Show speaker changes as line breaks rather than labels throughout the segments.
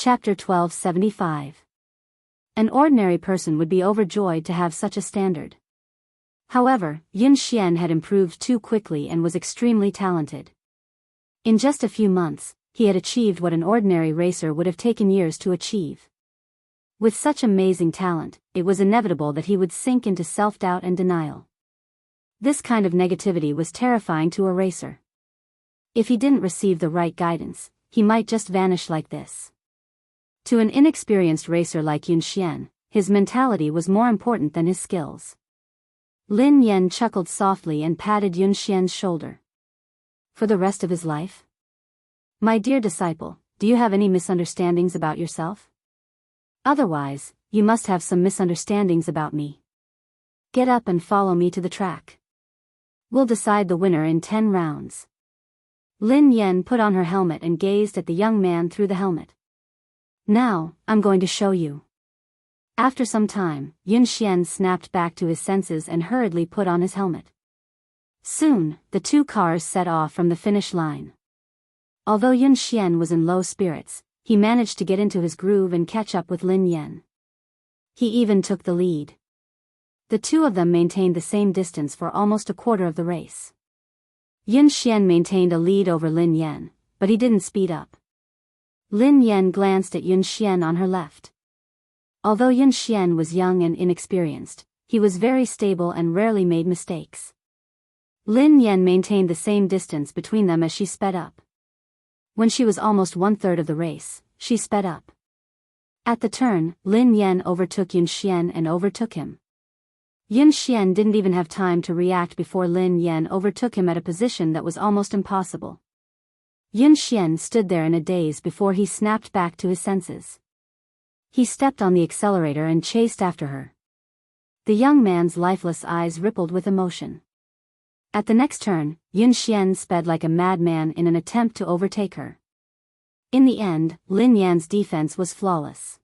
Chapter 1275. An ordinary person would be overjoyed to have such a standard. However, Yun Xian had improved too quickly and was extremely talented. In just a few months, he had achieved what an ordinary racer would have taken years to achieve. With such amazing talent, it was inevitable that he would sink into self-doubt and denial. This kind of negativity was terrifying to a racer. If he didn't receive the right guidance, he might just vanish like this. To an inexperienced racer like Yun Xian, his mentality was more important than his skills. Lin Yan chuckled softly and patted Yun Xian's shoulder. For the rest of his life? My dear disciple, do you have any misunderstandings about yourself? Otherwise, you must have some misunderstandings about me. Get up and follow me to the track. We'll decide the winner in 10 rounds. Lin Yan put on her helmet and gazed at the young man through the helmet. Now, I'm going to show you. After some time, Yun Xian snapped back to his senses and hurriedly put on his helmet. Soon, the two cars set off from the finish line. Although Yun Xian was in low spirits, he managed to get into his groove and catch up with Lin Yan. He even took the lead. The two of them maintained the same distance for almost a quarter of the race. Yun Xian maintained a lead over Lin Yan, but he didn't speed up. Lin Yan glanced at Yun Xian on her left. Although Yun Xian was young and inexperienced, he was very stable and rarely made mistakes. Lin Yan maintained the same distance between them as she sped up. When she was almost 1/3 of the race, she sped up. At the turn, Lin Yan overtook Yun Xian and overtook him. Yun Xian didn't even have time to react before Lin Yan overtook him at a position that was almost impossible. Yun Xian stood there in a daze before he snapped back to his senses. He stepped on the accelerator and chased after her. The young man's lifeless eyes rippled with emotion. At the next turn, Yun Xian sped like a madman in an attempt to overtake her. In the end, Lin Yan's defense was flawless.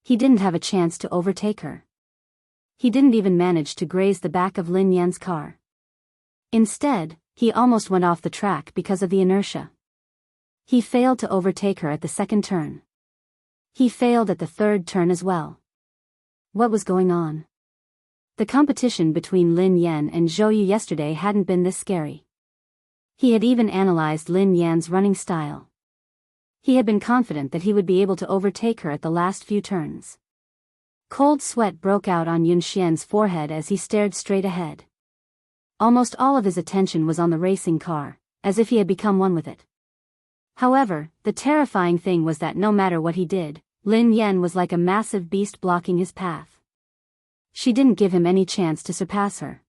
He didn't have a chance to overtake her. He didn't even manage to graze the back of Lin Yan's car. Instead, he almost went off the track because of the inertia. He failed to overtake her at the second turn. He failed at the third turn as well. What was going on? The competition between Lin Yan and Zhou Yu yesterday hadn't been this scary. He had even analyzed Lin Yan's running style. He had been confident that he would be able to overtake her at the last few turns. Cold sweat broke out on Yun Xian's forehead as he stared straight ahead. Almost all of his attention was on the racing car, as if he had become one with it. However, the terrifying thing was that no matter what he did, Lin Yan was like a massive beast blocking his path. She didn't give him any chance to surpass her.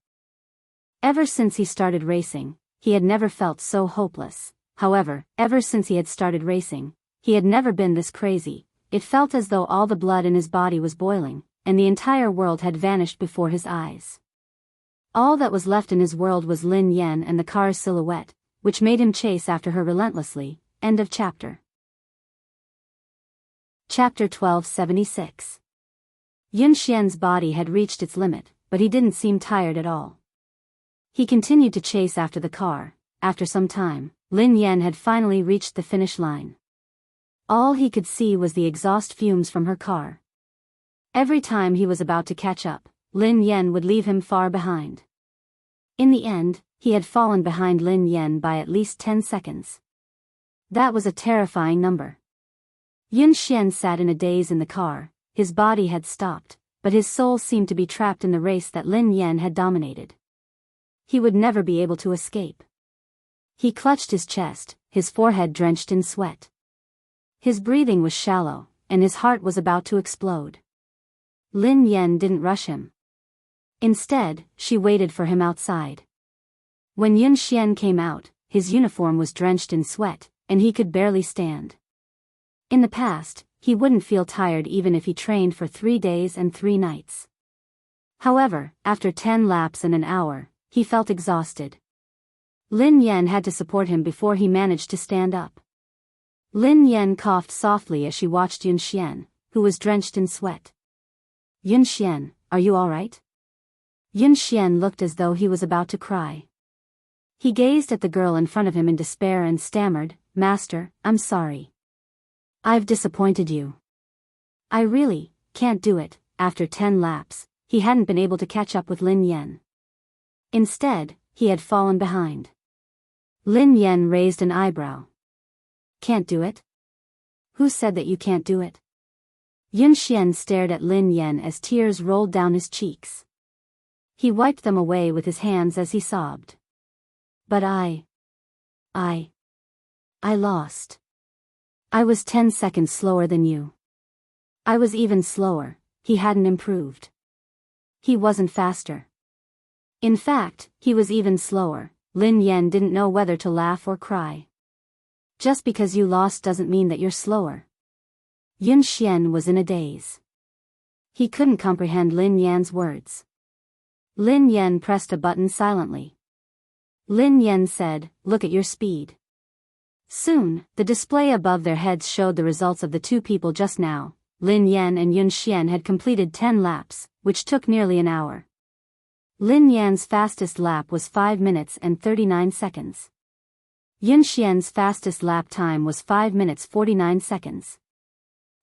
Ever since he started racing, he had never felt so hopeless. However, ever since he had started racing, he had never been this crazy. It felt as though all the blood in his body was boiling, and the entire world had vanished before his eyes. All that was left in his world was Lin Yan and the car's silhouette, which made him chase after her relentlessly. End of chapter. Chapter 1276. Yun Xian's body had reached its limit, but he didn't seem tired at all. He continued to chase after the car. After some time, Lin Yan had finally reached the finish line. All he could see was the exhaust fumes from her car. Every time he was about to catch up, Lin Yan would leave him far behind. In the end, he had fallen behind Lin Yan by at least 10 seconds. That was a terrifying number. Yun Xian sat in a daze in the car. His body had stopped, but his soul seemed to be trapped in the race that Lin Yan had dominated. He would never be able to escape. He clutched his chest, his forehead drenched in sweat. His breathing was shallow, and his heart was about to explode. Lin Yan didn't rush him. Instead, she waited for him outside. When Yun Xian came out, his uniform was drenched in sweat, and he could barely stand. In the past, he wouldn't feel tired even if he trained for 3 days and 3 nights. However, after 10 laps and an hour, he felt exhausted. Lin Yan had to support him before he managed to stand up. Lin Yan coughed softly as she watched Yun Xian, who was drenched in sweat. Yun Xian, are you all right? Yun Xian looked as though he was about to cry. He gazed at the girl in front of him in despair and stammered, "Master, I'm sorry." I've disappointed you. I really can't do it. After 10 laps, he hadn't been able to catch up with Lin Yan. Instead, he had fallen behind. Lin Yan raised an eyebrow. Can't do it? Who said that you can't do it? Yun Xian stared at Lin Yan as tears rolled down his cheeks. He wiped them away with his hands as he sobbed. But I lost. I was 10 seconds slower than you. I was even slower, he hadn't improved. He wasn't faster. In fact, he was even slower. Lin Yan didn't know whether to laugh or cry. Just because you lost doesn't mean that you're slower. Yun Xian was in a daze. He couldn't comprehend Lin Yan's words. Lin Yan pressed a button silently. Lin Yan said, "Look at your speed." Soon, the display above their heads showed the results of the two people just now. Lin Yan and Yun Xian had completed 10 laps, which took nearly an hour. Lin Yan's fastest lap was 5 minutes and 39 seconds. Yun Xian's fastest lap time was 5 minutes 49 seconds.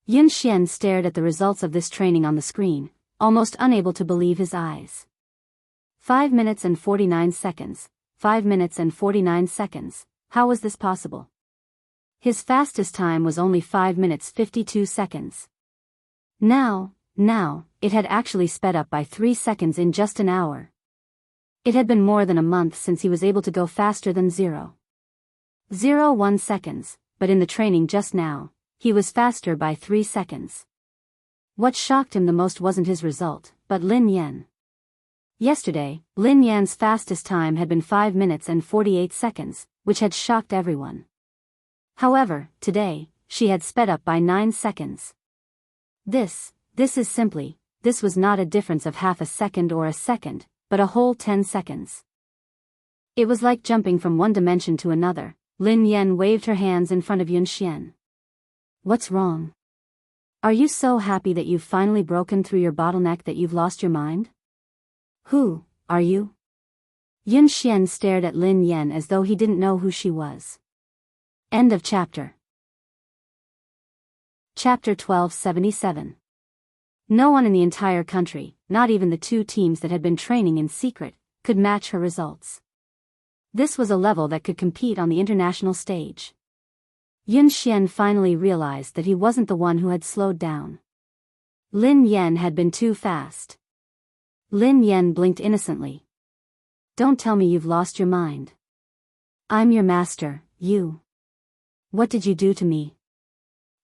Yun Xian stared at the results of this training on the screen, almost unable to believe his eyes. 5 minutes and 49 seconds, 5 minutes and 49 seconds, how was this possible? His fastest time was only 5 minutes 52 seconds. Now, it had actually sped up by 3 seconds in just an hour. It had been more than a month since he was able to go faster than 0.01 seconds, but in the training just now, he was faster by 3 seconds. What shocked him the most wasn't his result, but Lin Yan. Yesterday, Lin Yan's fastest time had been 5 minutes and 48 seconds, which had shocked everyone. However, today, she had sped up by 9 seconds. This was not a difference of half a second or a second, but a whole 10 seconds. It was like jumping from one dimension to another. Lin Yan waved her hands in front of Yun Xian. What's wrong? Are you so happy that you've finally broken through your bottleneck that you've lost your mind? Who are you? Yun Xian stared at Lin Yan as though he didn't know who she was. End of chapter. Chapter 1277. No one in the entire country, not even the two teams that had been training in secret, could match her results. This was a level that could compete on the international stage. Yun Xian finally realized that he wasn't the one who had slowed down. Lin Yan had been too fast. Lin Yan blinked innocently. Don't tell me you've lost your mind. I'm your master, you. What did you do to me?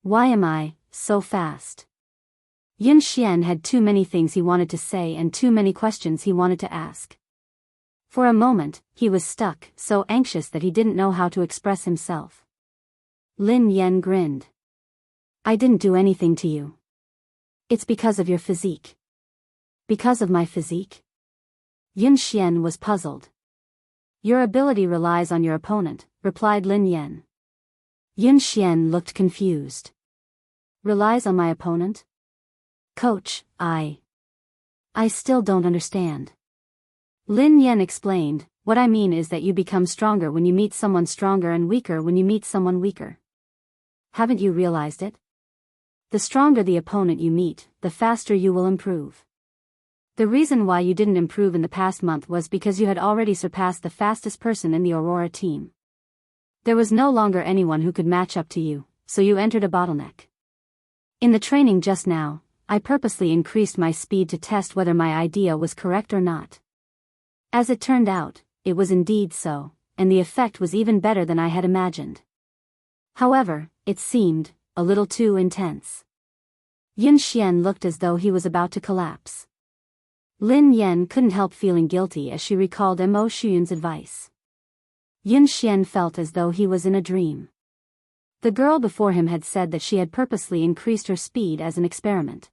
Why am I so fast? Yun Xian had too many things he wanted to say and too many questions he wanted to ask. For a moment, he was stuck, so anxious that he didn't know how to express himself. Lin Yan grinned. I didn't do anything to you. It's because of your physique. Because of my physique? Yun Xian was puzzled. Your ability relies on your opponent, replied Lin Yan. Yun Xian looked confused. Relies on my opponent? Coach, I still don't understand. Lin Yan explained, what I mean is that you become stronger when you meet someone stronger and weaker when you meet someone weaker. Haven't you realized it? The stronger the opponent you meet, the faster you will improve. The reason why you didn't improve in the past month was because you had already surpassed the fastest person in the Aurora team. There was no longer anyone who could match up to you, so you entered a bottleneck. In the training just now, I purposely increased my speed to test whether my idea was correct or not. As it turned out, it was indeed so, and the effect was even better than I had imagined. However, it seemed a little too intense. Yun Xian looked as though he was about to collapse. Lin Yan couldn't help feeling guilty as she recalled Mo Shuyun's advice. Yun Xian felt as though he was in a dream. The girl before him had said that she had purposely increased her speed as an experiment.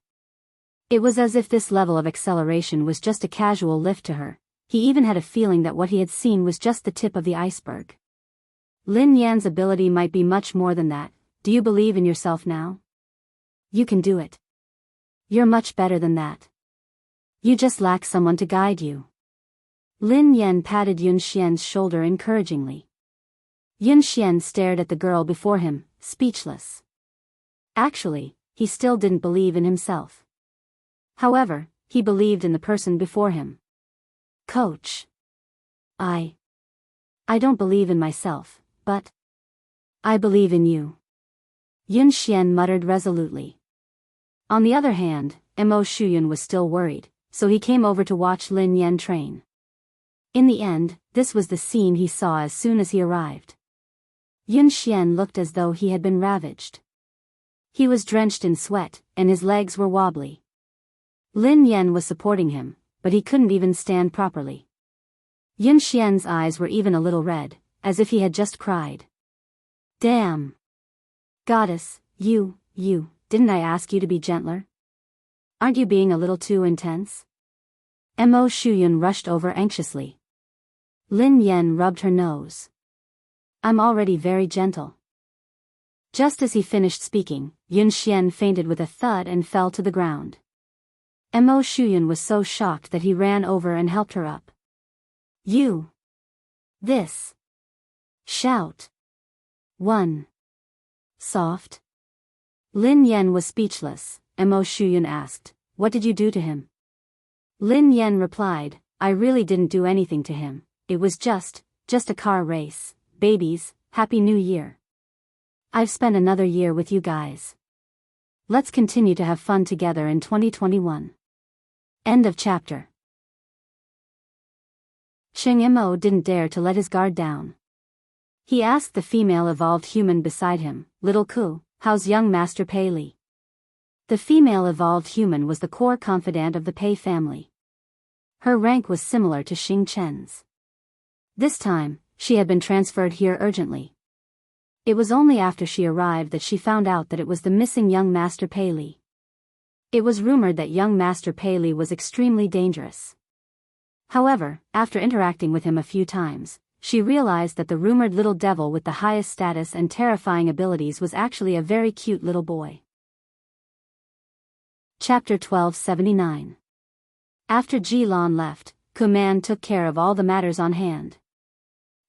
It was as if this level of acceleration was just a casual lift to her. He even had a feeling that what he had seen was just the tip of the iceberg. Lin Yan's ability might be much more than that. Do you believe in yourself now? You can do it. You're much better than that. You just lack someone to guide you. Lin Yan patted Yun Xian's shoulder encouragingly. Yun Xian stared at the girl before him, speechless. Actually, he still didn't believe in himself. However, he believed in the person before him. Coach. I don't believe in myself, but I believe in you. Yun Xian muttered resolutely. On the other hand, Mo Shuyun was still worried, so he came over to watch Lin Yan train. In the end, this was the scene he saw as soon as he arrived. Yun Xian looked as though he had been ravaged. He was drenched in sweat, and his legs were wobbly. Lin Yan was supporting him, but he couldn't even stand properly. Yun Xian's eyes were even a little red, as if he had just cried. Damn! Goddess, you, didn't I ask you to be gentler? Aren't you being a little too intense? Mo Shuyun rushed over anxiously. Lin Yan rubbed her nose. I'm already very gentle. Just as he finished speaking, Yun Xian fainted with a thud and fell to the ground. Mo Shuyun was so shocked that he ran over and helped her up. You! This! Shout! 1. Soft? Lin Yan was speechless. Mo Shuyun asked, what did you do to him? Lin Yan replied, I really didn't do anything to him, it was just a car race. Babies, Happy New Year. I've spent another year with you guys. Let's continue to have fun together in 2021. End of chapter. Cheng Mo didn't dare to let his guard down. He asked the female evolved human beside him, Little Ku, how's young Master Pei Li? The female evolved human was the core confidant of the Pei family. Her rank was similar to Xing Chen's. This time, she had been transferred here urgently. It was only after she arrived that she found out that it was the missing young Master Pei Li. It was rumored that young Master Pei Li was extremely dangerous. However, after interacting with him a few times, she realized that the rumored little devil with the highest status and terrifying abilities was actually a very cute little boy. Chapter 1279. After Ji Lan left, Kuman took care of all the matters on hand.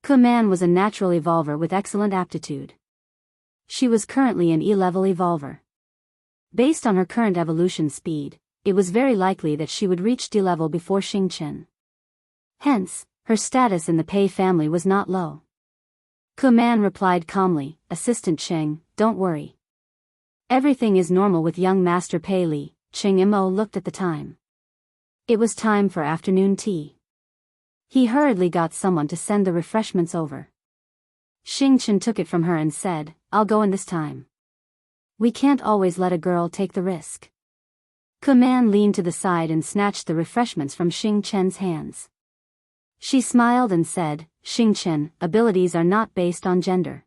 Kuman was a natural evolver with excellent aptitude. She was currently an E-level evolver. Based on her current evolution speed, it was very likely that she would reach D-level before Xing Chen. Hence, her status in the Pei family was not low. Kuman replied calmly, Assistant Cheng, don't worry. Everything is normal with young Master Pei Li. Cheng Mo looked at the time. It was time for afternoon tea. He hurriedly got someone to send the refreshments over. Xing Chen took it from her and said, I'll go in this time. We can't always let a girl take the risk. Kuman leaned to the side and snatched the refreshments from Xing Chen's hands. She smiled and said, Xing Chen, abilities are not based on gender.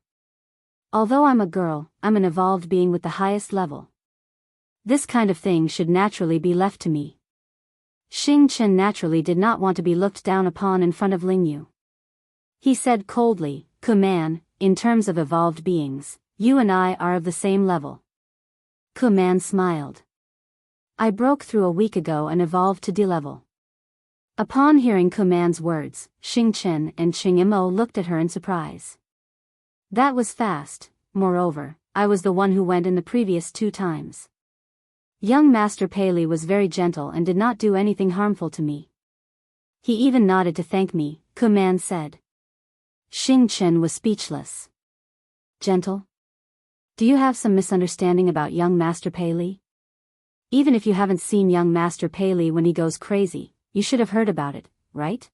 Although I'm a girl, I'm an evolved being with the highest level. This kind of thing should naturally be left to me. Xing Chen naturally did not want to be looked down upon in front of Lingyu. He said coldly, Kuman, in terms of evolved beings, you and I are of the same level. Kuman smiled. I broke through a week ago and evolved to D-level. Upon hearing Kuman's words, Xing Chen and Cheng Mo looked at her in surprise. That was fast. Moreover, I was the one who went in the previous 2 times. Young Master Pei Li was very gentle and did not do anything harmful to me. He even nodded to thank me, Kuman said. Xing Chen was speechless. Gentle? Do you have some misunderstanding about young Master Pei Li? Even if you haven't seen young Master Pei Li when he goes crazy, you should have heard about it, right?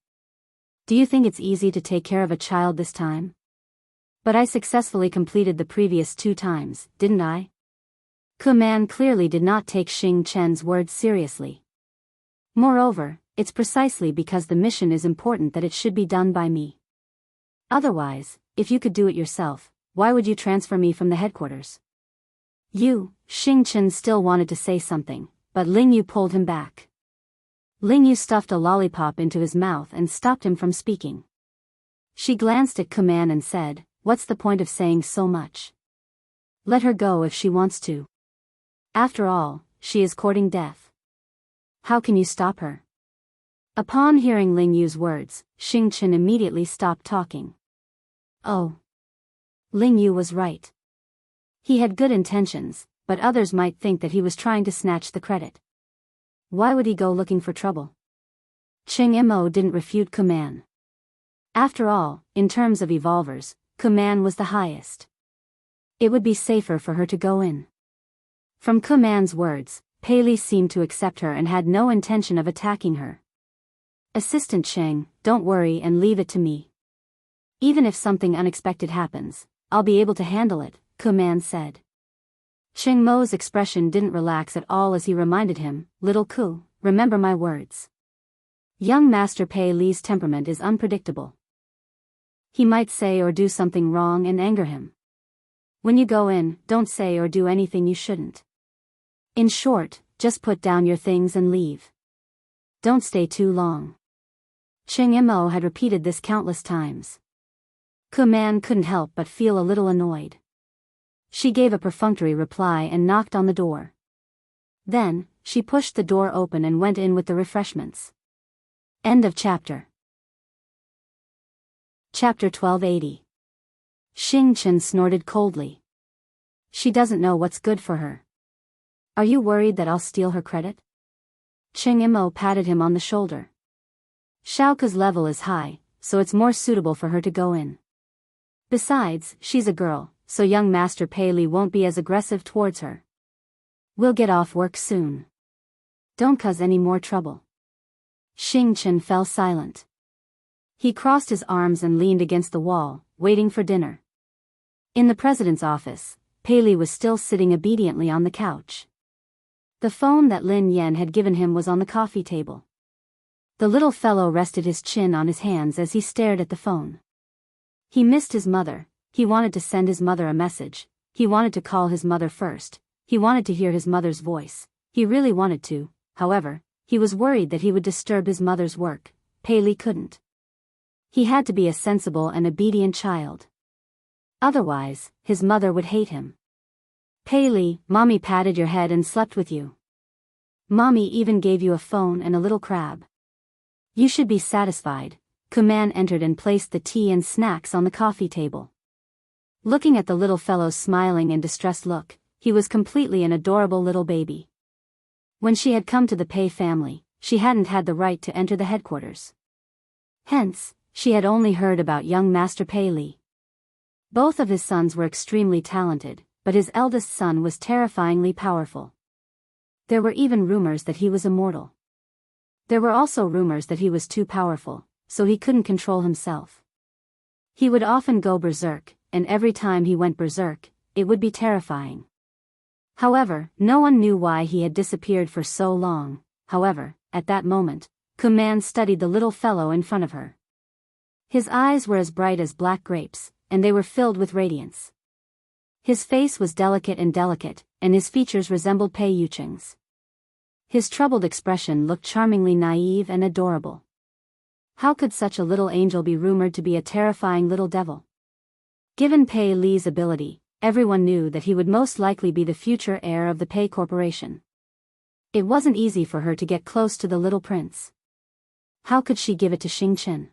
Do you think it's easy to take care of a child this time? But I successfully completed the previous 2 times, didn't I? Kuman clearly did not take Xing Chen's words seriously. Moreover, it's precisely because the mission is important that it should be done by me. Otherwise, if you could do it yourself, why would you transfer me from the headquarters? Xing Chen still wanted to say something, but Lingyu pulled him back. Lingyu stuffed a lollipop into his mouth and stopped him from speaking. She glanced at Kuman and said, what's the point of saying so much? Let her go if she wants to. After all, she is courting death. How can you stop her? Upon hearing Lingyu's words, Xing Chen immediately stopped talking. Oh. Lingyu was right. He had good intentions, but others might think that he was trying to snatch the credit. Why would he go looking for trouble? Ching Mo didn't refute Kuman. After all, in terms of evolvers, Kuman was the highest. It would be safer for her to go in. From Kuman's words, Pei seemed to accept her and had no intention of attacking her. Assistant Cheng, don't worry and leave it to me. Even if something unexpected happens, I'll be able to handle it, Kuman said. Cheng Mo's expression didn't relax at all as he reminded him, little Ku, remember my words. Young Master Pei Li's temperament is unpredictable. He might say or do something wrong and anger him. When you go in, don't say or do anything you shouldn't. In short, just put down your things and leave. Don't stay too long. Cheng Mo had repeated this countless times. Kuman couldn't help but feel a little annoyed. She gave a perfunctory reply and knocked on the door. Then, she pushed the door open and went in with the refreshments. End of chapter. Chapter 1280. Xing Chen snorted coldly. She doesn't know what's good for her. Are you worried that I'll steal her credit? Cheng Mo patted him on the shoulder. Xiaoke's level is high, so it's more suitable for her to go in. Besides, she's a girl, so young Master Pei Li won't be as aggressive towards her. We'll get off work soon. Don't cause any more trouble. Xing Chen fell silent. He crossed his arms and leaned against the wall, waiting for dinner. In the president's office, Pei Li was still sitting obediently on the couch. The phone that Lin Yan had given him was on the coffee table. The little fellow rested his chin on his hands as he stared at the phone. He missed his mother, he wanted to send his mother a message, he wanted to call his mother first, he wanted to hear his mother's voice, he really wanted to, however, he was worried that he would disturb his mother's work. Pei Li couldn't. He had to be a sensible and obedient child. Otherwise, his mother would hate him. Pei Li, Mommy patted your head and slept with you. Mommy even gave you a phone and a little crab. You should be satisfied. Kuman entered and placed the tea and snacks on the coffee table. Looking at the little fellow's smiling and distressed look, he was completely an adorable little baby. When she had come to the Pei family, she hadn't had the right to enter the headquarters. Hence, she had only heard about young Master Pei Li. Both of his sons were extremely talented, but his eldest son was terrifyingly powerful. There were even rumors that he was immortal. There were also rumors that he was too powerful, so he couldn't control himself. He would often go berserk, and every time he went berserk, it would be terrifying. However, no one knew why he had disappeared for so long. However, at that moment, Kuman studied the little fellow in front of her. His eyes were as bright as black grapes, and they were filled with radiance. His face was delicate, and his features resembled Pei Yucheng's. His troubled expression looked charmingly naive and adorable. How could such a little angel be rumored to be a terrifying little devil? Given Pei Li's ability, everyone knew that he would most likely be the future heir of the Pei Corporation. It wasn't easy for her to get close to the little prince. How could she give it to Xing Chen?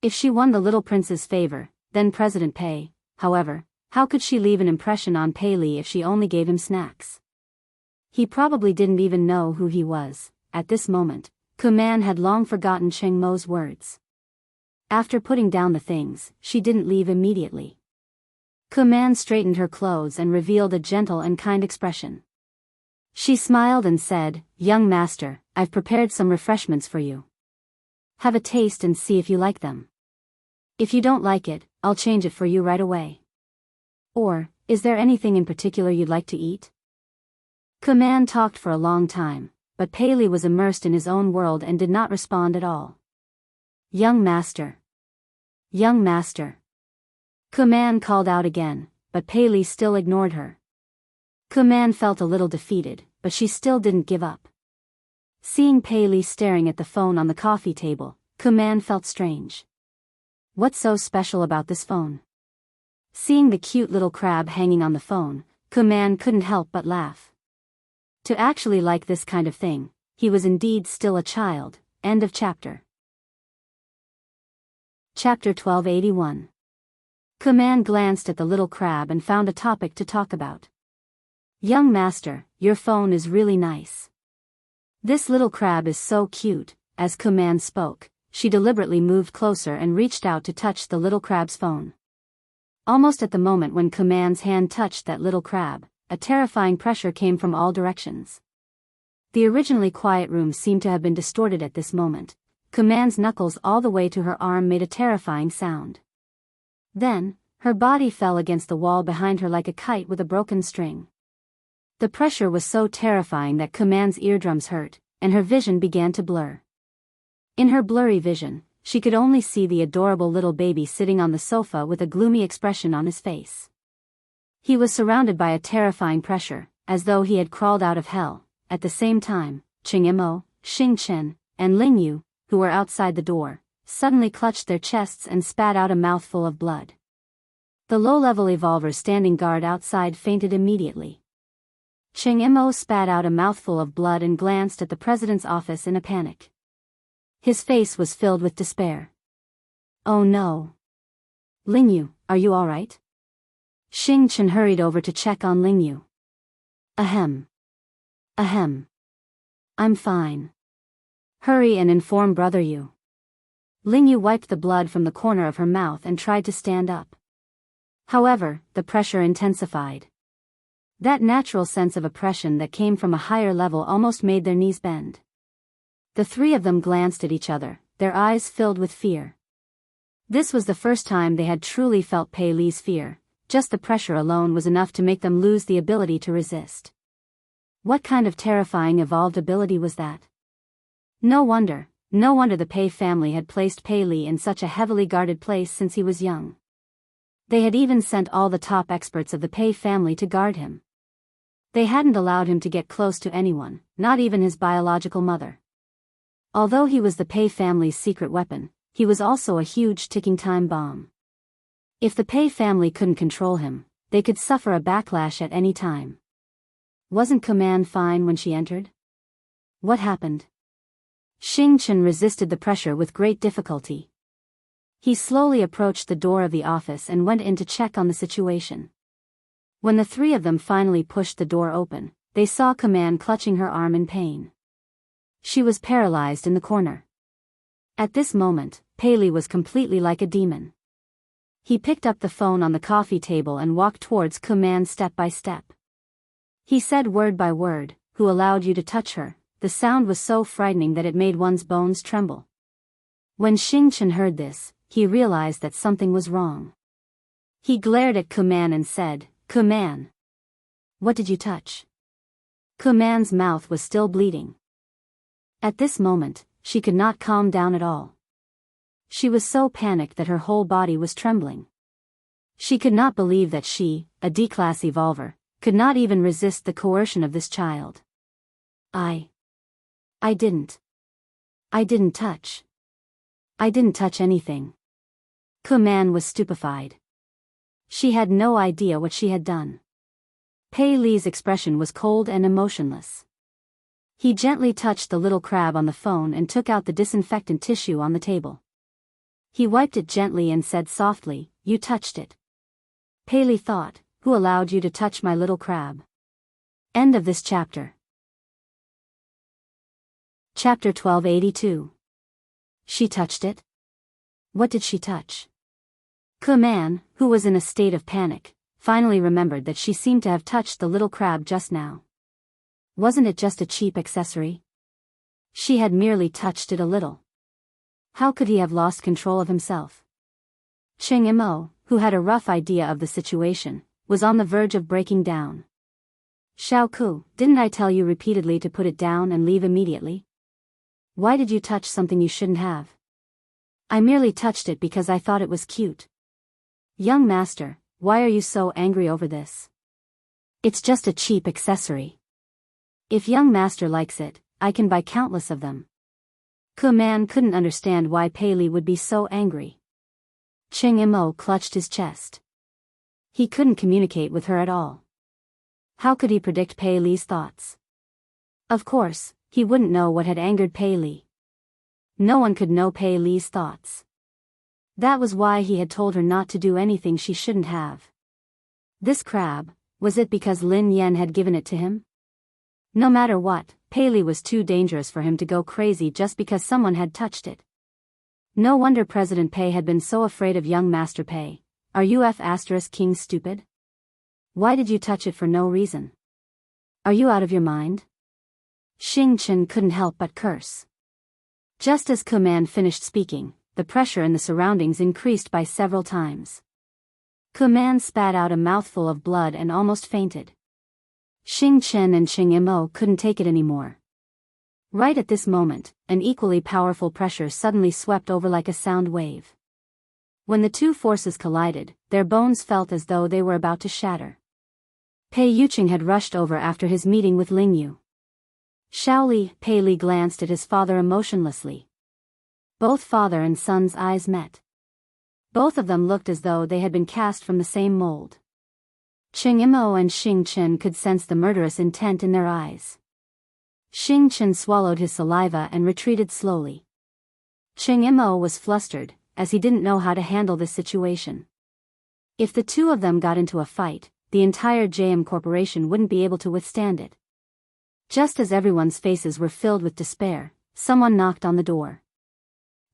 If she won the little prince's favor, then President Pei, however, how could she leave an impression on Pei Li if she only gave him snacks? He probably didn't even know who he was. At this moment, Kuman had long forgotten Cheng Mo's words. After putting down the things, she didn't leave immediately. Kuman straightened her clothes and revealed a gentle and kind expression. She smiled and said, "Young master, I've prepared some refreshments for you. Have a taste and see if you like them. If you don't like it, I'll change it for you right away. Or, is there anything in particular you'd like to eat?" Kuman talked for a long time, but Pei Li was immersed in his own world and did not respond at all. "Young master. Young master." Kuman called out again, but Pei Li still ignored her. Kuman felt a little defeated, but she still didn't give up. Seeing Pei Li staring at the phone on the coffee table, Kuman felt strange. What's so special about this phone? Seeing the cute little crab hanging on the phone, Kuman couldn't help but laugh. To actually like this kind of thing, he was indeed still a child. End of chapter. Chapter 1281. Kuman glanced at the little crab and found a topic to talk about. Young master, your phone is really nice. This little crab is so cute. As Kuman spoke, she deliberately moved closer and reached out to touch the little crab's phone. Almost at the moment when Kuman's hand touched that little crab, a terrifying pressure came from all directions. The originally quiet room seemed to have been distorted at this moment. Kuman's knuckles all the way to her arm made a terrifying sound. Then, her body fell against the wall behind her like a kite with a broken string. The pressure was so terrifying that Kuman's eardrums hurt, and her vision began to blur. In her blurry vision, she could only see the adorable little baby sitting on the sofa with a gloomy expression on his face. He was surrounded by a terrifying pressure, as though he had crawled out of hell. At the same time, Ching Mo, Xing Chen, and Ling Yu, who were outside the door, suddenly clutched their chests and spat out a mouthful of blood. The low-level evolver standing guard outside fainted immediately. Ching Mo spat out a mouthful of blood and glanced at the president's office in a panic. His face was filled with despair. Oh no. Ling Yu, are you all right? Xing Chen hurried over to check on Ling Yu. Ahem. Ahem. I'm fine. Hurry and inform Brother Yu. Ling Yu wiped the blood from the corner of her mouth and tried to stand up. However, the pressure intensified. That natural sense of oppression that came from a higher level almost made their knees bend. The three of them glanced at each other, their eyes filled with fear. This was the first time they had truly felt Pei Li's fear. Just the pressure alone was enough to make them lose the ability to resist. What kind of terrifying evolved ability was that? No wonder the Pei family had placed Pei Li in such a heavily guarded place since he was young. They had even sent all the top experts of the Pei family to guard him. They hadn't allowed him to get close to anyone, not even his biological mother. Although he was the Pei family's secret weapon, he was also a huge ticking time bomb. If the Pei family couldn't control him, they could suffer a backlash at any time. Wasn't Kuman fine when she entered? What happened? Xing Chen resisted the pressure with great difficulty. He slowly approached the door of the office and went in to check on the situation. When the three of them finally pushed the door open, they saw Kuman clutching her arm in pain. She was paralyzed in the corner. At this moment, Pei Li was completely like a demon. He picked up the phone on the coffee table and walked towards Kuman step by step. He said word by word, "Who allowed you to touch her?" The sound was so frightening that it made one's bones tremble. When Xing Chen heard this, he realized that something was wrong. He glared at Kuman and said, "Kuman, what did you touch?" Kuman's mouth was still bleeding. At this moment, she could not calm down at all. She was so panicked that her whole body was trembling. She could not believe that she, a D-class evolver, could not even resist the coercion of this child. I didn't touch. I didn't touch anything. Kuman was stupefied. She had no idea what she had done. Pei Li's expression was cold and emotionless. He gently touched the little crab on the phone and took out the disinfectant tissue on the table. He wiped it gently and said softly, "You touched it." Pei Li thought, "Who allowed you to touch my little crab?" End of this chapter. Chapter 1282. She touched it? What did she touch? Kuman, who was in a state of panic, finally remembered that she seemed to have touched the little crab just now. Wasn't it just a cheap accessory? She had merely touched it a little. How could he have lost control of himself? Ching Mo, who had a rough idea of the situation, was on the verge of breaking down. Xiaoku, didn't I tell you repeatedly to put it down and leave immediately? Why did you touch something you shouldn't have? I merely touched it because I thought it was cute. Young master, why are you so angry over this? It's just a cheap accessory. If young master likes it, I can buy countless of them. Kuman couldn't understand why Pei Li would be so angry. Ching Mo clutched his chest. He couldn't communicate with her at all. How could he predict Pei Li's thoughts? Of course, he wouldn't know what had angered Pei Li. No one could know Pei Li's thoughts. That was why he had told her not to do anything she shouldn't have. This crab, Was it because Lin Yan had given it to him? No matter what, Pei Li was too dangerous for him to go crazy just because someone had touched it. No wonder President Pei had been so afraid of young Master Pei. Are you King stupid? Why did you touch it for no reason? Are you out of your mind? Xing Chen couldn't help but curse. Just as Kuman finished speaking, the pressure in the surroundings increased by several times. Kuman spat out a mouthful of blood and almost fainted. Xing Chen and Xing Imo couldn't take it anymore. Right at this moment, an equally powerful pressure suddenly swept over like a sound wave. When the two forces collided, their bones felt as though they were about to shatter. Pei Yuqing had rushed over after his meeting with Ling Yu. Shaoli, Pei Li glanced at his father emotionlessly. Both father and son's eyes met. Both of them looked as though they had been cast from the same mold. Xing Imo and Xing Chen could sense the murderous intent in their eyes. Xing Chen swallowed his saliva and retreated slowly. Xing Imo was flustered, as he didn't know how to handle this situation. If the two of them got into a fight, the entire JM Corporation wouldn't be able to withstand it. Just as everyone's faces were filled with despair, someone knocked on the door.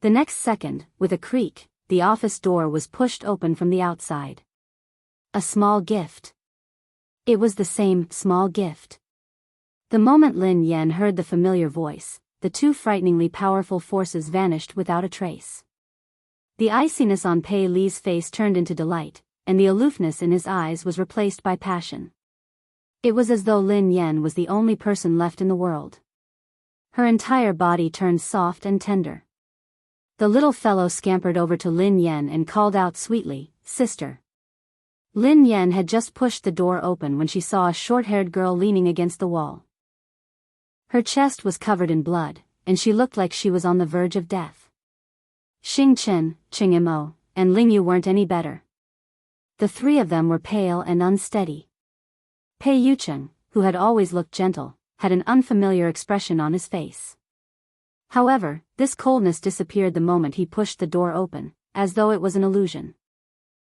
The next second, with a creak, the office door was pushed open from the outside. A small gift. It was the same small gift. The moment Lin Yan heard the familiar voice, the two frighteningly powerful forces vanished without a trace. The iciness on Pei Li's face turned into delight, and the aloofness in his eyes was replaced by passion. It was as though Lin Yan was the only person left in the world. Her entire body turned soft and tender. The little fellow scampered over to Lin Yan and called out sweetly, "Sister." Lin Yan had just pushed the door open when she saw a short-haired girl leaning against the wall. Her chest was covered in blood, and she looked like she was on the verge of death. Xing Chen, Xing Imo, and Ling Yu weren't any better. The three of them were pale and unsteady. Pei Yuqing, who had always looked gentle, had an unfamiliar expression on his face. However, this coldness disappeared the moment he pushed the door open, as though it was an illusion.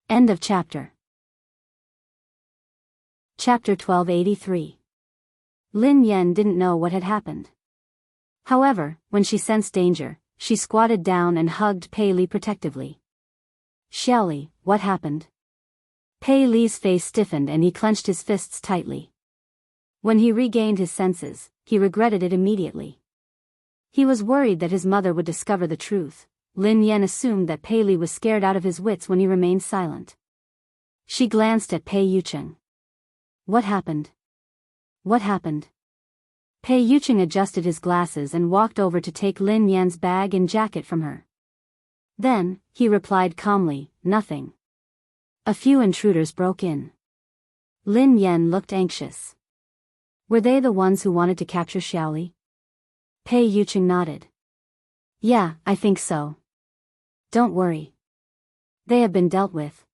End of chapter. Chapter 1283. Lin Yan didn't know what had happened. However, when she sensed danger, she squatted down and hugged Pei Li protectively. "Xiaoli, what happened?" Pei Li's face stiffened and he clenched his fists tightly. When he regained his senses, he regretted it immediately. He was worried that his mother would discover the truth. Lin Yan assumed that Pei Li was scared out of his wits when he remained silent. She glanced at Pei Yuqing. "What happened? What happened?" Pei Yuqing adjusted his glasses and walked over to take Lin Yan's bag and jacket from her. Then, he replied calmly, "Nothing. A few intruders broke in." Lin Yan looked anxious. Were they the ones who wanted to capture Xiaoli? Pei Yuqing nodded. "Yeah, I think so. Don't worry. They have been dealt with."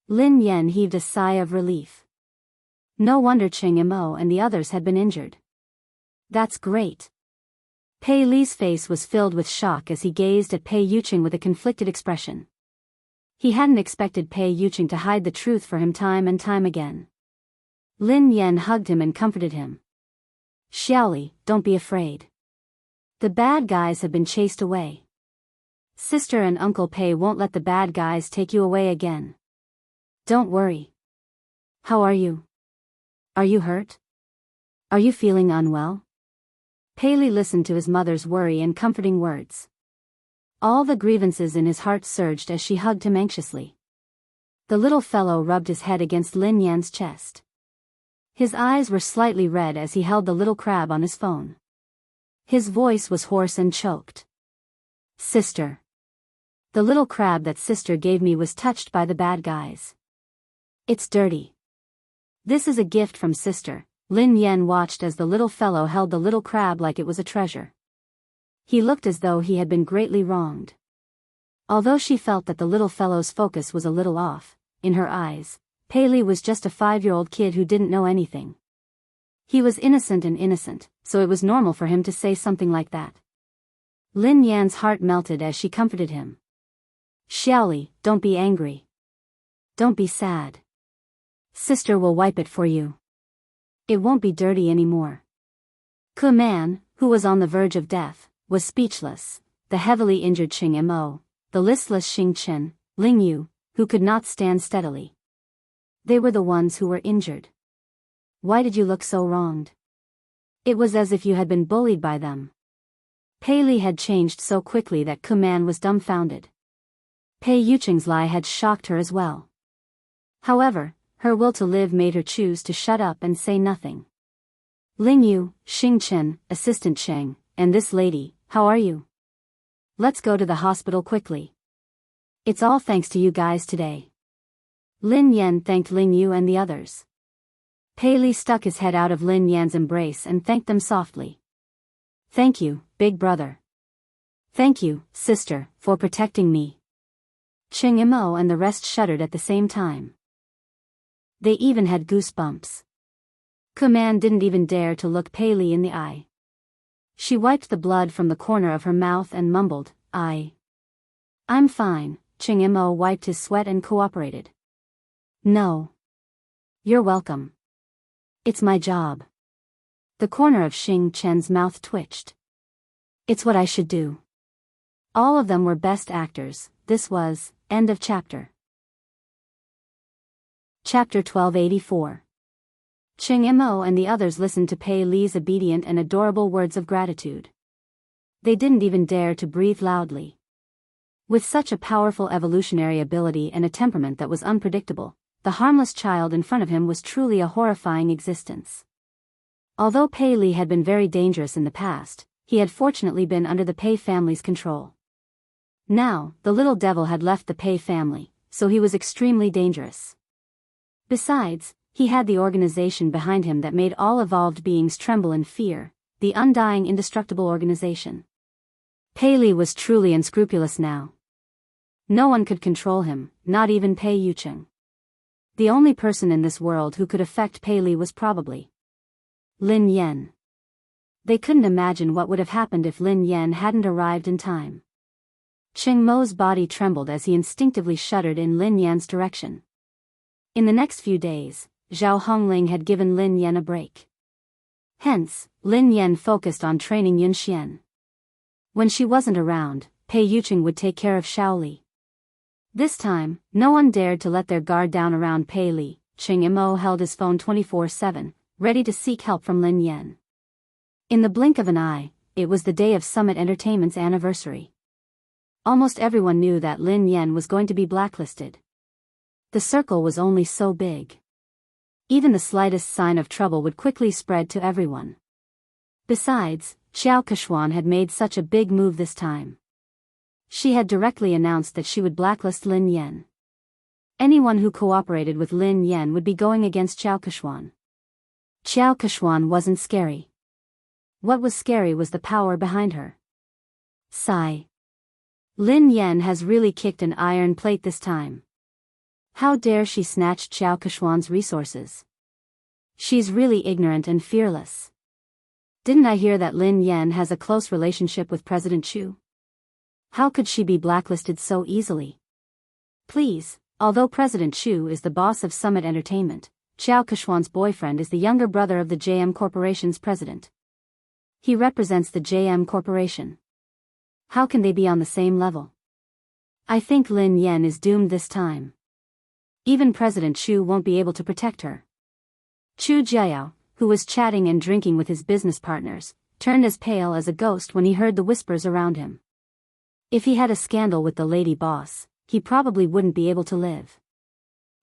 Lin Yan heaved a sigh of relief. No wonder Xing Imo and the others had been injured. "That's great." Pei Li's face was filled with shock as he gazed at Pei Yuqing with a conflicted expression. He hadn't expected Pei Yuqing to hide the truth for him time and time again. Lin Yan hugged him and comforted him. "Xiaoli, don't be afraid. The bad guys have been chased away. Sister and Uncle Pei won't let the bad guys take you away again. Don't worry. How are you? Are you hurt? Are you feeling unwell?" Pei Li listened to his mother's worry and comforting words. All the grievances in his heart surged as she hugged him anxiously. The little fellow rubbed his head against Lin Yan's chest. His eyes were slightly red as he held the little crab on his phone. His voice was hoarse and choked. "Sister. The little crab that sister gave me was touched by the bad guys. It's dirty. This is a gift from sister." Lin Yan watched as the little fellow held the little crab like it was a treasure. He looked as though he had been greatly wronged. Although she felt that the little fellow's focus was a little off, in her eyes, Pei Li was just a 5-year-old kid who didn't know anything. He was innocent, so it was normal for him to say something like that. Lin Yan's heart melted as she comforted him. "Xiaoli, don't be angry. Don't be sad. Sister will wipe it for you. It won't be dirty anymore. Ku Man, who was on the verge of death, was speechless. The heavily injured Qing Mo, the listless Xing Chen, Ling Yu, who could not stand steadily. They were the ones who were injured. Why did you look so wronged? It was as if you had been bullied by them. Pei Li had changed so quickly that Ku Man was dumbfounded. Pei Yucheng's lie had shocked her as well. However, her will to live made her choose to shut up and say nothing. Ling Yu, Xing Chen, Assistant Cheng, and this lady, how are you? Let's go to the hospital quickly. It's all thanks to you guys today. Lin Yan thanked Ling Yu and the others. Pei Li stuck his head out of Lin Yan's embrace and thanked them softly. Thank you, big brother. Thank you, sister, for protecting me. Qing Mo and the rest shuddered at the same time. They even had goosebumps. Ku Man didn't even dare to look Pei Li in the eye. She wiped the blood from the corner of her mouth and mumbled, I'm fine. Qing Mo wiped his sweat and cooperated. No. You're welcome. It's my job. The corner of Xing Chen's mouth twitched. It's what I should do. All of them were best actors. This was, end of chapter. Chapter 1284. Qing Mo and the others listened to Pei Li's obedient and adorable words of gratitude. They didn't even dare to breathe loudly. With such a powerful evolutionary ability and a temperament that was unpredictable, the harmless child in front of him was truly a horrifying existence. Although Pei Li had been very dangerous in the past, he had fortunately been under the Pei family's control. Now, the little devil had left the Pei family, so he was extremely dangerous. Besides, he had the organization behind him that made all evolved beings tremble in fear, the undying indestructible organization. Pei Li was truly unscrupulous now. No one could control him, not even Pei Yucheng. The only person in this world who could affect Pei Li was probably Lin Yan. They couldn't imagine what would have happened if Lin Yan hadn't arrived in time. Qing Mo's body trembled as he instinctively shuddered in Lin Yan's direction. In the next few days, Zhao Hongling had given Lin Yan a break. Hence, Lin Yan focused on training Yun Xian. When she wasn't around, Pei Yucheng would take care of Xiao Li. This time, no one dared to let their guard down around Pei Li. Qing Mo held his phone 24/7, ready to seek help from Lin Yan. In the blink of an eye, it was the day of Summit Entertainment's anniversary. Almost everyone knew that Lin Yan was going to be blacklisted. The circle was only so big. Even the slightest sign of trouble would quickly spread to everyone. Besides, Xiao Keshuan had made such a big move this time. She had directly announced that she would blacklist Lin Yan. Anyone who cooperated with Lin Yan would be going against Xiao Keshuan. Xiao Keshuan wasn't scary. What was scary was the power behind her. Sigh. Lin Yan has really kicked an iron plate this time. How dare she snatch Xiao Keshuan's resources? She's really ignorant and fearless. Didn't I hear that Lin Yan has a close relationship with President Chu? How could she be blacklisted so easily? Please, although President Chu is the boss of Summit Entertainment, Xiao Keshuan's boyfriend is the younger brother of the JM Corporation's president. He represents the JM Corporation. How can they be on the same level? I think Lin Yan is doomed this time. Even President Chu won't be able to protect her. Chu Jiao, who was chatting and drinking with his business partners, turned as pale as a ghost when he heard the whispers around him. If he had a scandal with the lady boss, he probably wouldn't be able to live.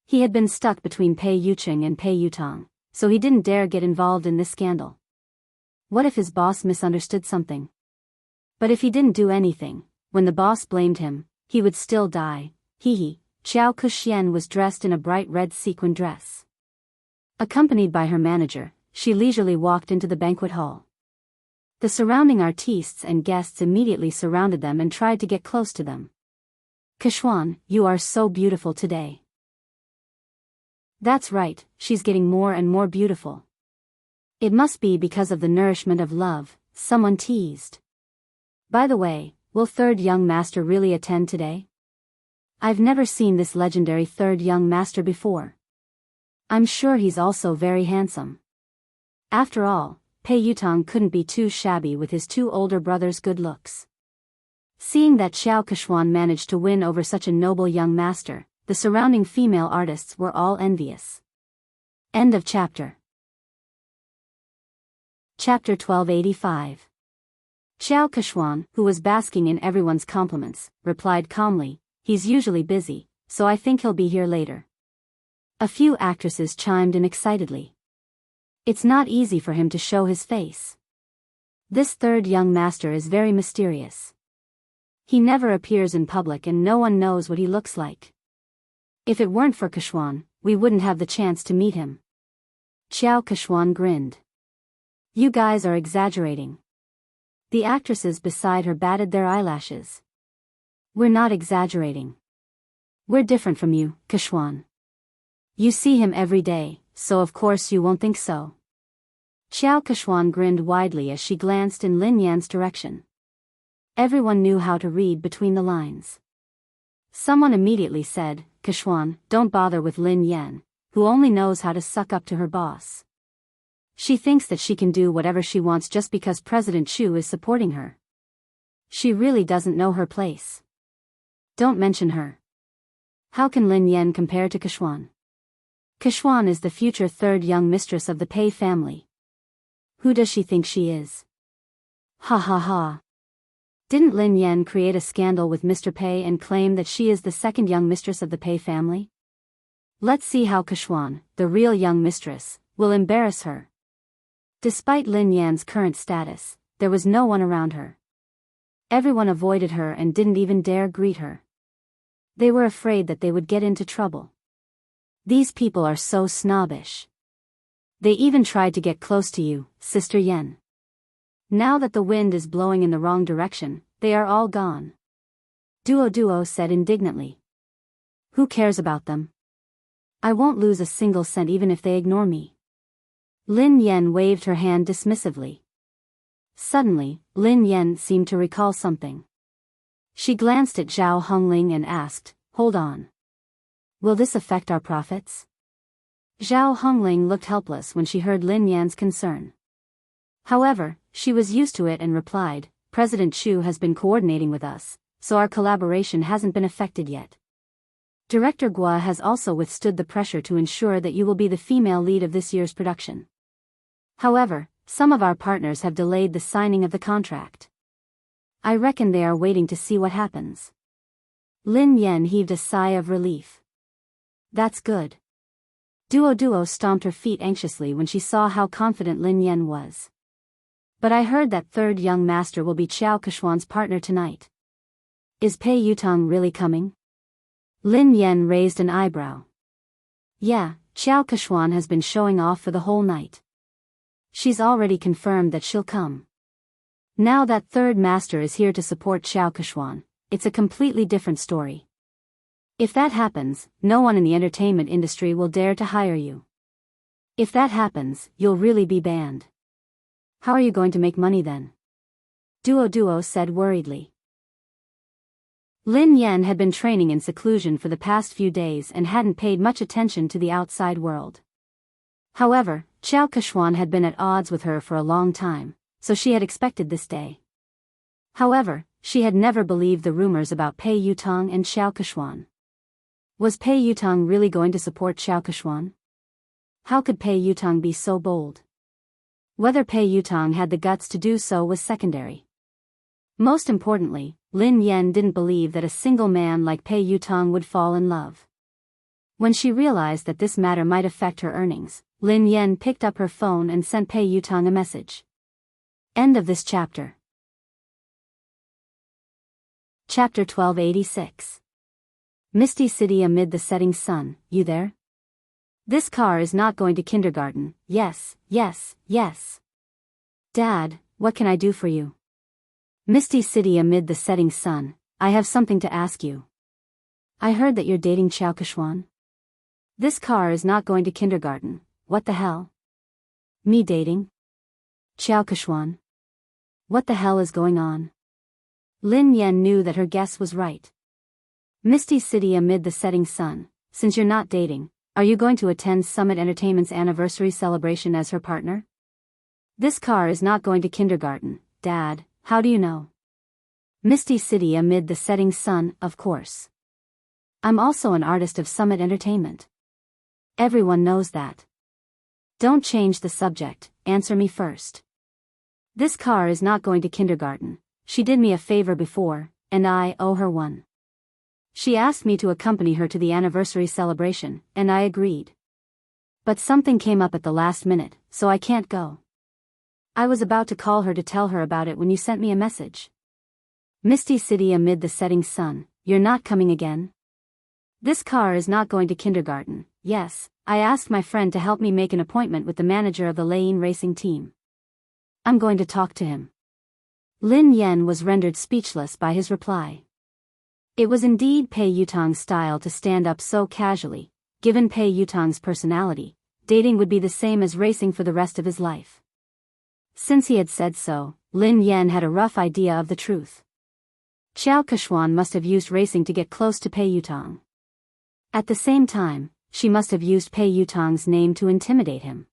He had been stuck between Pei Yucheng and Pei Yutong, so he didn't dare get involved in this scandal. What if his boss misunderstood something? But if he didn't do anything, when the boss blamed him, he would still die. Hee. Xiao Kuxian was dressed in a bright red sequin dress. Accompanied by her manager, she leisurely walked into the banquet hall. The surrounding artistes and guests immediately surrounded them and tried to get close to them. Keshuan, you are so beautiful today. That's right, she's getting more and more beautiful. It must be because of the nourishment of love, someone teased. By the way, will third young master really attend today? I've never seen this legendary third young master before. I'm sure he's also very handsome. After all, Pei Yutong couldn't be too shabby with his two older brothers' good looks. Seeing that Xiao Keshuan managed to win over such a noble young master, the surrounding female artists were all envious. End of chapter. Chapter 1285. Xiao Keshuan, who was basking in everyone's compliments, replied calmly, "He's usually busy, so I think he'll be here later." A few actresses chimed in excitedly. It's not easy for him to show his face. This third young master is very mysterious. He never appears in public and no one knows what he looks like. If it weren't for Keshuan, we wouldn't have the chance to meet him. Xiao Keshuan grinned. You guys are exaggerating. The actresses beside her batted their eyelashes. We're not exaggerating. We're different from you, Keshuan. You see him every day, so of course you won't think so. Xiao Keshuan grinned widely as she glanced in Lin Yan's direction. Everyone knew how to read between the lines. Someone immediately said, Keshuan, don't bother with Lin Yan, who only knows how to suck up to her boss. She thinks that she can do whatever she wants just because President Chu is supporting her. She really doesn't know her place. Don't mention her. How can Lin Yan compare to Keshuan? Keshuan is the future third young mistress of the Pei family. Who does she think she is? Ha ha ha. Didn't Lin Yan create a scandal with Mr. Pei and claim that she is the second young mistress of the Pei family? Let's see how Keshuan, the real young mistress, will embarrass her. Despite Lin Yan's current status, there was no one around her. Everyone avoided her and didn't even dare greet her. They were afraid that they would get into trouble. These people are so snobbish. They even tried to get close to you, Sister Yen. Now that the wind is blowing in the wrong direction, they are all gone. Duo said indignantly. Who cares about them? I won't lose a single cent even if they ignore me. Lin Yan waved her hand dismissively. Suddenly, Lin Yan seemed to recall something. She glanced at Zhao Hongling and asked, Hold on. Will this affect our profits? Zhao Hongling looked helpless when she heard Lin Yan's concern. However, she was used to it and replied, President Chu has been coordinating with us, so our collaboration hasn't been affected yet. Director Gua has also withstood the pressure to ensure that you will be the female lead of this year's production. However, some of our partners have delayed the signing of the contract. I reckon they are waiting to see what happens. Lin Yan heaved a sigh of relief. That's good. Duo stomped her feet anxiously when she saw how confident Lin Yan was. But I heard that third young master will be Xiao Keshuan's partner tonight. Is Pei Yutong really coming? Lin Yan raised an eyebrow. Yeah, Xiao Keshuan has been showing off for the whole night. She's already confirmed that she'll come. Now that third master is here to support Xiao Keshuan, it's a completely different story. If that happens, no one in the entertainment industry will dare to hire you. If that happens, you'll really be banned. How are you going to make money then? Duo said worriedly. Lin Yan had been training in seclusion for the past few days and hadn't paid much attention to the outside world. However, Xiao Keshuan had been at odds with her for a long time, so she had expected this day. However, she had never believed the rumors about Pei Yutong and Xiao Keshuan. Was Pei Yutong really going to support Xiao Keshuan? How could Pei Yutong be so bold? Whether Pei Yutong had the guts to do so was secondary. Most importantly, Lin Yan didn't believe that a single man like Pei Yutong would fall in love. When she realized that this matter might affect her earnings, Lin Yan picked up her phone and sent Pei Yutong a message. End of this chapter. Chapter 1286. Misty City amid the setting sun, you there? This car is not going to kindergarten, yes. Dad, what can I do for you? Misty City amid the setting sun, I have something to ask you. I heard that you're dating Xiao Keshuan. This car is not going to kindergarten, what the hell? Me dating? Xiao Keshuan? What the hell is going on? Lin Yan knew that her guess was right. Misty City amid the setting sun, since you're not dating, are you going to attend Summit Entertainment's anniversary celebration as her partner? This car is not going to kindergarten, Dad, how do you know? Misty City amid the setting sun, of course. I'm also an artist of Summit Entertainment. Everyone knows that. Don't change the subject, answer me first. This car is not going to kindergarten. She did me a favor before, and I owe her one. She asked me to accompany her to the anniversary celebration, and I agreed. But something came up at the last minute, so I can't go. I was about to call her to tell her about it when you sent me a message. Misty City amid the setting sun, you're not coming again? This car is not going to kindergarten. Yes, I asked my friend to help me make an appointment with the manager of the Lane racing team. I'm going to talk to him. Lin Yen was rendered speechless by his reply. It was indeed Pei Yutong's style to stand up so casually. Given Pei Yutong's personality, dating would be the same as racing for the rest of his life. Since he had said so, Lin Yen had a rough idea of the truth. Xiao Keshuan must have used racing to get close to Pei Yutong. At the same time, she must have used Pei Yutong's name to intimidate him.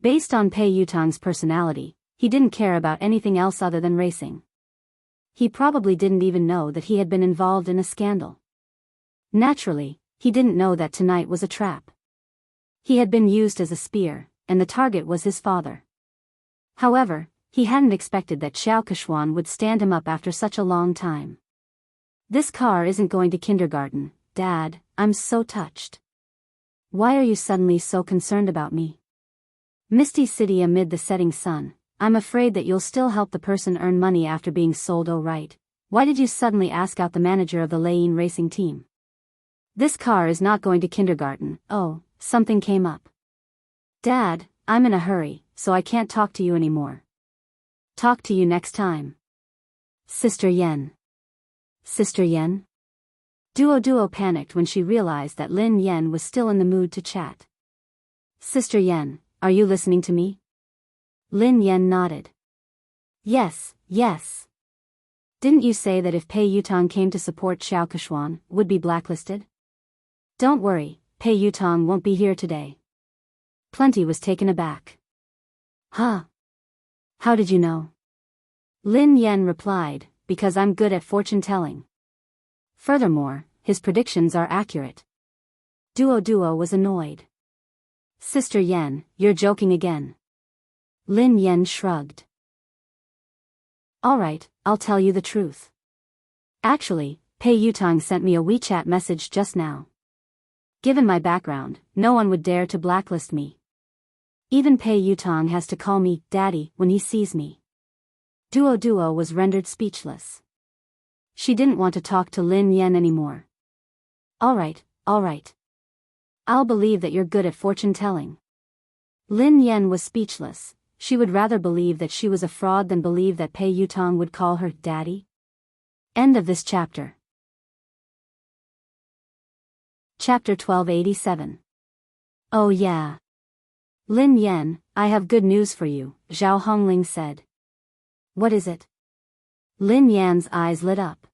Based on Pei Yutong's personality, he didn't care about anything else other than racing. He probably didn't even know that he had been involved in a scandal. Naturally, he didn't know that tonight was a trap. He had been used as a spear, and the target was his father. However, he hadn't expected that Xiao Keshuan would stand him up after such a long time. This car isn't going to kindergarten, Dad, I'm so touched. Why are you suddenly so concerned about me? Misty City amid the setting sun, I'm afraid that you'll still help the person earn money after being sold. Oh right, why did you suddenly ask out the manager of the Lane racing team? This car is not going to kindergarten. Oh, something came up. Dad, I'm in a hurry, so I can't talk to you anymore. Talk to you next time. Sister Yen. Sister Yen? Duo panicked when she realized that Lin Yen was still in the mood to chat. Sister Yen, are you listening to me? Lin Yen nodded. Yes. Didn't you say that if Pei Yutong came to support Xiao Keshuan, would be blacklisted? Don't worry, Pei Yutong won't be here today. Plenty was taken aback. Huh? How did you know? Lin Yen replied, because I'm good at fortune-telling. Furthermore, his predictions are accurate. Duo was annoyed. Sister Yen, you're joking again. Lin Yen shrugged. Alright, I'll tell you the truth. Actually, Pei Yutong sent me a WeChat message just now. Given my background, no one would dare to blacklist me. Even Pei Yutong has to call me Daddy when he sees me. Duo was rendered speechless. She didn't want to talk to Lin Yen anymore. Alright. I'll believe that you're good at fortune-telling. Lin Yen was speechless. She would rather believe that she was a fraud than believe that Pei Yutong would call her Daddy. End of this chapter. Chapter 1287. Oh yeah. Lin Yen, I have good news for you, Zhao Hongling said. What is it? Lin Yan's eyes lit up.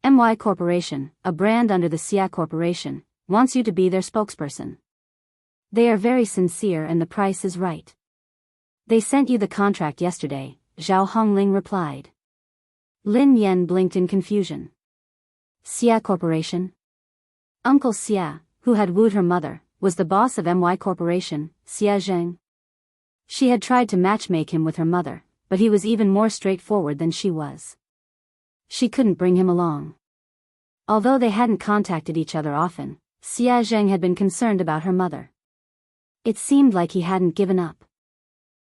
MY Corporation, a brand under the Xia Corporation, wants you to be their spokesperson. They are very sincere and the price is right. They sent you the contract yesterday, Zhao Hongling replied. Lin Yen blinked in confusion. Xia Corporation? Uncle Xia, who had wooed her mother, was the boss of MY Corporation, Xia Zheng. She had tried to matchmake him with her mother, but he was even more straightforward than she was. She couldn't bring him along. Although they hadn't contacted each other often, Xia Zheng had been concerned about her mother. It seemed like he hadn't given up.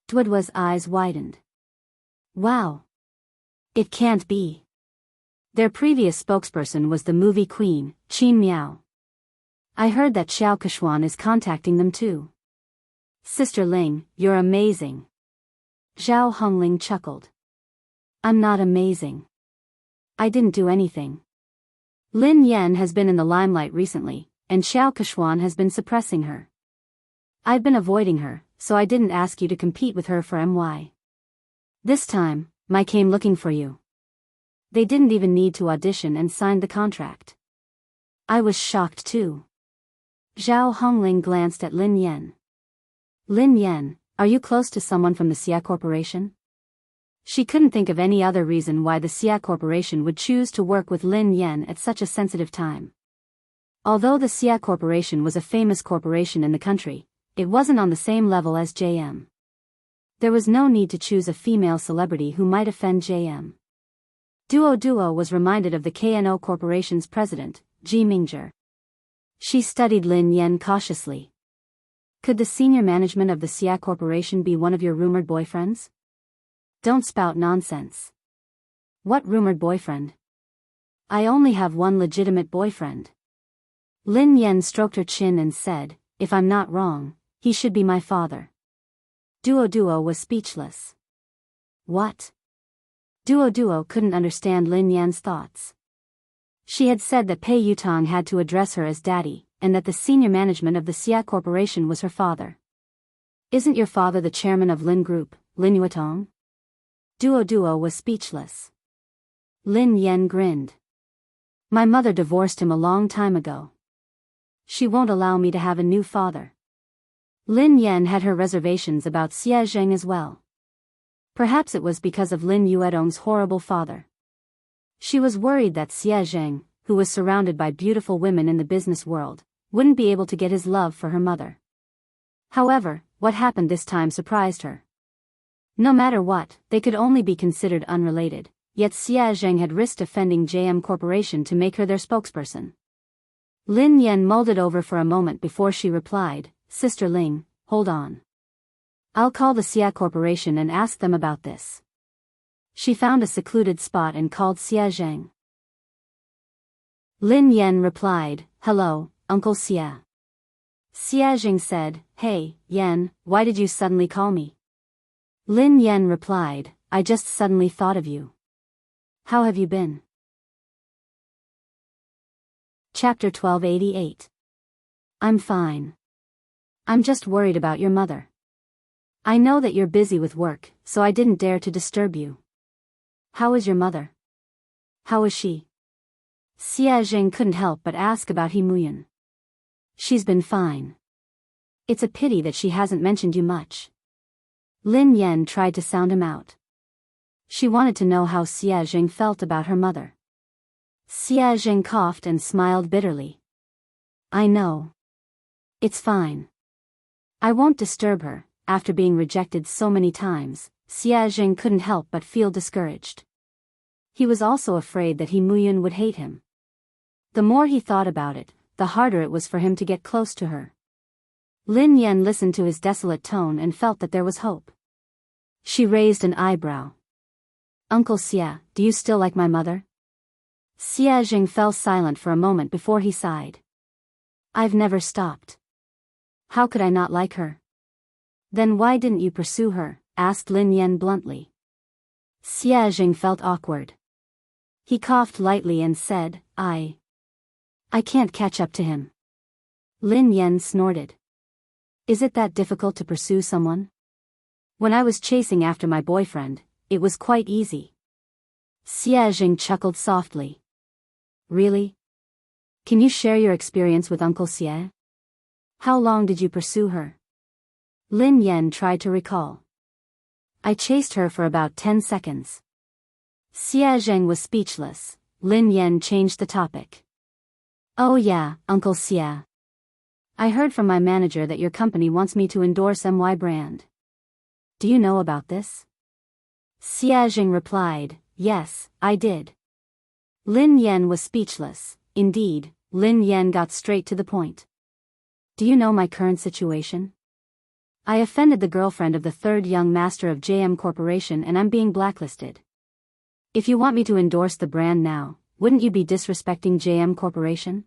Duo's eyes widened. Wow. It can't be. Their previous spokesperson was the movie queen, Qin Miao. I heard that Xiao Keshuan is contacting them too. Sister Ling, you're amazing. Zhao Hongling chuckled. I'm not amazing. I didn't do anything. Lin Yen has been in the limelight recently, and Xiao Keshuan has been suppressing her. I've been avoiding her, so I didn't ask you to compete with her for MY. This time, I came looking for you. They didn't even need to audition and signed the contract. I was shocked too. Zhao Hongling glanced at Lin Yan. Lin Yan, are you close to someone from the Xia Corporation? She couldn't think of any other reason why the Xia Corporation would choose to work with Lin Yan at such a sensitive time. Although the Xia Corporation was a famous corporation in the country, it wasn't on the same level as JM. There was no need to choose a female celebrity who might offend JM. Duo was reminded of the KNO Corporation's president, Ji Mingzhi. She studied Lin Yan cautiously. Could the senior management of the Xia Corporation be one of your rumored boyfriends? Don't spout nonsense. What rumored boyfriend? I only have one legitimate boyfriend. Lin Yan stroked her chin and said, if I'm not wrong, he should be my father. Duo was speechless. What? Duo couldn't understand Lin Yan's thoughts. She had said that Pei Yutong had to address her as daddy, and that the senior management of the Xia Corporation was her father. Isn't your father the chairman of Lin Group, Lin Yutong? Duo was speechless. Lin Yan grinned. My mother divorced him a long time ago. She won't allow me to have a new father. Lin Yan had her reservations about Xia Zheng as well. Perhaps it was because of Lin Yuedong's horrible father. She was worried that Xia Zheng, who was surrounded by beautiful women in the business world, wouldn't be able to get his love for her mother. However, what happened this time surprised her. No matter what, they could only be considered unrelated, yet Xia Zheng had risked offending JM Corporation to make her their spokesperson. Lin Yan mulled it over for a moment before she replied, Sister Ling, hold on. I'll call the Xia Corporation and ask them about this. She found a secluded spot and called Xia Zheng. Lin Yan replied, Hello, Uncle Xia. Xia Zheng said, Hey, Yan, why did you suddenly call me? Lin Yan replied, I just suddenly thought of you. How have you been? Chapter 1288. I'm fine. I'm just worried about your mother. I know that you're busy with work, so I didn't dare to disturb you. How is your mother? How is she? Xia Zheng couldn't help but ask about He Muyan. She's been fine. It's a pity that she hasn't mentioned you much. Lin Yan tried to sound him out. She wanted to know how Xia Zheng felt about her mother. Xia Zheng coughed and smiled bitterly. I know. It's fine. I won't disturb her. After being rejected so many times, Xia Zheng couldn't help but feel discouraged. He was also afraid that He Muyan would hate him. The more he thought about it, the harder it was for him to get close to her. Lin Yan listened to his desolate tone and felt that there was hope. She raised an eyebrow. Uncle Xia, do you still like my mother? Xia Zheng fell silent for a moment before he sighed. I've never stopped. How could I not like her? Then why didn't you pursue her? Asked Lin Yan bluntly. Xia Zheng felt awkward. He coughed lightly and said, I can't catch up to him. Lin Yan snorted. Is it that difficult to pursue someone? When I was chasing after my boyfriend, it was quite easy. Xia Zheng chuckled softly. Really? Can you share your experience with Uncle Xie? How long did you pursue her? Lin Yan tried to recall. I chased her for about 10 seconds. Xia Zheng was speechless. Lin Yan changed the topic. Oh yeah, Uncle Xia. I heard from my manager that your company wants me to endorse MY brand. Do you know about this? Xia Zheng replied, yes, I did. Lin Yan was speechless. Indeed, Lin Yan got straight to the point. Do you know my current situation? I offended the girlfriend of the third young master of JM Corporation and I'm being blacklisted. If you want me to endorse the brand now, wouldn't you be disrespecting JM Corporation?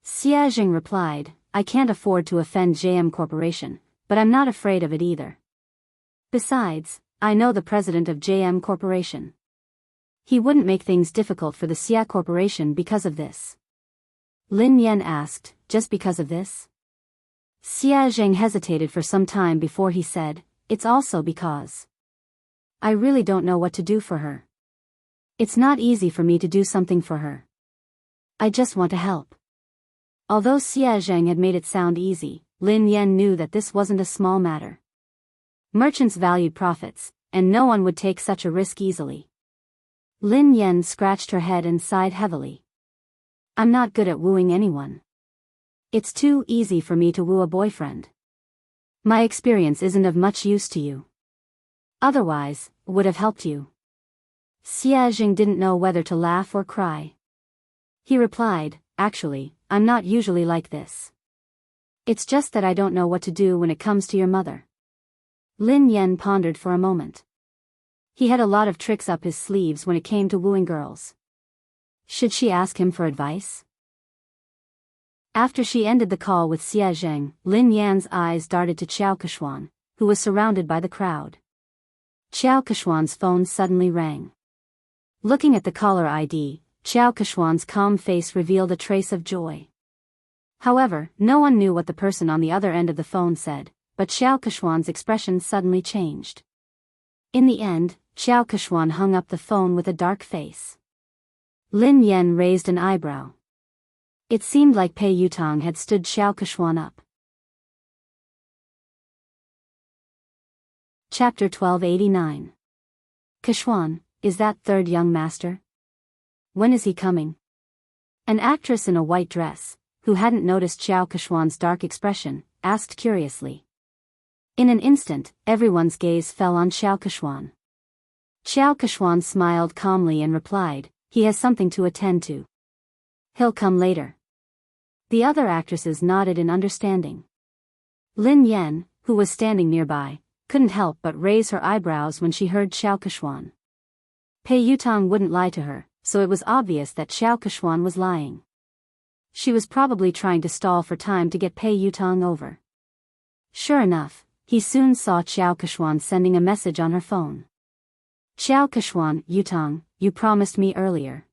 Xia Zheng replied, I can't afford to offend JM Corporation, but I'm not afraid of it either. Besides, I know the president of JM Corporation. He wouldn't make things difficult for the Xia Corporation because of this. Lin Yan asked, just because of this? Xia Zheng hesitated for some time before he said, it's also because I really don't know what to do for her. It's not easy for me to do something for her. I just want to help. Although Xie Zheng had made it sound easy, Lin Yan knew that this wasn't a small matter. Merchants valued profits, and no one would take such a risk easily. Lin Yan scratched her head and sighed heavily. I'm not good at wooing anyone. It's too easy for me to woo a boyfriend. My experience isn't of much use to you. Otherwise, would have helped you. Xie Zheng didn't know whether to laugh or cry. He replied, actually, I'm not usually like this. It's just that I don't know what to do when it comes to your mother. Lin Yan pondered for a moment. He had a lot of tricks up his sleeves when it came to wooing girls. Should she ask him for advice? After she ended the call with Xie Zheng, Lin Yan's eyes darted to Qiao Keshuan, who was surrounded by the crowd. Qiao Keshuan's phone suddenly rang. Looking at the caller ID, Qiao Keshuan's calm face revealed a trace of joy. However, no one knew what the person on the other end of the phone said, but Qiao Keshuan's expression suddenly changed. In the end, Qiao Keshuan hung up the phone with a dark face. Lin Yan raised an eyebrow. It seemed like Pei Yutang had stood Qiao Keshuan up. Chapter 1289. Keshuan, is that third young master? When is he coming? An actress in a white dress, who hadn't noticed Qiao Keshuan's dark expression, asked curiously. In an instant, everyone's gaze fell on Qiao Keshuan. Qiao Keshuan smiled calmly and replied, he has something to attend to. He'll come later. The other actresses nodded in understanding. Lin Yan, who was standing nearby, couldn't help but raise her eyebrows when she heard Qiao Keshuan. Pei Yutang wouldn't lie to her, so it was obvious that Qiao Keshuan was lying. She was probably trying to stall for time to get Pei Yutang over. Sure enough, he soon saw Qiao Keshuan sending a message on her phone. Qiao Keshuan, Yutang, you promised me earlier.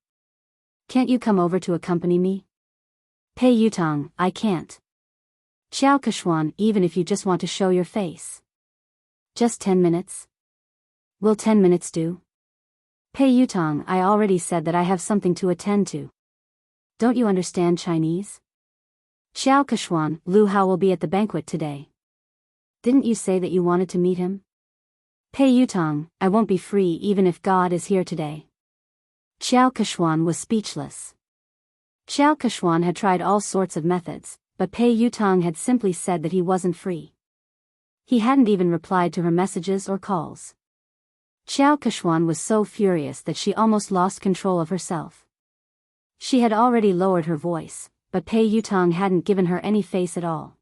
Can't you come over to accompany me? Pei Yutang, I can't. Qiao Keshuan, even if you just want to show your face. Just 10 minutes? Will 10 minutes do? Pei Yutang, I already said that I have something to attend to. Don't you understand Chinese? Qiao Keshuan, Lu Hao will be at the banquet today. Didn't you say that you wanted to meet him? Pei Yutang, I won't be free even if God is here today. Qiao Keshuan was speechless. Qiao Keshuan had tried all sorts of methods, but Pei Yutang had simply said that he wasn't free. He hadn't even replied to her messages or calls. Qiao Keshuan was so furious that she almost lost control of herself. She had already lowered her voice, but Pei Yutang hadn't given her any face at all.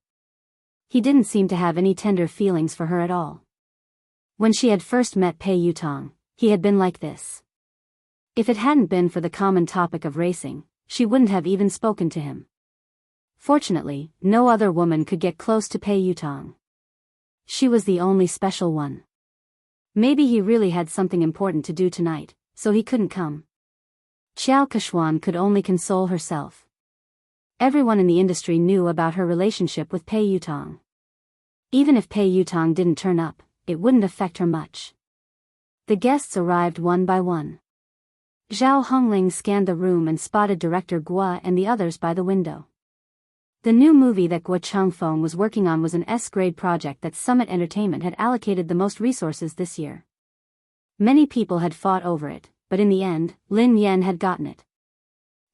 He didn't seem to have any tender feelings for her at all. When she had first met Pei Yutang, he had been like this. If it hadn't been for the common topic of racing, she wouldn't have even spoken to him. Fortunately, no other woman could get close to Pei Yutang. She was the only special one. Maybe he really had something important to do tonight, so he couldn't come. Qiao Keshuan could only console herself. Everyone in the industry knew about her relationship with Pei Yutang. Even if Pei Yutang didn't turn up, it wouldn't affect her much. The guests arrived one by one. Zhao Hongling scanned the room and spotted director Guo and the others by the window. The new movie that Guo Changfeng was working on was an S-grade project that Summit Entertainment had allocated the most resources this year. Many people had fought over it, but in the end, Lin Yan had gotten it.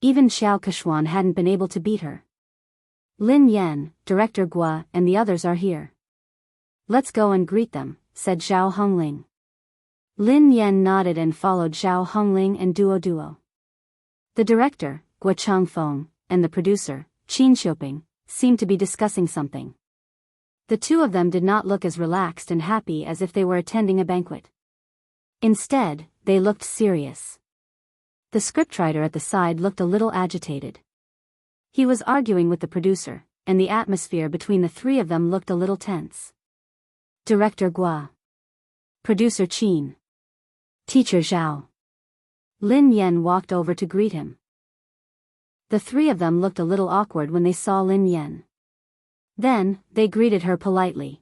Even Qiao Keshuan hadn't been able to beat her. Lin Yan, director Guo, and the others are here. Let's go and greet them, said Zhao Hongling. Lin Yan nodded and followed Zhao Hongling and Duo. The director, Guo Changfeng, and the producer, Qin Xiuping, seemed to be discussing something. The two of them did not look as relaxed and happy as if they were attending a banquet. Instead, they looked serious. The scriptwriter at the side looked a little agitated. He was arguing with the producer, and the atmosphere between the three of them looked a little tense. Director Guo. Producer Qin. Teacher Zhao. Lin Yan walked over to greet him. The three of them looked a little awkward when they saw Lin Yan. Then, they greeted her politely.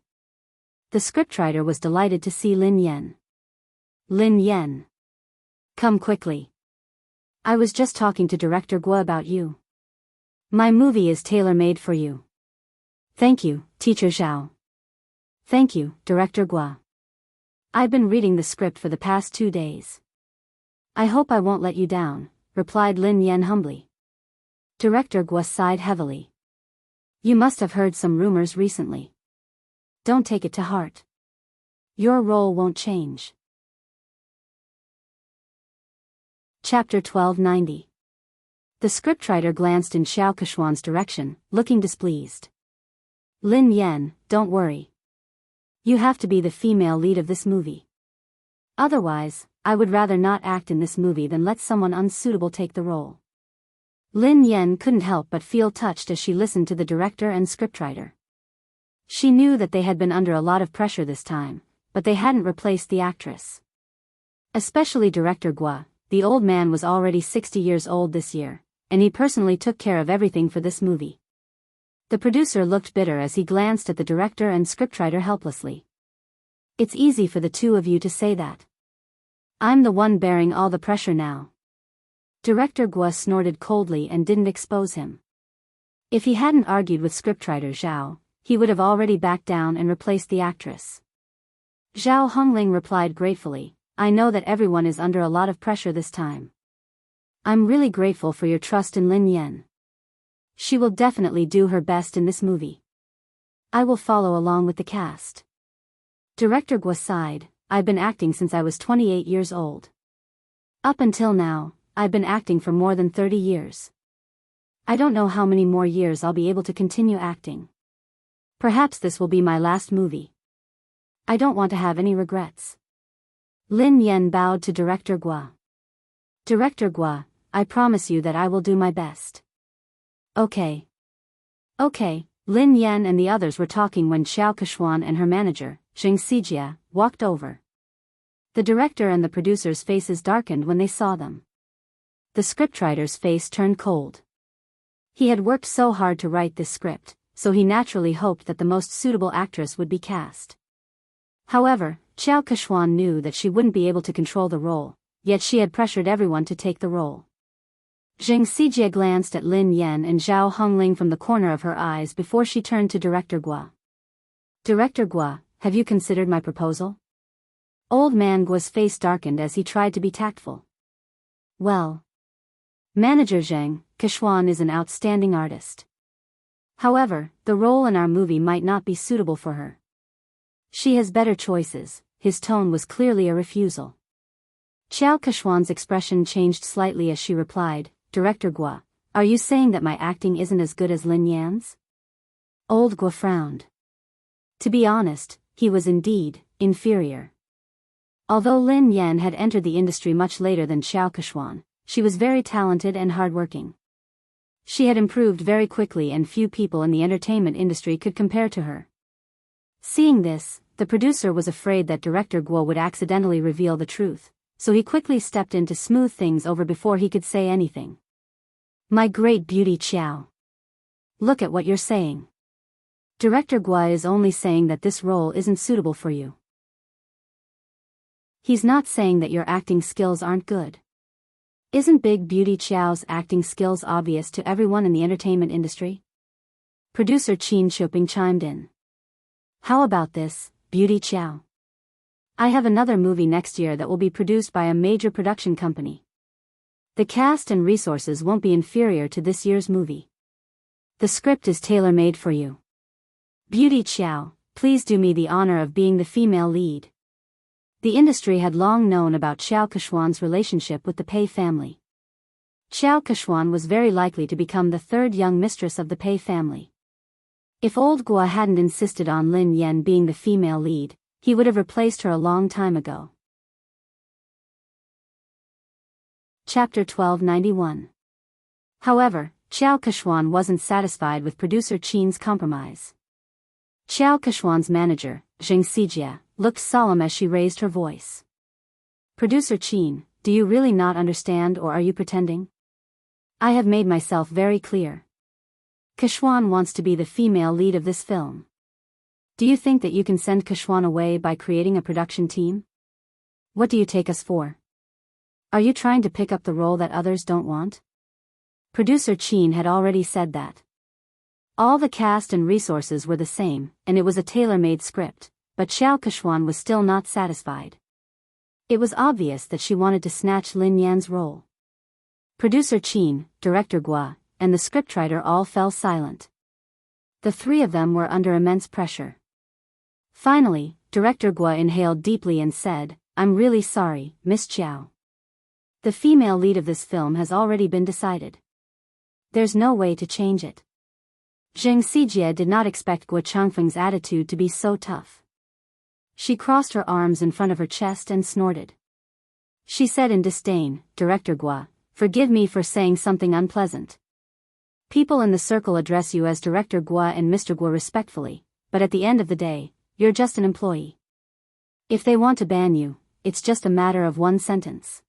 The scriptwriter was delighted to see Lin Yan. Lin Yan. Come quickly. I was just talking to Director Guo about you. My movie is tailor-made for you. Thank you, Teacher Zhao. Thank you, Director Gua. I've been reading the script for the past 2 days. I hope I won't let you down, replied Lin Yan humbly. Director Gua sighed heavily. You must have heard some rumors recently. Don't take it to heart. Your role won't change. Chapter 1290. The scriptwriter glanced in Xiao Keshuan's direction, looking displeased. Lin Yan, don't worry. You have to be the female lead of this movie. Otherwise, I would rather not act in this movie than let someone unsuitable take the role. Lin Yan couldn't help but feel touched as she listened to the director and scriptwriter. She knew that they had been under a lot of pressure this time, but they hadn't replaced the actress. Especially Director Gua, the old man was already 60 years old this year, and he personally took care of everything for this movie. The producer looked bitter as he glanced at the director and scriptwriter helplessly. It's easy for the two of you to say that. I'm the one bearing all the pressure now. Director Gua snorted coldly and didn't expose him. If he hadn't argued with scriptwriter Zhao, he would have already backed down and replaced the actress. Zhao Hongling replied gratefully, I know that everyone is under a lot of pressure this time. I'm really grateful for your trust in Lin Yan. She will definitely do her best in this movie. I will follow along with the cast. Director Gua sighed, I've been acting since I was 28 years old. Up until now, I've been acting for more than 30 years. I don't know how many more years I'll be able to continue acting. Perhaps this will be my last movie. I don't want to have any regrets. Lin Yan bowed to Director Gua. Director Gua, I promise you that I will do my best. Okay. Okay, Lin Yan and the others were talking when Xiao Keshuan and her manager, Zheng Xijia, walked over. The director and the producer's faces darkened when they saw them. The scriptwriter's face turned cold. He had worked so hard to write this script, so he naturally hoped that the most suitable actress would be cast. However, Xiao Keshuan knew that she wouldn't be able to control the role, yet she had pressured everyone to take the role. Zheng Xijia glanced at Lin Yan and Zhao Hongling from the corner of her eyes before she turned to Director Gua. Director Gua, have you considered my proposal? Old man Gua's face darkened as he tried to be tactful. Well. Manager Zheng, Keshuan is an outstanding artist. However, the role in our movie might not be suitable for her. She has better choices. His tone was clearly a refusal. Xiao Keshuan's expression changed slightly as she replied, Director Gua, are you saying that my acting isn't as good as Lin Yan's? Old Gua frowned. To be honest, he was indeed inferior. Although Lin Yan had entered the industry much later than Xiao Keshuan, she was very talented and hardworking. She had improved very quickly and few people in the entertainment industry could compare to her. Seeing this, the producer was afraid that Director Guo would accidentally reveal the truth, so he quickly stepped in to smooth things over before he could say anything. My great beauty Qiao. Look at what you're saying. Director Guo is only saying that this role isn't suitable for you. He's not saying that your acting skills aren't good. Isn't Big Beauty Qiao's acting skills obvious to everyone in the entertainment industry? Producer Qin Shuping chimed in. How about this, Beauty Qiao? I have another movie next year that will be produced by a major production company. The cast and resources won't be inferior to this year's movie. The script is tailor-made for you. Beauty Qiao, please do me the honor of being the female lead. The industry had long known about Xiao Keshuan's relationship with the Pei family. Xiao Keshuan was very likely to become the third young mistress of the Pei family. If old Gua hadn't insisted on Lin Yan being the female lead, he would have replaced her a long time ago. Chapter 1291. However, Xiao Keshuan wasn't satisfied with producer Qin's compromise. Xiao Keshuan's manager, Zheng Xijia, looked solemn as she raised her voice. Producer Qin, do you really not understand or are you pretending? I have made myself very clear. Keshuan wants to be the female lead of this film. Do you think that you can send Keshuan away by creating a production team? What do you take us for? Are you trying to pick up the role that others don't want? Producer Qin had already said that. All the cast and resources were the same, and it was a tailor-made script, but Xiao Kechuan was still not satisfied. It was obvious that she wanted to snatch Lin Yan's role. Producer Qin, director Gua, and the scriptwriter all fell silent. The three of them were under immense pressure. Finally, director Gua inhaled deeply and said, "I'm really sorry, Miss Chiao. The female lead of this film has already been decided. There's no way to change it." Zheng Xijie did not expect Gua Changfeng's attitude to be so tough. She crossed her arms in front of her chest and snorted. She said in disdain, "Director Gua, forgive me for saying something unpleasant. People in the circle address you as Director Gua and Mr. Gua respectfully, but at the end of the day, you're just an employee. If they want to ban you, it's just a matter of one sentence.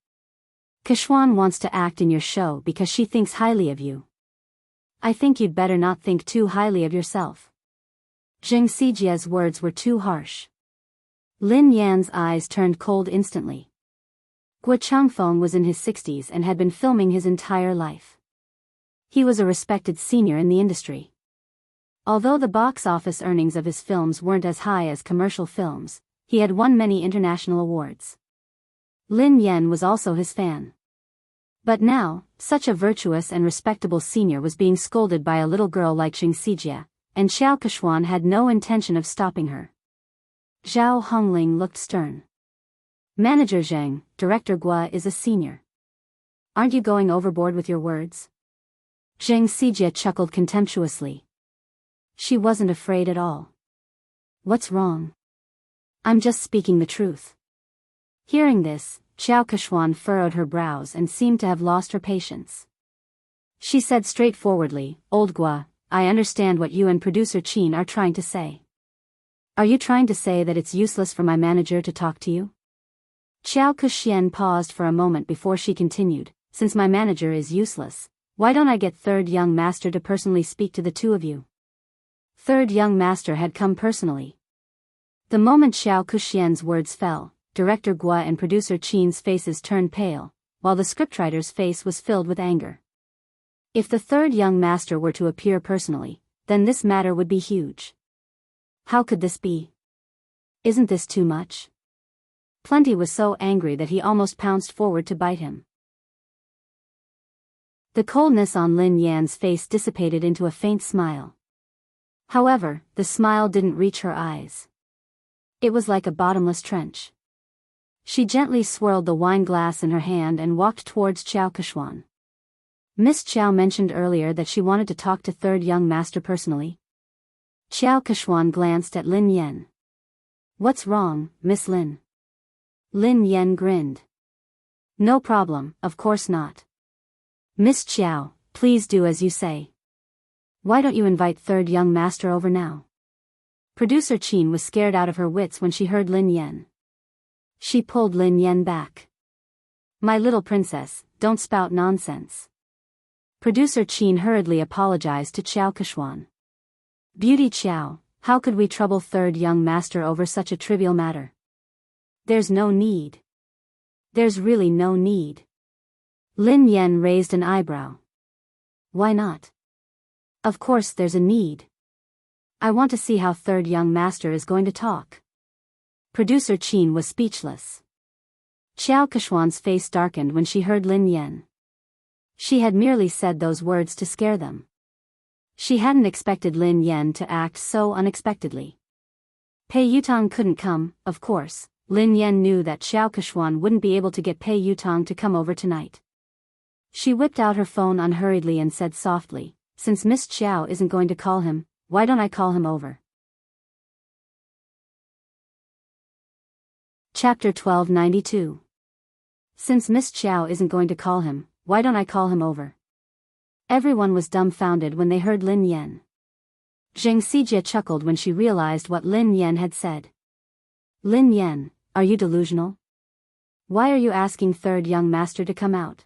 Kechuan wants to act in your show because she thinks highly of you. I think you'd better not think too highly of yourself." Zheng Xijie's words were too harsh. Lin Yan's eyes turned cold instantly. Gua Changfeng was in his 60s and had been filming his entire life. He was a respected senior in the industry. Although the box office earnings of his films weren't as high as commercial films, he had won many international awards. Lin Yan was also his fan. But now, such a virtuous and respectable senior was being scolded by a little girl like Zheng Xijie, and Xiao Kechuan had no intention of stopping her. Zhao Hongling looked stern. "Manager Zheng, Director Gua is a senior. Aren't you going overboard with your words?" Zheng Xijie chuckled contemptuously. She wasn't afraid at all. "What's wrong? I'm just speaking the truth." Hearing this, Xiao Kechuan furrowed her brows and seemed to have lost her patience. She said straightforwardly, "Old Gua, I understand what you and producer Qin are trying to say. Are you trying to say that it's useless for my manager to talk to you?" Xiao Kexian paused for a moment before she continued, "Since my manager is useless, why don't I get Third Young Master to personally speak to the two of you?" Third Young Master had come personally. The moment Xiao Kexian's words fell, Director Gua and producer Qin's faces turned pale, while the scriptwriter's face was filled with anger. If the Third Young Master were to appear personally, then this matter would be huge. How could this be? Isn't this too much? Plenty was so angry that he almost pounced forward to bite him. The coldness on Lin Yan's face dissipated into a faint smile. However, the smile didn't reach her eyes. It was like a bottomless trench. She gently swirled the wine glass in her hand and walked towards Xiao Kechuan. "Miss Chiao mentioned earlier that she wanted to talk to Third Young Master personally." Xiao Kechuan glanced at Lin Yan. "What's wrong, Miss Lin?" Lin Yan grinned. "No problem, of course not. Miss Chiao, please do as you say. Why don't you invite Third Young Master over now?" Producer Qin was scared out of her wits when she heard Lin Yan. She pulled Lin Yan back. "My little princess, don't spout nonsense." Producer Qin hurriedly apologized to Xiao Kechuan. "Beauty Chiao, how could we trouble Third Young Master over such a trivial matter? There's no need. There's really no need." Lin Yan raised an eyebrow. "Why not?" "Of course there's a need. I want to see how Third Young Master is going to talk." Producer Qin was speechless. Xiao Kechuan's face darkened when she heard Lin Yan. She had merely said those words to scare them. She hadn't expected Lin Yan to act so unexpectedly. Pei Yutong couldn't come, of course. Lin Yan knew that Xiao Kechuan wouldn't be able to get Pei Yutong to come over tonight. She whipped out her phone unhurriedly and said softly, "Since Miss Chiao isn't going to call him, why don't I call him over?" Chapter 1292. Since Miss Chiao isn't going to call him, why don't I call him over? Everyone was dumbfounded when they heard Lin Yan. Zheng Xijie chuckled when she realized what Lin Yan had said. "Lin Yan, are you delusional? Why are you asking Third Young Master to come out?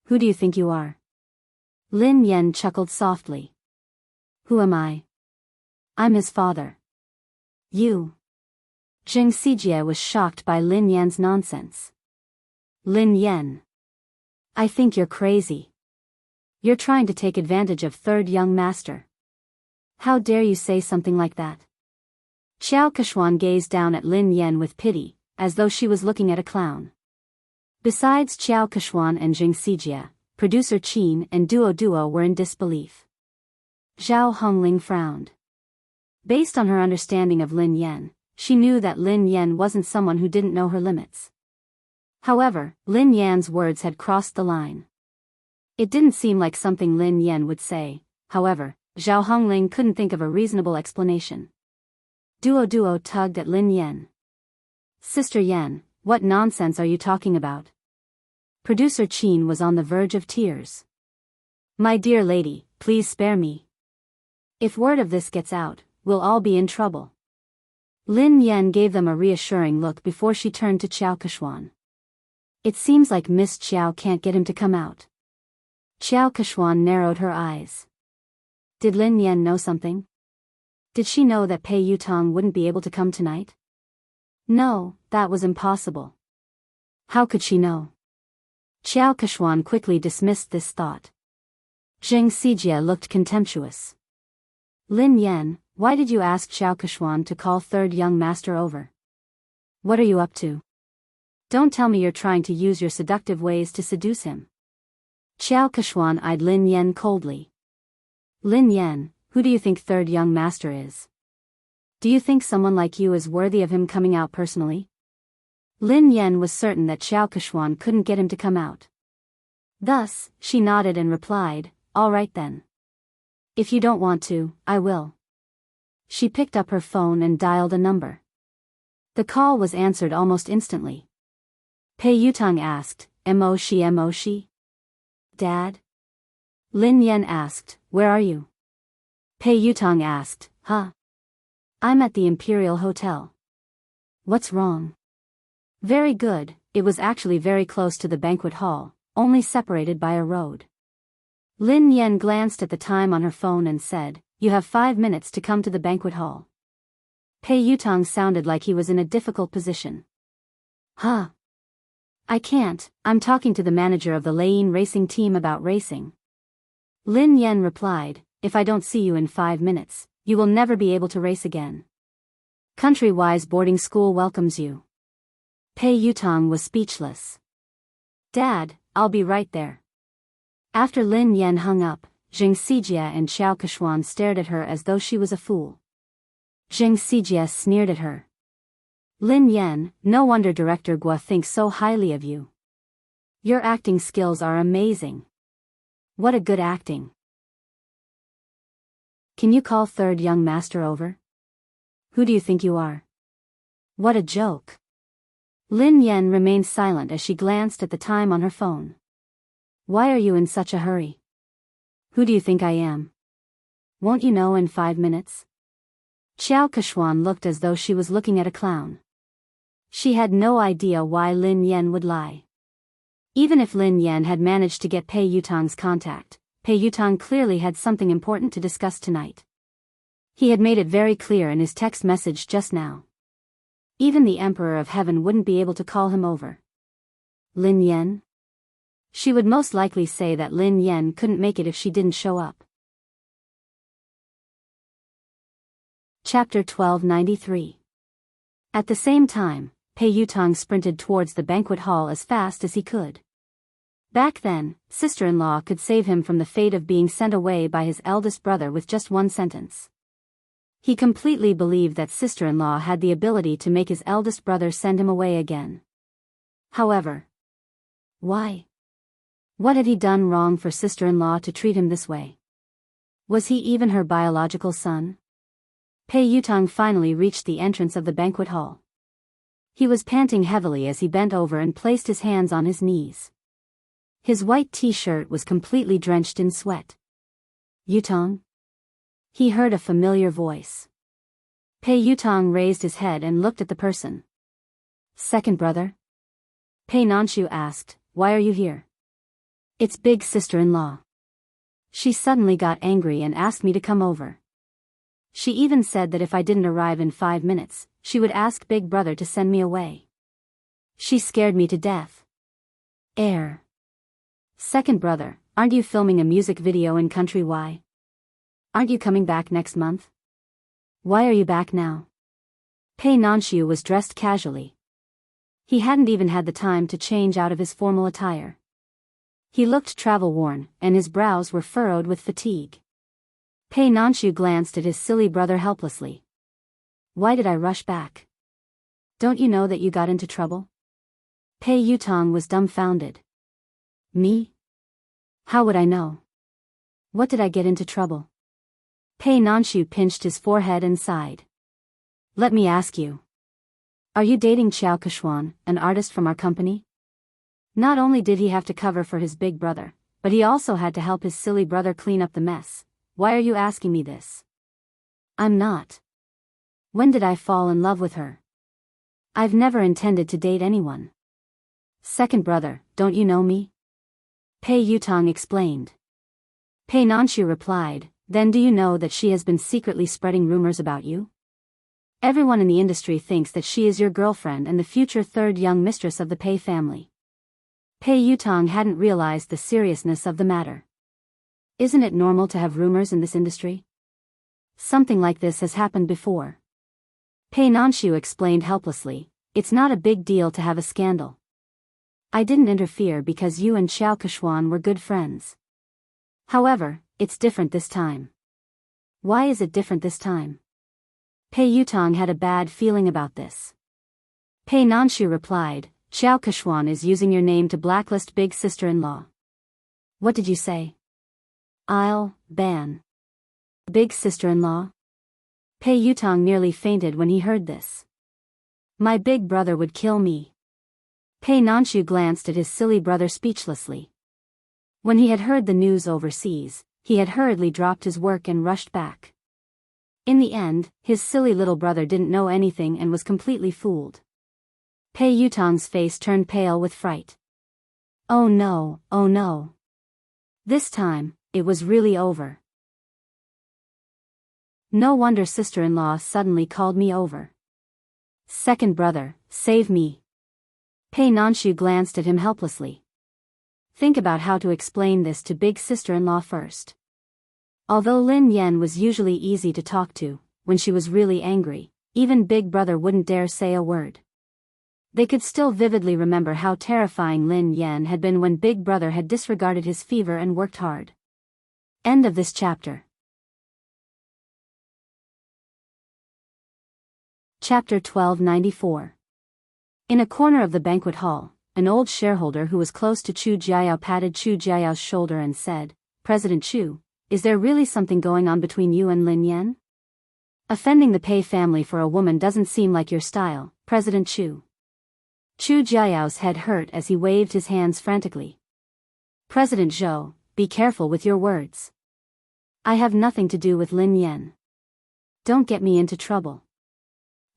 Who do you think you are?" Lin Yan chuckled softly. "Who am I? I'm his father." "You?" Zheng Xijie was shocked by Lin Yan's nonsense. "Lin Yan, I think you're crazy. You're trying to take advantage of third young master. How dare you say something like that? Xiao Keshuan gazed down at Lin Yan with pity, as though she was looking at a clown. Besides Xiao Keshuan and Jing Sijia, producer Qin and Duo were in disbelief. Zhao Hongling frowned. Based on her understanding of Lin Yan, she knew that Lin Yan wasn't someone who didn't know her limits. However, Lin Yan's words had crossed the line. It didn't seem like something Lin Yan would say. However, Zhao Hongling couldn't think of a reasonable explanation. Duo tugged at Lin Yan. Sister Yan, what nonsense are you talking about? Producer Qin was on the verge of tears. My dear lady, please spare me. If word of this gets out, we'll all be in trouble. Lin Yan gave them a reassuring look before she turned to Xiao Keshuan. It seems like Miss Xiao can't get him to come out. Xiao Keshuan narrowed her eyes. Did Lin Yan know something? Did she know that Pei Yutong wouldn't be able to come tonight? No, that was impossible. How could she know? Xiao Keshuan quickly dismissed this thought. Jing Sijia looked contemptuous. Lin Yan, why did you ask Xiao Keshuan to call third young master over? What are you up to? Don't tell me you're trying to use your seductive ways to seduce him. Xiao Keshuan eyed Lin Yan coldly. Lin Yan, who do you think third young master is? Do you think someone like you is worthy of him coming out personally? Lin Yan was certain that Xiao Keshuan couldn't get him to come out. Thus, she nodded and replied, all right then. If you don't want to, I will. She picked up her phone and dialed a number. The call was answered almost instantly. Pei Yutong asked, Mo shi? Dad? Lin Yan asked, where are you? Pei Yutong asked, huh? I'm at the Imperial Hotel. What's wrong? Very good, it was actually very close to the banquet hall, only separated by a road. Lin Yan glanced at the time on her phone and said, you have 5 minutes to come to the banquet hall. Pei Yutong sounded like he was in a difficult position. Huh? I can't, I'm talking to the manager of the Lane racing team about racing. Lin Yan replied, if I don't see you in 5 minutes, you will never be able to race again. Country-wise boarding school welcomes you. Pei Yutong was speechless. Dad, I'll be right there. After Lin Yan hung up, Jing Sijia and Xiao Keshuan stared at her as though she was a fool. Jing Sijia sneered at her. Lin Yan, no wonder Director Gua thinks so highly of you. Your acting skills are amazing. What a good acting. Can you call third young master over? Who do you think you are? What a joke. Lin Yan remained silent as she glanced at the time on her phone. Why are you in such a hurry? Who do you think I am? Won't you know in 5 minutes? Xiao Keshuan looked as though she was looking at a clown. She had no idea why Lin Yan would lie. Even if Lin Yan had managed to get Pei Yutong's contact, Pei Yutong clearly had something important to discuss tonight. He had made it very clear in his text message just now. Even the Emperor of Heaven wouldn't be able to call him over. Lin Yan? She would most likely say that Lin Yan couldn't make it if she didn't show up. Chapter 1293. At the same time, Pei Yutong sprinted towards the banquet hall as fast as he could. Back then, sister-in-law could save him from the fate of being sent away by his eldest brother with just one sentence. He completely believed that sister-in-law had the ability to make his eldest brother send him away again. However, why? What had he done wrong for sister-in-law to treat him this way? Was he even her biological son? Pei Yutong finally reached the entrance of the banquet hall. He was panting heavily as he bent over and placed his hands on his knees. His white t-shirt was completely drenched in sweat. Yutong? He heard a familiar voice. Pei Yutong raised his head and looked at the person. Second brother? Pei Nanshu asked, why are you here? It's big sister-in-law. She suddenly got angry and asked me to come over. She even said that if I didn't arrive in 5 minutes, she would ask big brother to send me away. She scared me to death. Second brother, Aren't you filming a music video in Country Y? Aren't you coming back next month? Why are you back now? Pei Nanshu was dressed casually. He hadn't even had the time to change out of his formal attire. He looked travel-worn, and his brows were furrowed with fatigue. Pei Nanshu glanced at his silly brother helplessly. Why did I rush back? Don't you know that you got into trouble? Pei Yutong was dumbfounded. Me? How would I know? What did I get into trouble? Pei Nanshu pinched his forehead and sighed. Let me ask you. Are you dating Xiao Keshuan, an artist from our company? Not only did he have to cover for his big brother, but he also had to help his silly brother clean up the mess. Why are you asking me this? I'm not. When did I fall in love with her? I've never intended to date anyone. Second brother, don't you know me? Pei Yutong explained. Pei Nanshu replied, then do you know that she has been secretly spreading rumors about you? Everyone in the industry thinks that she is your girlfriend and the future third young mistress of the Pei family. Pei Yutong hadn't realized the seriousness of the matter. Isn't it normal to have rumors in this industry? Something like this has happened before. Pei Nanshu explained helplessly, it's not a big deal to have a scandal. I didn't interfere because you and Xiao Keshuan were good friends. However, it's different this time. Why is it different this time? Pei Yutong had a bad feeling about this. Pei Nanshu replied, Xiao Keshuan is using your name to blacklist big sister-in-law. What did you say? I'll ban big sister-in-law? Pei Yutong nearly fainted when he heard this. My big brother would kill me. Pei Nanshu glanced at his silly brother speechlessly. When he had heard the news overseas, he had hurriedly dropped his work and rushed back. In the end, his silly little brother didn't know anything and was completely fooled. Pei Yutong's face turned pale with fright. Oh no, oh no. This time, it was really over. No wonder sister-in-law suddenly called me over. Second brother, save me. Pei Nanshu glanced at him helplessly. Think about how to explain this to big sister-in-law first. Although Lin Yan was usually easy to talk to, when she was really angry, even big brother wouldn't dare say a word. They could still vividly remember how terrifying Lin Yan had been when big brother had disregarded his fever and worked hard. End of this chapter. Chapter 1294. In a corner of the banquet hall, an old shareholder who was close to Chu Jiayao patted Chu Jiayao's shoulder and said, President Chu, is there really something going on between you and Lin Yan? Offending the Pei family for a woman doesn't seem like your style, President Chu. Chu Jiayao's head hurt as he waved his hands frantically. President Zhou, be careful with your words. I have nothing to do with Lin Yan. Don't get me into trouble.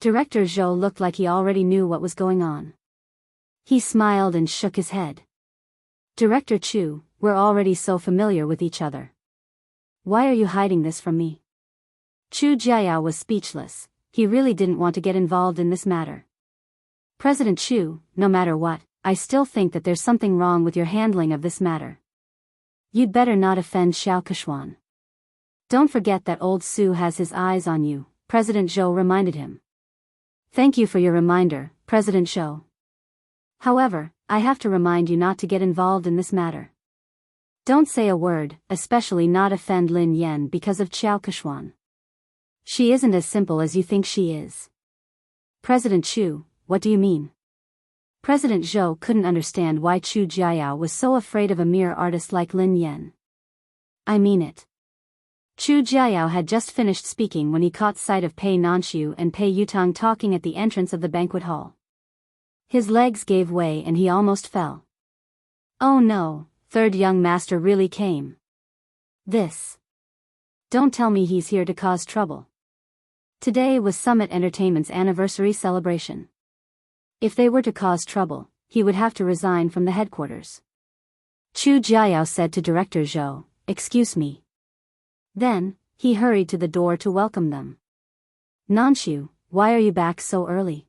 Director Zhou looked like he already knew what was going on. He smiled and shook his head. Director Chu, we're already so familiar with each other. Why are you hiding this from me? Chu Jiayao was speechless. He really didn't want to get involved in this matter. President Chu, no matter what, I still think that there's something wrong with your handling of this matter. You'd better not offend Xiao Keshuan. Don't forget that old Su has his eyes on you, President Zhou reminded him. Thank you for your reminder, President Zhou. However, I have to remind you not to get involved in this matter. Don't say a word, especially not offend Lin Yan because of Xiao Keshuan. She isn't as simple as you think she is. President Chu, what do you mean? President Zhou couldn't understand why Chu Jiayao was so afraid of a mere artist like Lin Yan. I mean it. Chu Jiayao had just finished speaking when he caught sight of Pei Nanshu and Pei Yutong talking at the entrance of the banquet hall. His legs gave way and he almost fell. Oh no, third young master really came. This. Don't tell me he's here to cause trouble. Today was Summit Entertainment's anniversary celebration. If they were to cause trouble, he would have to resign from the headquarters. Chu Jiayao said to Director Zhou, excuse me. Then, he hurried to the door to welcome them. Nanshu, why are you back so early?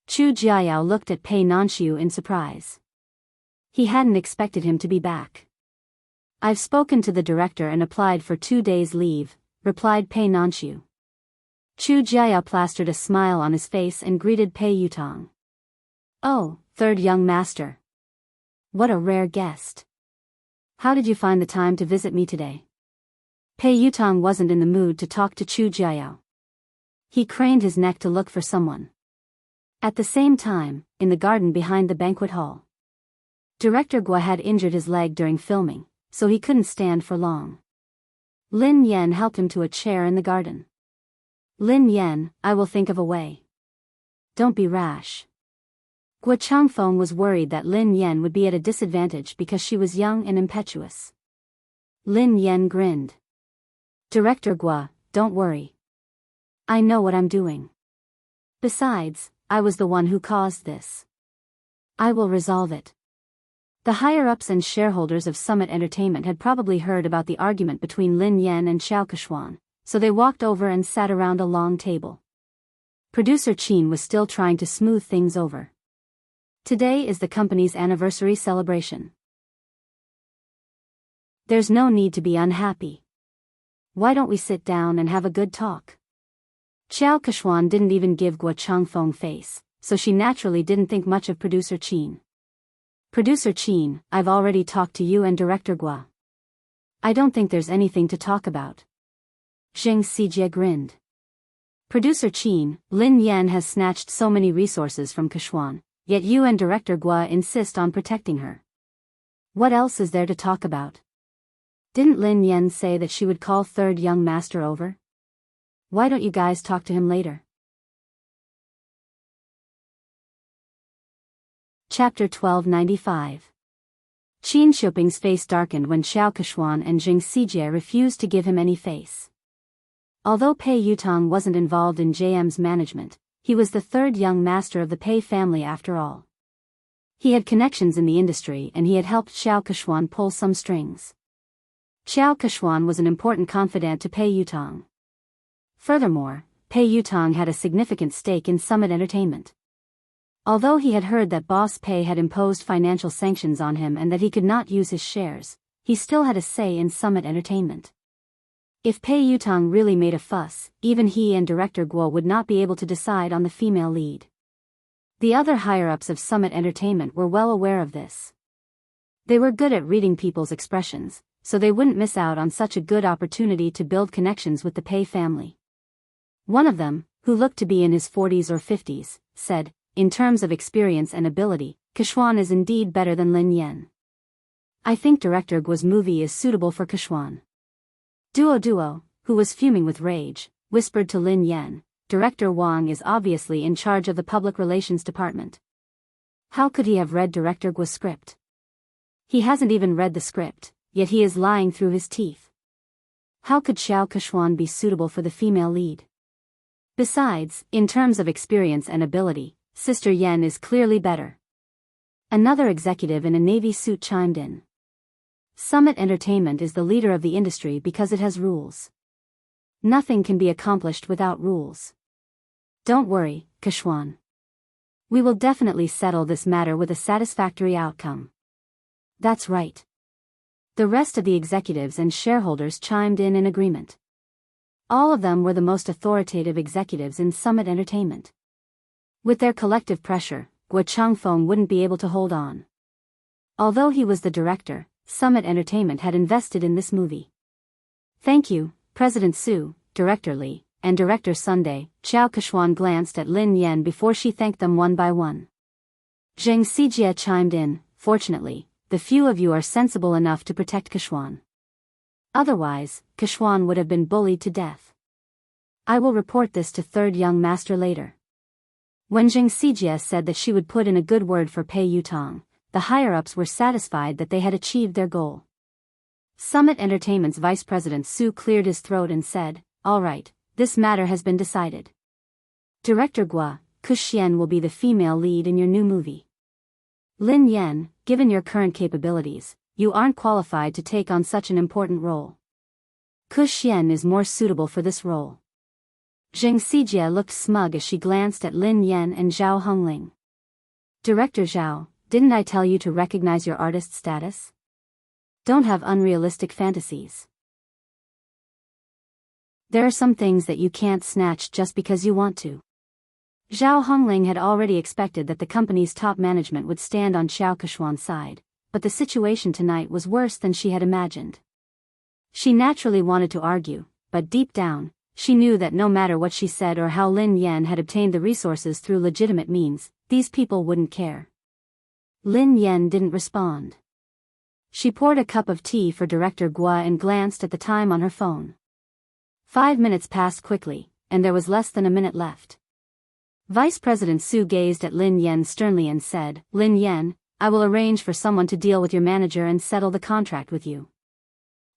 Chu Jiayao looked at Pei Nanshu in surprise. He hadn't expected him to be back. I've spoken to the director and applied for 2 days leave, replied Pei Nanxiu. Chu Jiao plastered a smile on his face and greeted Pei Yutong. Oh, third young master. What a rare guest. How did you find the time to visit me today? Pei Yutong wasn't in the mood to talk to Chu Jiao. He craned his neck to look for someone. At the same time, in the garden behind the banquet hall, Director Gua had injured his leg during filming, so he couldn't stand for long. Lin Yan helped him to a chair in the garden. Lin Yan, I will think of a way. Don't be rash. Gua Changfeng was worried that Lin Yan would be at a disadvantage because she was young and impetuous. Lin Yan grinned. Director Gua, don't worry. I know what I'm doing. Besides, I was the one who caused this. I will resolve it. The higher-ups and shareholders of Summit Entertainment had probably heard about the argument between Lin Yan and Xiao Keshuan, so they walked over and sat around a long table. Producer Qin was still trying to smooth things over. Today is the company's anniversary celebration. There's no need to be unhappy. Why don't we sit down and have a good talk? Xiao Keshuan didn't even give Gua Changfeng face, so she naturally didn't think much of Producer Qin. Producer Qin, I've already talked to you and Director Gua. I don't think there's anything to talk about. Zheng Xijie grinned. Producer Qin, Lin Yan has snatched so many resources from Keshuan, yet you and Director Gua insist on protecting her. What else is there to talk about? Didn't Lin Yan say that she would call third young master over? Why don't you guys talk to him later? Chapter 1295. Qin Shuping's face darkened when Xiao Keshuan and Zheng Xijie refused to give him any face. Although Pei Yutong wasn't involved in JM's management, he was the third young master of the Pei family after all. He had connections in the industry and he had helped Xiao Keshuan pull some strings. Xiao Keshuan was an important confidant to Pei Yutong. Furthermore, Pei Yutong had a significant stake in Summit Entertainment. Although he had heard that Boss Pei had imposed financial sanctions on him and that he could not use his shares, he still had a say in Summit Entertainment. If Pei Yutong really made a fuss, even he and Director Guo would not be able to decide on the female lead. The other higher-ups of Summit Entertainment were well aware of this. They were good at reading people's expressions, so they wouldn't miss out on such a good opportunity to build connections with the Pei family. One of them, who looked to be in his 40s or 50s, said, in terms of experience and ability, Keshuan is indeed better than Lin Yan. I think Director Guo's movie is suitable for Keshuan. Duo, who was fuming with rage, whispered to Lin Yan, Director Wang is obviously in charge of the public relations department. How could he have read Director Guo's script? He hasn't even read the script, yet he is lying through his teeth. How could Xiao Keshuan be suitable for the female lead? Besides, in terms of experience and ability, Sister Yan is clearly better. Another executive in a navy suit chimed in. Summit Entertainment is the leader of the industry because it has rules. Nothing can be accomplished without rules. Don't worry, Keshuan. We will definitely settle this matter with a satisfactory outcome. That's right. The rest of the executives and shareholders chimed in agreement. All of them were the most authoritative executives in Summit Entertainment. With their collective pressure, Gua Changfeng wouldn't be able to hold on. Although he was the director, Summit Entertainment had invested in this movie. Thank you, President Su, Director Li, and Director Sunday. Xiao Keshuan glanced at Lin Yan before she thanked them one by one. Zheng Xijie chimed in, fortunately, the few of you are sensible enough to protect Keshuan. Otherwise, Keshuan would have been bullied to death. I will report this to third young master later. When Zheng Xijie said that she would put in a good word for Pei Yutong, the higher-ups were satisfied that they had achieved their goal. Summit Entertainment's Vice President Su cleared his throat and said, all right, this matter has been decided. Director Gua, Kuxian will be the female lead in your new movie. Lin Yan, given your current capabilities, you aren't qualified to take on such an important role. Kuxian is more suitable for this role. Zheng Xijie looked smug as she glanced at Lin Yan and Zhao Hongling. Director Zhao, didn't I tell you to recognize your artist status? Don't have unrealistic fantasies. There are some things that you can't snatch just because you want to. Zhao Hongling had already expected that the company's top management would stand on Xiao Keshuan's side, but the situation tonight was worse than she had imagined. She naturally wanted to argue, but deep down, she knew that no matter what she said or how Lin Yan had obtained the resources through legitimate means, these people wouldn't care. Lin Yan didn't respond. She poured a cup of tea for Director Gua and glanced at the time on her phone. 5 minutes passed quickly, and there was less than a minute left. Vice President Su gazed at Lin Yan sternly and said, "Lin Yan, I will arrange for someone to deal with your manager and settle the contract with you.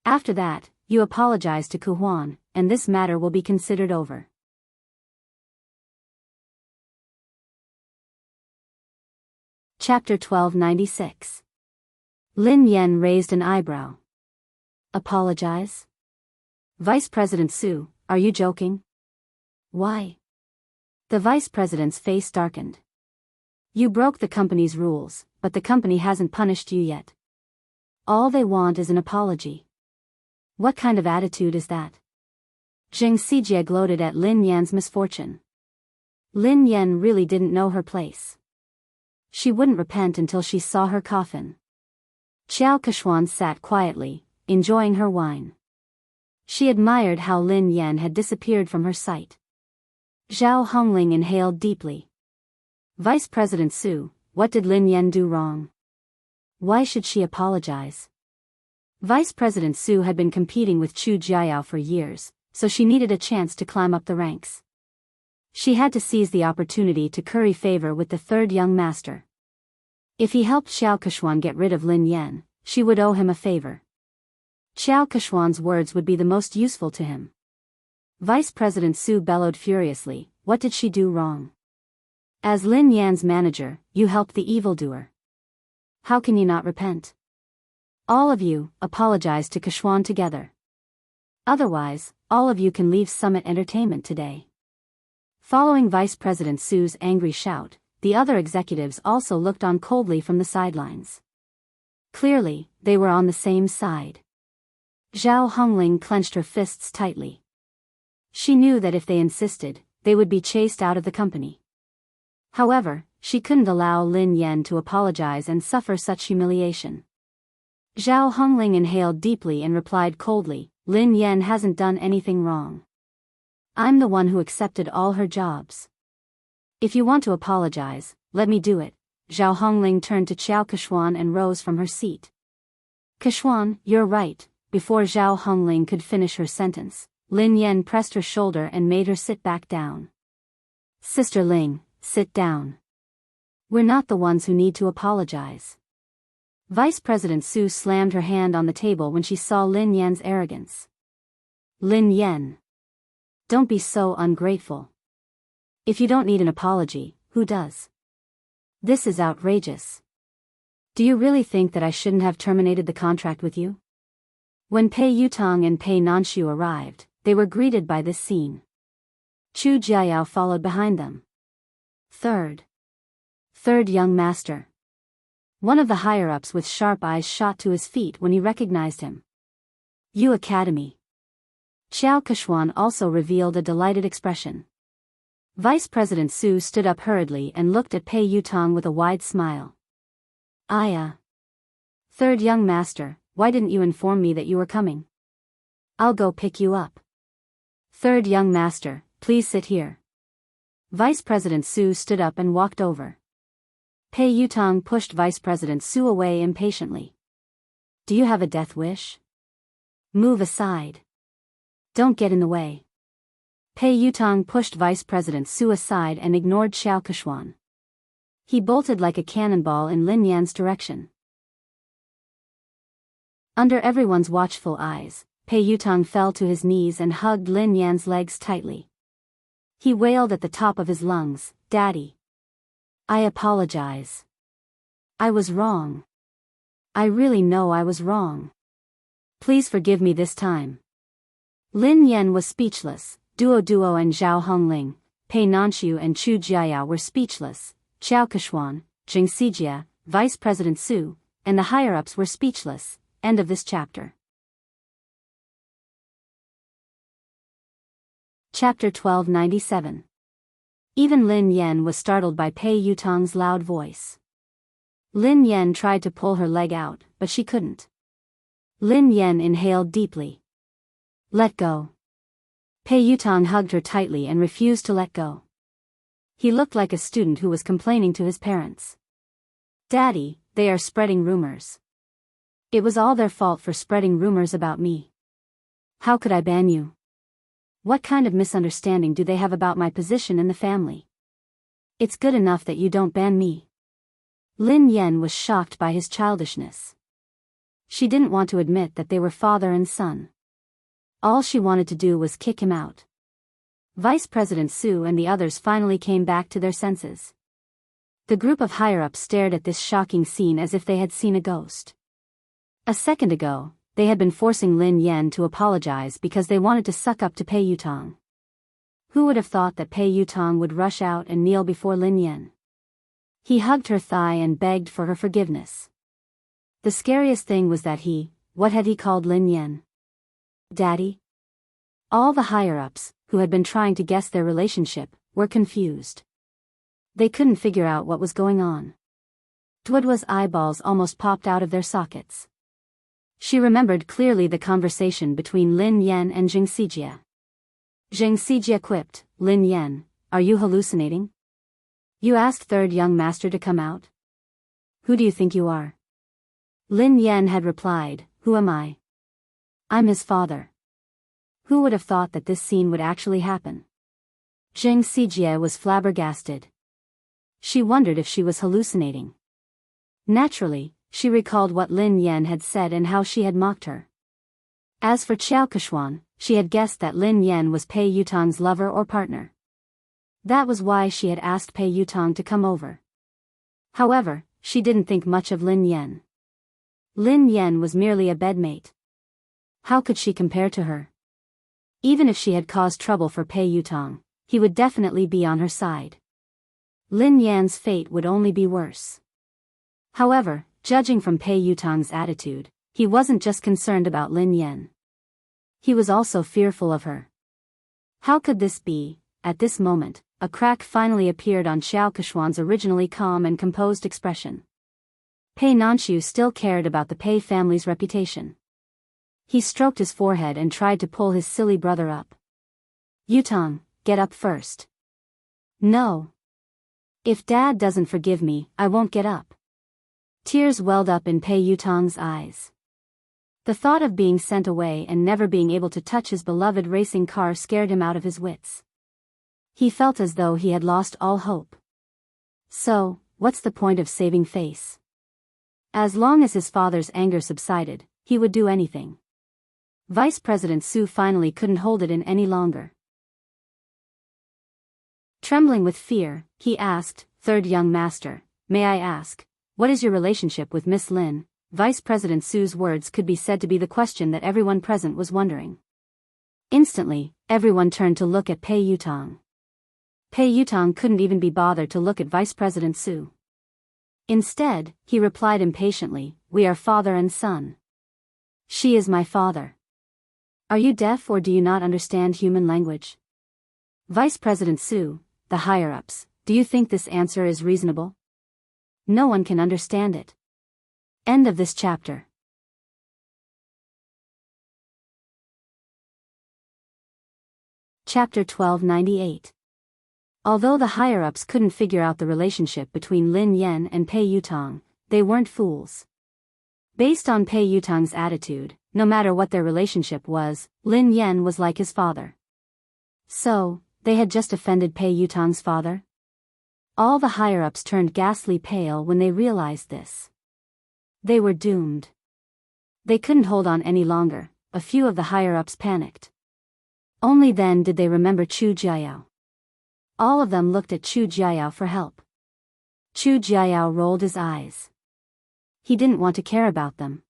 After that, you apologize to Ku Huan, and this matter will be considered over." Chapter 1296. Lin Yan raised an eyebrow. Apologize? Vice President Su, are you joking? Why? The vice president's face darkened. You broke the company's rules, but the company hasn't punished you yet. All they want is an apology. What kind of attitude is that? Zheng Xijie gloated at Lin Yan's misfortune. Lin Yan really didn't know her place. She wouldn't repent until she saw her coffin. Xiao Keshuan sat quietly, enjoying her wine. She admired how Lin Yan had disappeared from her sight. Zhao Hongling inhaled deeply. Vice President Su, what did Lin Yan do wrong? Why should she apologize? Vice President Su had been competing with Chu Jiayao for years, so she needed a chance to climb up the ranks. She had to seize the opportunity to curry favor with the third young master. If he helped Xiao Keshuan get rid of Lin Yan, she would owe him a favor. Xiao Keshuan's words would be the most useful to him. Vice President Su bellowed furiously, what did she do wrong? As Lin Yan's manager, you helped the evildoer. How can you not repent? All of you, apologize to Keshuan together. Otherwise, all of you can leave Summit Entertainment today. Following Vice President Su's angry shout, the other executives also looked on coldly from the sidelines. Clearly, they were on the same side. Zhao Hongling clenched her fists tightly. She knew that if they insisted, they would be chased out of the company. However, she couldn't allow Lin Yan to apologize and suffer such humiliation. Zhao Hongling inhaled deeply and replied coldly, Lin Yan hasn't done anything wrong. I'm the one who accepted all her jobs. If you want to apologize, let me do it. Zhao Hongling turned to Xiao Keshuan and rose from her seat. Keshuan, you're right. Before Zhao Hongling could finish her sentence, Lin Yan pressed her shoulder and made her sit back down. Sister Ling, sit down. We're not the ones who need to apologize. Vice President Su slammed her hand on the table when she saw Lin Yan's arrogance. Lin Yan. Don't be so ungrateful. If you don't need an apology, who does? This is outrageous. Do you really think that I shouldn't have terminated the contract with you? When Pei Yutong and Pei Nanshu arrived, they were greeted by this scene. Chu Jiayao followed behind them. Third young master. One of the higher-ups with sharp eyes shot to his feet when he recognized him. Yu Academy. Xiao Keshuan also revealed a delighted expression. Vice President Su stood up hurriedly and looked at Pei Yutong with a wide smile. Third young master, why didn't you inform me that you were coming? I'll go pick you up. Third young master, please sit here. Vice President Su stood up and walked over. Pei Yutong pushed Vice President Su away impatiently. Do you have a death wish? Move aside. Don't get in the way. Pei Yutong pushed Vice President Su aside and ignored Xiao Keshuan. He bolted like a cannonball in Lin Yan's direction. Under everyone's watchful eyes, Pei Yutong fell to his knees and hugged Lin Yan's legs tightly. He wailed at the top of his lungs, Daddy. I apologize. I was wrong. I really know I was wrong. Please forgive me this time. Lin Yan was speechless. Duo and Zhao Hongling, Pei Nanshu and Chu Jiayao were speechless. Xiao Keshuan, Zheng Xijie, Vice President Su, and the higher-ups were speechless. End of this chapter. Chapter 1297. Even Lin Yan was startled by Pei Yutong's loud voice. Lin Yan tried to pull her leg out, but she couldn't. Lin Yan inhaled deeply. Let go. Pei Yutong hugged her tightly and refused to let go. He looked like a student who was complaining to his parents. Daddy, they are spreading rumors. It was all their fault for spreading rumors about me. How could I ban you? What kind of misunderstanding do they have about my position in the family? It's good enough that you don't ban me. Lin Yan was shocked by his childishness. She didn't want to admit that they were father and son. All she wanted to do was kick him out. Vice President Su and the others finally came back to their senses. The group of higher-ups stared at this shocking scene as if they had seen a ghost. A second ago, they had been forcing Lin Yan to apologize because they wanted to suck up to Pei Yutong. Who would have thought that Pei Yutong would rush out and kneel before Lin Yan? He hugged her thigh and begged for her forgiveness. The scariest thing was that what had he called Lin Yan? Daddy? All the higher-ups, who had been trying to guess their relationship, were confused. They couldn't figure out what was going on. Duodwa's eyeballs almost popped out of their sockets. She remembered clearly the conversation between Lin Yan and Jing Sijie. Jing Sijie quipped, Lin Yan, are you hallucinating? You asked third young master to come out? Who do you think you are? Lin Yan had replied, who am I? I'm his father. Who would have thought that this scene would actually happen? Jing Sijie was flabbergasted. She wondered if she was hallucinating. Naturally, she recalled what Lin Yan had said and how she had mocked her. As for Xiao Keshuan, she had guessed that Lin Yan was Pei Yutong's lover or partner. That was why she had asked Pei Yutong to come over. However, she didn't think much of Lin Yan. Lin Yan was merely a bedmate. How could she compare to her? Even if she had caused trouble for Pei Yutong, he would definitely be on her side. Lin Yan's fate would only be worse. However, judging from Pei Yutong's attitude, he wasn't just concerned about Lin Yan. He was also fearful of her. How could this be? At this moment, a crack finally appeared on Xiao Keshuan's originally calm and composed expression. Pei Nanxiu still cared about the Pei family's reputation. He stroked his forehead and tried to pull his silly brother up. Yutong, get up first. No. If Dad doesn't forgive me, I won't get up. Tears welled up in Pei Yutong's eyes. The thought of being sent away and never being able to touch his beloved racing car scared him out of his wits. He felt as though he had lost all hope. So, what's the point of saving face? As long as his father's anger subsided, he would do anything. Vice President Su finally couldn't hold it in any longer. Trembling with fear, he asked, Third young master, may I ask, what is your relationship with Miss Lin? Vice President Su's words could be said to be the question that everyone present was wondering. Instantly, everyone turned to look at Pei Yutong. Pei Yutong couldn't even be bothered to look at Vice President Su. Instead, he replied impatiently, we are father and son. She is my father. Are you deaf or do you not understand human language? Vice President Su, the higher-ups, do you think this answer is reasonable? No one can understand it. End of this chapter. Chapter 1298. Although the higher-ups couldn't figure out the relationship between Lin Yan and Pei Yutong, they weren't fools. Based on Pei Yutong's attitude, no matter what their relationship was, Lin Yan was like his father. So, they had just offended Pei Yutong's father? All the higher-ups turned ghastly pale when they realized this. They were doomed. They couldn't hold on any longer. A few of the higher-ups panicked. Only then did they remember Chu Jiayao. All of them looked at Chu Jiayao for help. Chu Jiayao rolled his eyes. He didn't want to care about them.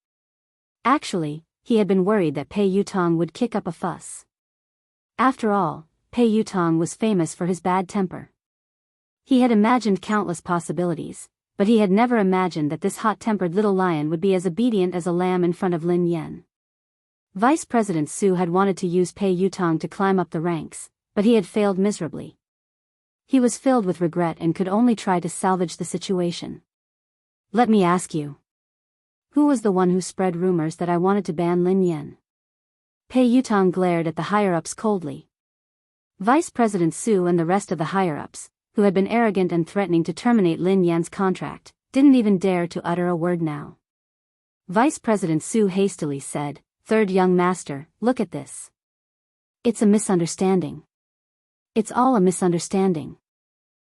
Actually, he had been worried that Pei Yutong would kick up a fuss. After all, Pei Yutong was famous for his bad temper. He had imagined countless possibilities, but he had never imagined that this hot-tempered little lion would be as obedient as a lamb in front of Lin Yan. Vice President Su had wanted to use Pei Yutong to climb up the ranks, but he had failed miserably. He was filled with regret and could only try to salvage the situation. Let me ask you. Who was the one who spread rumors that I wanted to ban Lin Yan? Pei Yutong glared at the higher-ups coldly. Vice President Su and the rest of the higher-ups, who had been arrogant and threatening to terminate Lin Yan's contract, didn't even dare to utter a word now. Vice President Su hastily said, "Third young master, look at this. It's a misunderstanding. It's all a misunderstanding.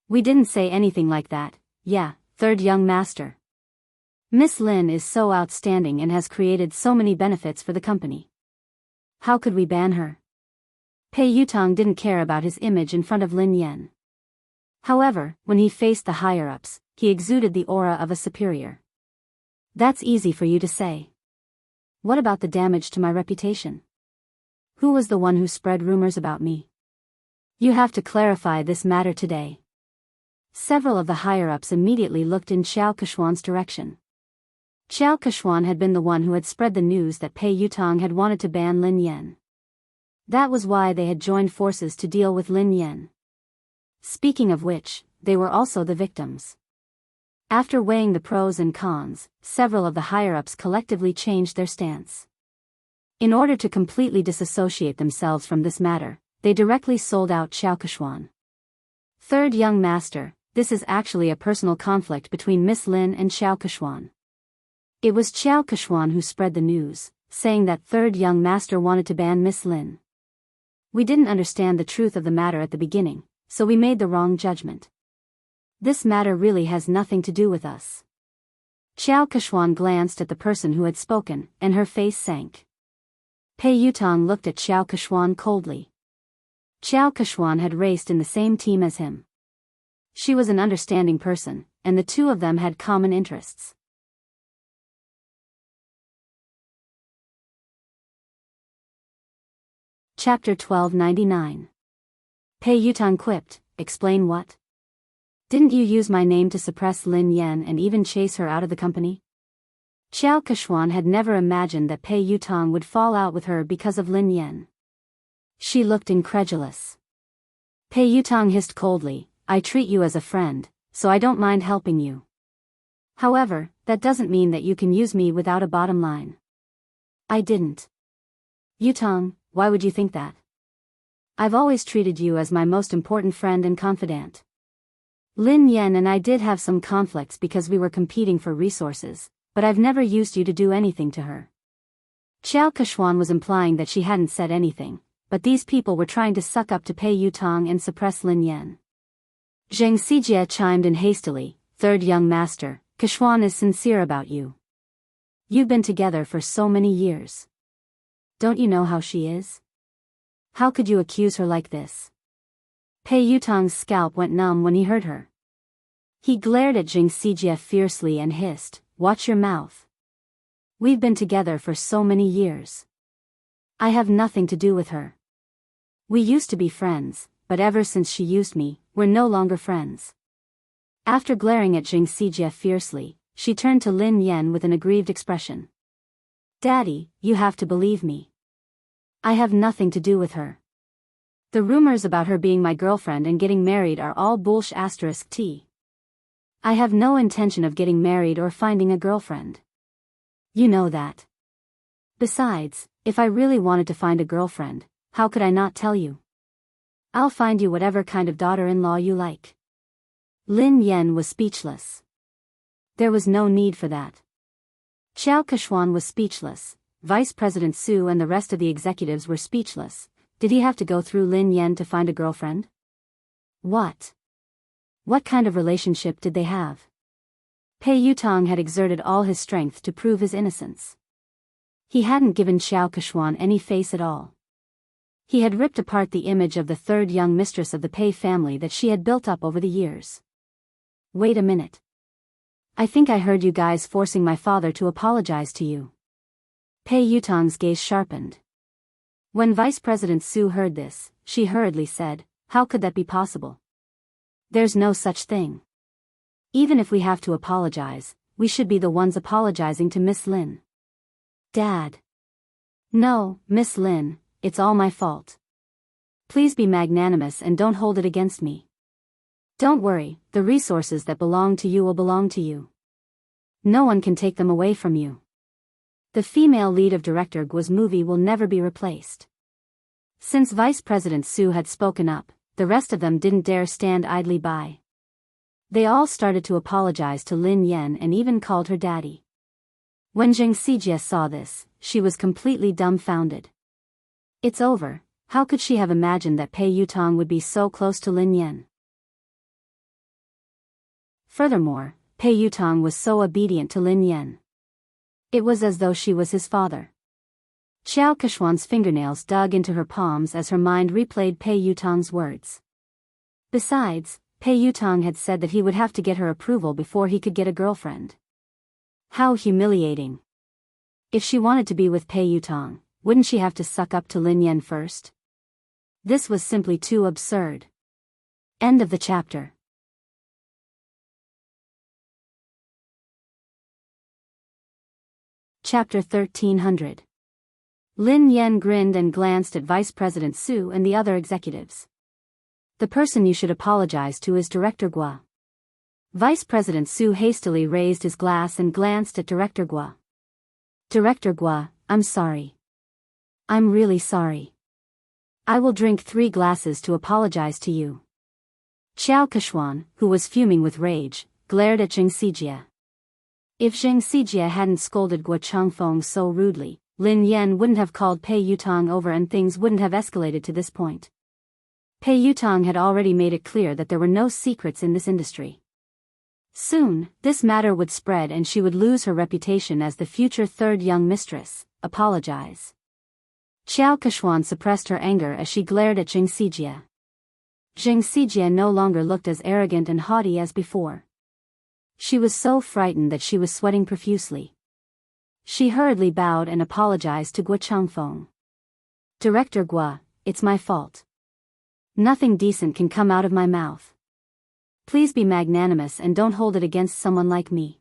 We didn't say anything like that, yeah, third young master. Miss Lin is so outstanding and has created so many benefits for the company. How could we ban her?" Pei Yutong didn't care about his image in front of Lin Yan. However, when he faced the higher-ups, he exuded the aura of a superior. That's easy for you to say. What about the damage to my reputation? Who was the one who spread rumors about me? You have to clarify this matter today. Several of the higher-ups immediately looked in Xiao Keshuan's direction. Xiao Keshuan had been the one who had spread the news that Pei Yutong had wanted to ban Lin Yan. That was why they had joined forces to deal with Lin Yan. Speaking of which, they were also the victims. After weighing the pros and cons, several of the higher-ups collectively changed their stance. In order to completely disassociate themselves from this matter, they directly sold out Xiao Keshuan. Third young master, this is actually a personal conflict between Miss Lin and Xiao Keshuan. It was Xiao Keshuan who spread the news, saying that third young master wanted to ban Miss Lin. We didn't understand the truth of the matter at the beginning, so we made the wrong judgment. This matter really has nothing to do with us. Xiao Keshuan glanced at the person who had spoken, and her face sank. Pei Yutong looked at Xiao Keshuan coldly. Xiao Keshuan had raced in the same team as him. She was an understanding person, and the two of them had common interests. Chapter 1299. Pei Yutong quipped, "Explain what? Didn't you use my name to suppress Lin Yan and even chase her out of the company?" Xiao Keshuan had never imagined that Pei Yutong would fall out with her because of Lin Yan. She looked incredulous. Pei Yutong hissed coldly, "I treat you as a friend, so I don't mind helping you. However, that doesn't mean that you can use me without a bottom line." "I didn't." "Yutong, why would you think that? I've always treated you as my most important friend and confidant. Lin Yan and I did have some conflicts because we were competing for resources, but I've never used you to do anything to her." Xiao Keshuan was implying that she hadn't said anything, but these people were trying to suck up to Pei Yutong and suppress Lin Yan. Zheng Xijie chimed in hastily, "Third young master, Keshuan is sincere about you. You've been together for so many years. Don't you know how she is? How could you accuse her like this?" Pei Yutong's scalp went numb when he heard her. He glared at Zheng Xijie fiercely and hissed, "Watch your mouth. We've been together for so many years. I have nothing to do with her. We used to be friends, but ever since she used me, we're no longer friends." After glaring at Zheng Xijie fiercely, she turned to Lin Yan with an aggrieved expression. "Daddy, you have to believe me. I have nothing to do with her. The rumors about her being my girlfriend and getting married are all bullsh*t. I have no intention of getting married or finding a girlfriend. You know that. Besides, if I really wanted to find a girlfriend, how could I not tell you? I'll find you whatever kind of daughter-in-law you like." Lin Yan was speechless. There was no need for that. Xiao Keshuan was speechless, Vice President Su and the rest of the executives were speechless. Did he have to go through Lin Yan to find a girlfriend? What? What kind of relationship did they have? Pei Yutong had exerted all his strength to prove his innocence. He hadn't given Xiao Keshuan any face at all. He had ripped apart the image of the third young mistress of the Pei family that she had built up over the years. Wait a minute. I think I heard you guys forcing my father to apologize to you. Pei Yutong's gaze sharpened. When Vice President Su heard this, she hurriedly said, "How could that be possible? There's no such thing. Even if we have to apologize, we should be the ones apologizing to Miss Lin. Dad. No, Miss Lin, it's all my fault. Please be magnanimous and don't hold it against me. Don't worry, the resources that belong to you will belong to you. No one can take them away from you. The female lead of Director Guo's movie will never be replaced. Since Vice President Su had spoken up, the rest of them didn't dare stand idly by. They all started to apologize to Lin Yan and even called her daddy. When Zheng Xijie saw this, she was completely dumbfounded. It's over. How could she have imagined that Pei Yutong would be so close to Lin Yan? Furthermore, Pei Yutong was so obedient to Lin Yan. It was as though she was his father. Xiao Keshuan's fingernails dug into her palms as her mind replayed Pei Yutong's words. Besides, Pei Yutong had said that he would have to get her approval before he could get a girlfriend. How humiliating. If she wanted to be with Pei Yutong, wouldn't she have to suck up to Lin Yan first? This was simply too absurd. End of the chapter. Chapter 1300. Lin Yan grinned and glanced at Vice President Su and the other executives. The person you should apologize to is Director Guo. Vice President Su hastily raised his glass and glanced at Director Guo. Director Guo, I'm sorry. I'm really sorry. I will drink 3 glasses to apologize to you. Xiao Keshuan, who was fuming with rage, glared at Zheng Xijie. If Zheng Xijie hadn't scolded Guo Changfeng so rudely, Lin Yan wouldn't have called Pei Yutong over and things wouldn't have escalated to this point. Pei Yutong had already made it clear that there were no secrets in this industry. Soon, this matter would spread and she would lose her reputation as the future third young mistress. Apologize. Xiao Keshuan suppressed her anger as she glared at Zheng Xijie. Zheng Xijie no longer looked as arrogant and haughty as before. She was so frightened that she was sweating profusely. She hurriedly bowed and apologized to Guo Changfeng. Director Guo, it's my fault. Nothing decent can come out of my mouth. Please be magnanimous and don't hold it against someone like me.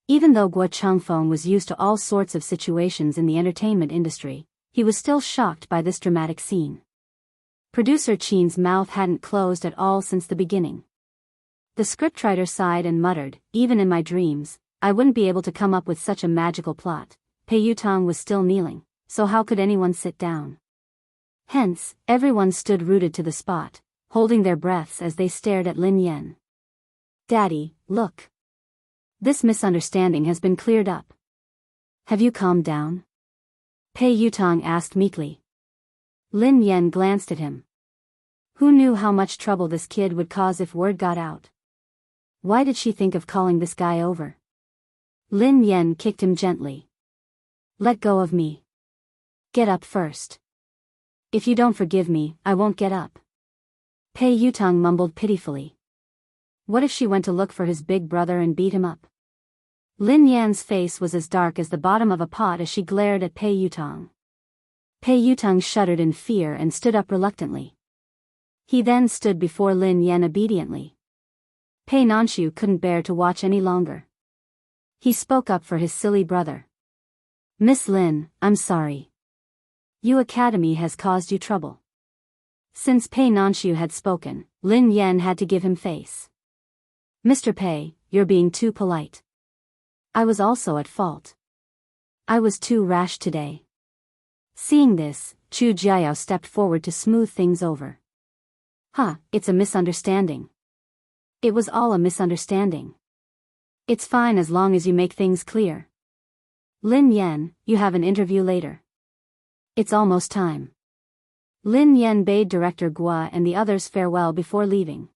Even though Guo Changfeng was used to all sorts of situations in the entertainment industry, he was still shocked by this dramatic scene. Producer Qin's mouth hadn't closed at all since the beginning. The scriptwriter sighed and muttered, even in my dreams, I wouldn't be able to come up with such a magical plot. Pei Yutong was still kneeling, so how could anyone sit down? Hence, everyone stood rooted to the spot, holding their breaths as they stared at Lin Yan. Daddy, look. This misunderstanding has been cleared up. Have you calmed down? Pei Yutong asked meekly. Lin Yan glanced at him. Who knew how much trouble this kid would cause if word got out? Why did she think of calling this guy over? Lin Yan kicked him gently. Let go of me. Get up first. If you don't forgive me, I won't get up. Pei Yutong mumbled pitifully. What if she went to look for his big brother and beat him up? Lin Yan's face was as dark as the bottom of a pot as she glared at Pei Yutong. Pei Yutong shuddered in fear and stood up reluctantly. He then stood before Lin Yan obediently. Pei Nanshu couldn't bear to watch any longer. He spoke up for his silly brother. Miss Lin, I'm sorry. Yu Academy has caused you trouble. Since Pei Nanshu had spoken, Lin Yan had to give him face. Mr. Pei, you're being too polite. I was also at fault. I was too rash today. Seeing this, Chu Jiao stepped forward to smooth things over. It's a misunderstanding. It was all a misunderstanding. It's fine as long as you make things clear. Lin Yan, you have an interview later. It's almost time. Lin Yan bade Director Guo and the others farewell before leaving.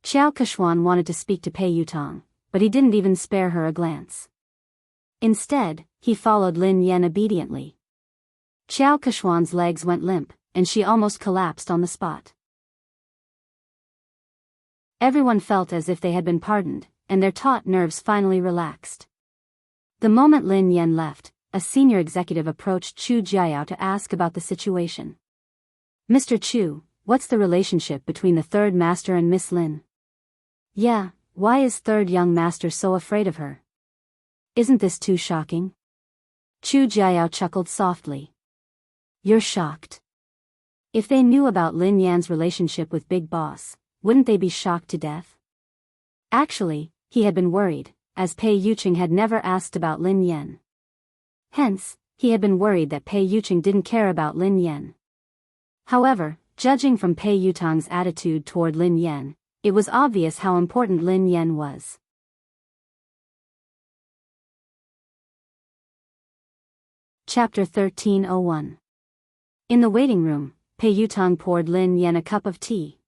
Xiao Keshuan wanted to speak to Pei Yutong, but he didn't even spare her a glance. Instead, he followed Lin Yan obediently. Xiao Keshuan's legs went limp, and she almost collapsed on the spot. Everyone felt as if they had been pardoned, and their taut nerves finally relaxed. The moment Lin Yan left, a senior executive approached Chu Jiao to ask about the situation. Mr. Chu, what's the relationship between the third master and Miss Lin? Yeah, why is third young master so afraid of her? Isn't this too shocking? Chu Jiao chuckled softly. You're shocked. If they knew about Lin Yan's relationship with Big Boss, wouldn't they be shocked to death? Actually, he had been worried, as Pei Yuqing had never asked about Lin Yan. Hence, he had been worried that Pei Yuqing didn't care about Lin Yan. However, judging from Pei Yutang's attitude toward Lin Yan, it was obvious how important Lin Yan was. Chapter 1301. In the waiting room, Pei Yutang poured Lin Yan a cup of tea.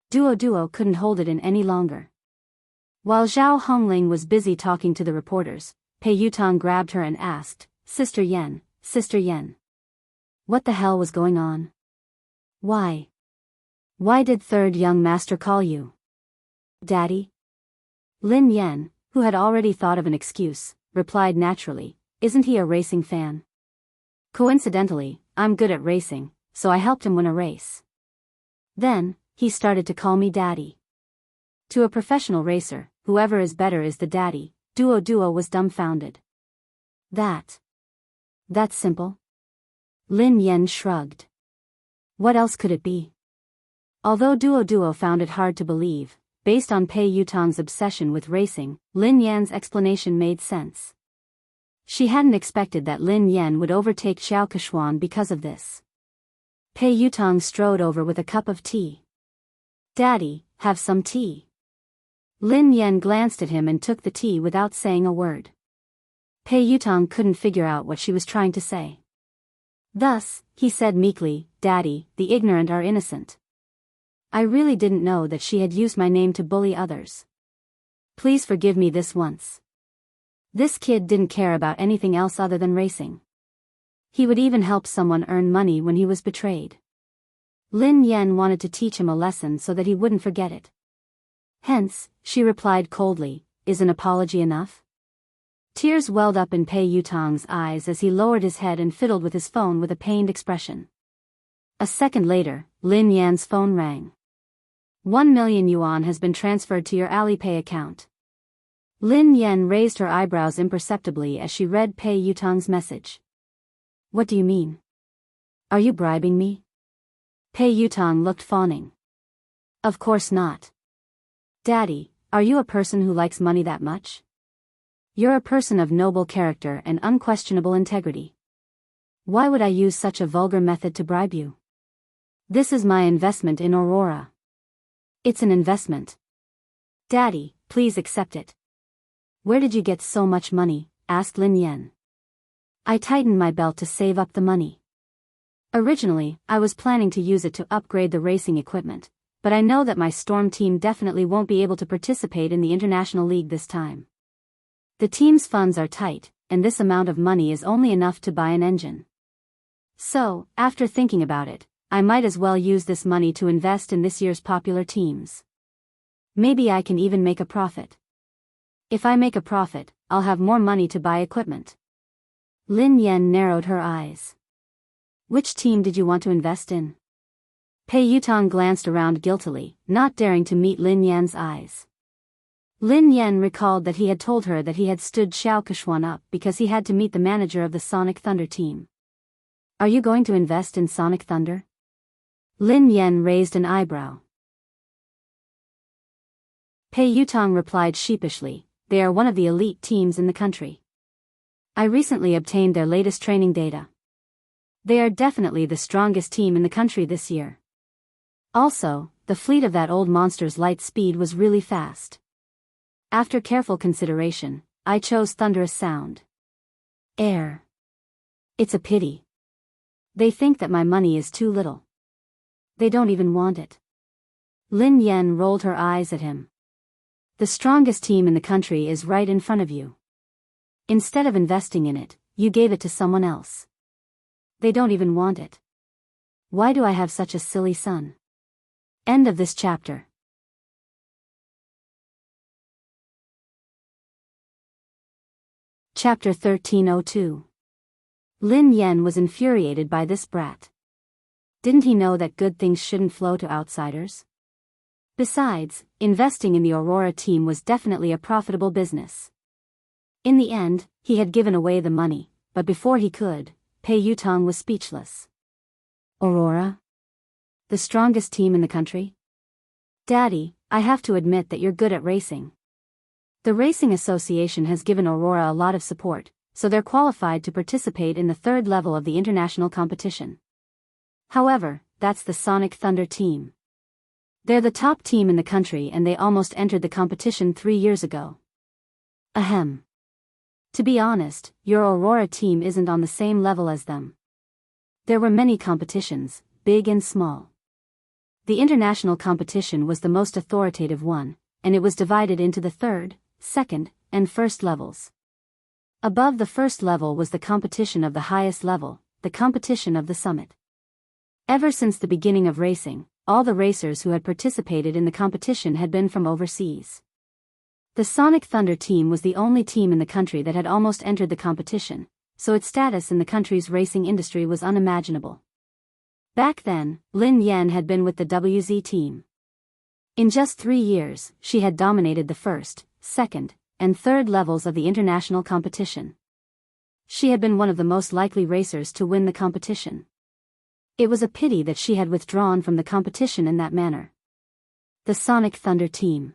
Duo couldn't hold it in any longer. While Zhao Hongling was busy talking to the reporters, Pei Yutang grabbed her and asked, Sister Yan. What the hell was going on? Why did third young master call you? Daddy? Lin Yan, who had already thought of an excuse, replied naturally, isn't he a racing fan? Coincidentally, I'm good at racing, so I helped him win a race. Then, he started to call me daddy. To a professional racer, whoever is better is the daddy. Duo was dumbfounded. That's simple? Lin Yan shrugged. What else could it be? Although Duo found it hard to believe, based on Pei Yutang's obsession with racing, Lin Yan's explanation made sense. She hadn't expected that Lin Yan would overtake Xiao Keshuan because of this. Pei Yutang strode over with a cup of tea. Daddy, have some tea. Lin Yan glanced at him and took the tea without saying a word. Pei Yutang couldn't figure out what she was trying to say. Thus, he said meekly, Daddy, the ignorant are innocent. I really didn't know that she had used my name to bully others. Please forgive me this once. This kid didn't care about anything else other than racing. He would even help someone earn money when he was betrayed. Lin Yan wanted to teach him a lesson so that he wouldn't forget it. Hence, she replied coldly, is an apology enough? Tears welled up in Pei Yutang's eyes as he lowered his head and fiddled with his phone with a pained expression. A second later, Lin Yan's phone rang. 1 million yuan has been transferred to your Alipay account. Lin Yan raised her eyebrows imperceptibly as she read Pei Yutang's message. What do you mean? Are you bribing me? Pei Yutang looked fawning. Of course not. Daddy, are you a person who likes money that much? You're a person of noble character and unquestionable integrity. Why would I use such a vulgar method to bribe you? This is my investment in Aurora. It's an investment. Daddy, please accept it. Where did you get so much money? Asked Lin Yan. I tightened my belt to save up the money. Originally, I was planning to use it to upgrade the racing equipment, but I know that my Storm team definitely won't be able to participate in the International League this time. The team's funds are tight, and this amount of money is only enough to buy an engine. So, after thinking about it, I might as well use this money to invest in this year's popular teams. Maybe I can even make a profit. If I make a profit, I'll have more money to buy equipment. Lin Yan narrowed her eyes. Which team did you want to invest in? Pei Yutang glanced around guiltily, not daring to meet Lin Yan's eyes. Lin Yan recalled that he had told her that he had stood Xiao Keshuan up because he had to meet the manager of the Sonic Thunder team. Are you going to invest in Sonic Thunder? Lin Yan raised an eyebrow. Pei Yutang replied sheepishly, they are one of the elite teams in the country. I recently obtained their latest training data. They are definitely the strongest team in the country this year. Also, the fleet of that old monster's light speed was really fast. After careful consideration, I chose Thunderous Sound. Air. It's a pity. They think that my money is too little. They don't even want it. Lin Yan rolled her eyes at him. The strongest team in the country is right in front of you. Instead of investing in it, you gave it to someone else. They don't even want it. Why do I have such a silly son? End of this chapter. Chapter 1302. Lin Yan was infuriated by this brat. Didn't he know that good things shouldn't flow to outsiders? Besides, investing in the Aurora team was definitely a profitable business. In the end, he had given away the money, but before he could, Pei Yutong was speechless. Aurora? The strongest team in the country? Daddy, I have to admit that you're good at racing. The Racing Association has given Aurora a lot of support, so they're qualified to participate in the third level of the international competition. However, that's the Sonic Thunder team. They're the top team in the country and they almost entered the competition 3 years ago. Ahem. To be honest, your Aurora team isn't on the same level as them. There were many competitions, big and small. The international competition was the most authoritative one, and it was divided into the third, second, and first levels. Above the first level was the competition of the highest level, the competition of the summit. Ever since the beginning of racing, all the racers who had participated in the competition had been from overseas. The Sonic Thunder team was the only team in the country that had almost entered the competition, so its status in the country's racing industry was unimaginable. Back then, Lin Yan had been with the WZ team. In just 3 years, she had dominated the first, second, and third levels of the international competition. She had been one of the most likely racers to win the competition. It was a pity that she had withdrawn from the competition in that manner. The Sonic Thunder team.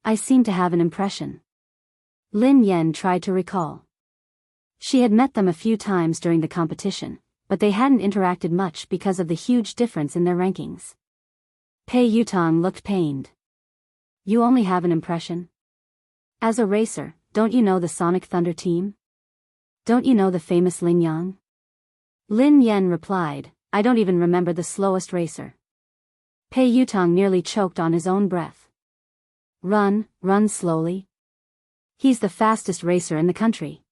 I seem to have an impression. Lin Yan tried to recall. She had met them a few times during the competition, but they hadn't interacted much because of the huge difference in their rankings. Pei Yutong looked pained. You only have an impression? As a racer, don't you know the Sonic Thunder team? Don't you know the famous Lin Yang? Lin Yan replied, I don't even remember the slowest racer. Pei Yutong nearly choked on his own breath. Run slowly. He's the fastest racer in the country.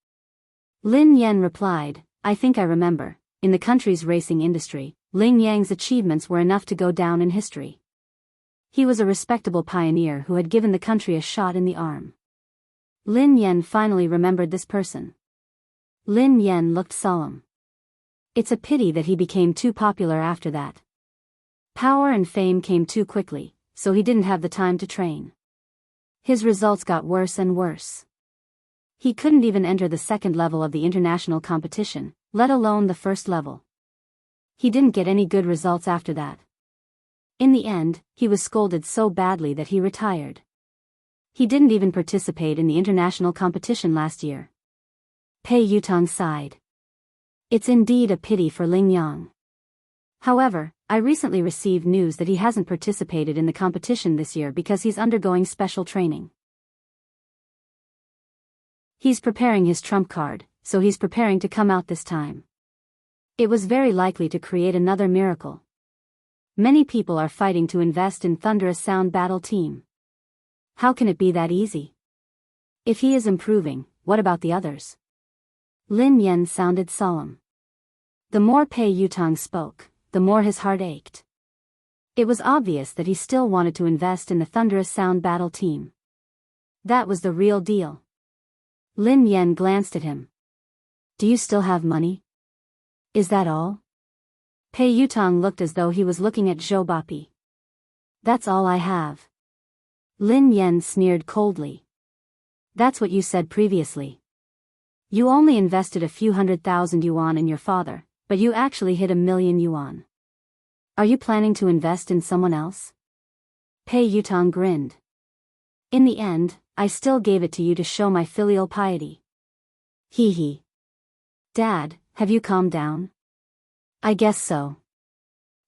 Lin Yan replied, I think I remember, in the country's racing industry, Lin Yang's achievements were enough to go down in history. He was a respectable pioneer who had given the country a shot in the arm. Lin Yan finally remembered this person. Lin Yan looked solemn. It's a pity that he became too popular after that. Power and fame came too quickly, so he didn't have the time to train. His results got worse and worse. He couldn't even enter the second level of the international competition, let alone the first level. He didn't get any good results after that. In the end, he was scolded so badly that he retired. He didn't even participate in the international competition last year. Pei Yutong sighed. It's indeed a pity for Lin Yang. However, I recently received news that he hasn't participated in the competition this year because he's undergoing special training. He's preparing his trump card, so he's preparing to come out this time. It was very likely to create another miracle. Many people are fighting to invest in Thunderous Sound Battle Team. How can it be that easy? If he is improving, what about the others? Lin Yan sounded solemn. The more Pei Yutong spoke, the more his heart ached. It was obvious that he still wanted to invest in the Thunderous Sound Battle Team. That was the real deal. Lin Yan glanced at him. Do you still have money? Is that all? Pei Yutong looked as though he was looking at Zhou Bapi. That's all I have. Lin Yan sneered coldly. That's what you said previously. You only invested a few 100,000 yuan in your father, but you actually hit 1,000,000 yuan. Are you planning to invest in someone else? Pei Yutong grinned. In the end, I still gave it to you to show my filial piety. Hee hee. Dad, have you calmed down? I guess so.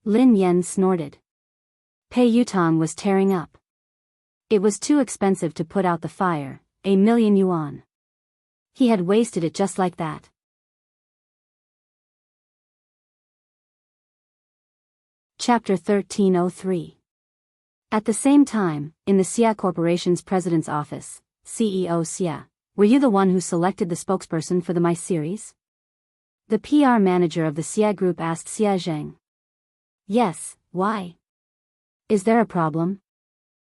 Lin Yan snorted. Pei Yutong was tearing up. It was too expensive to put out the fire, 1,000,000 yuan. He had wasted it just like that. Chapter 1303. At the same time, in the Xia Corporation's president's office, CEO Xia, were you the one who selected the spokesperson for the My series? The PR manager of the Xia Group asked Xia Zheng. Yes, why? Is there a problem?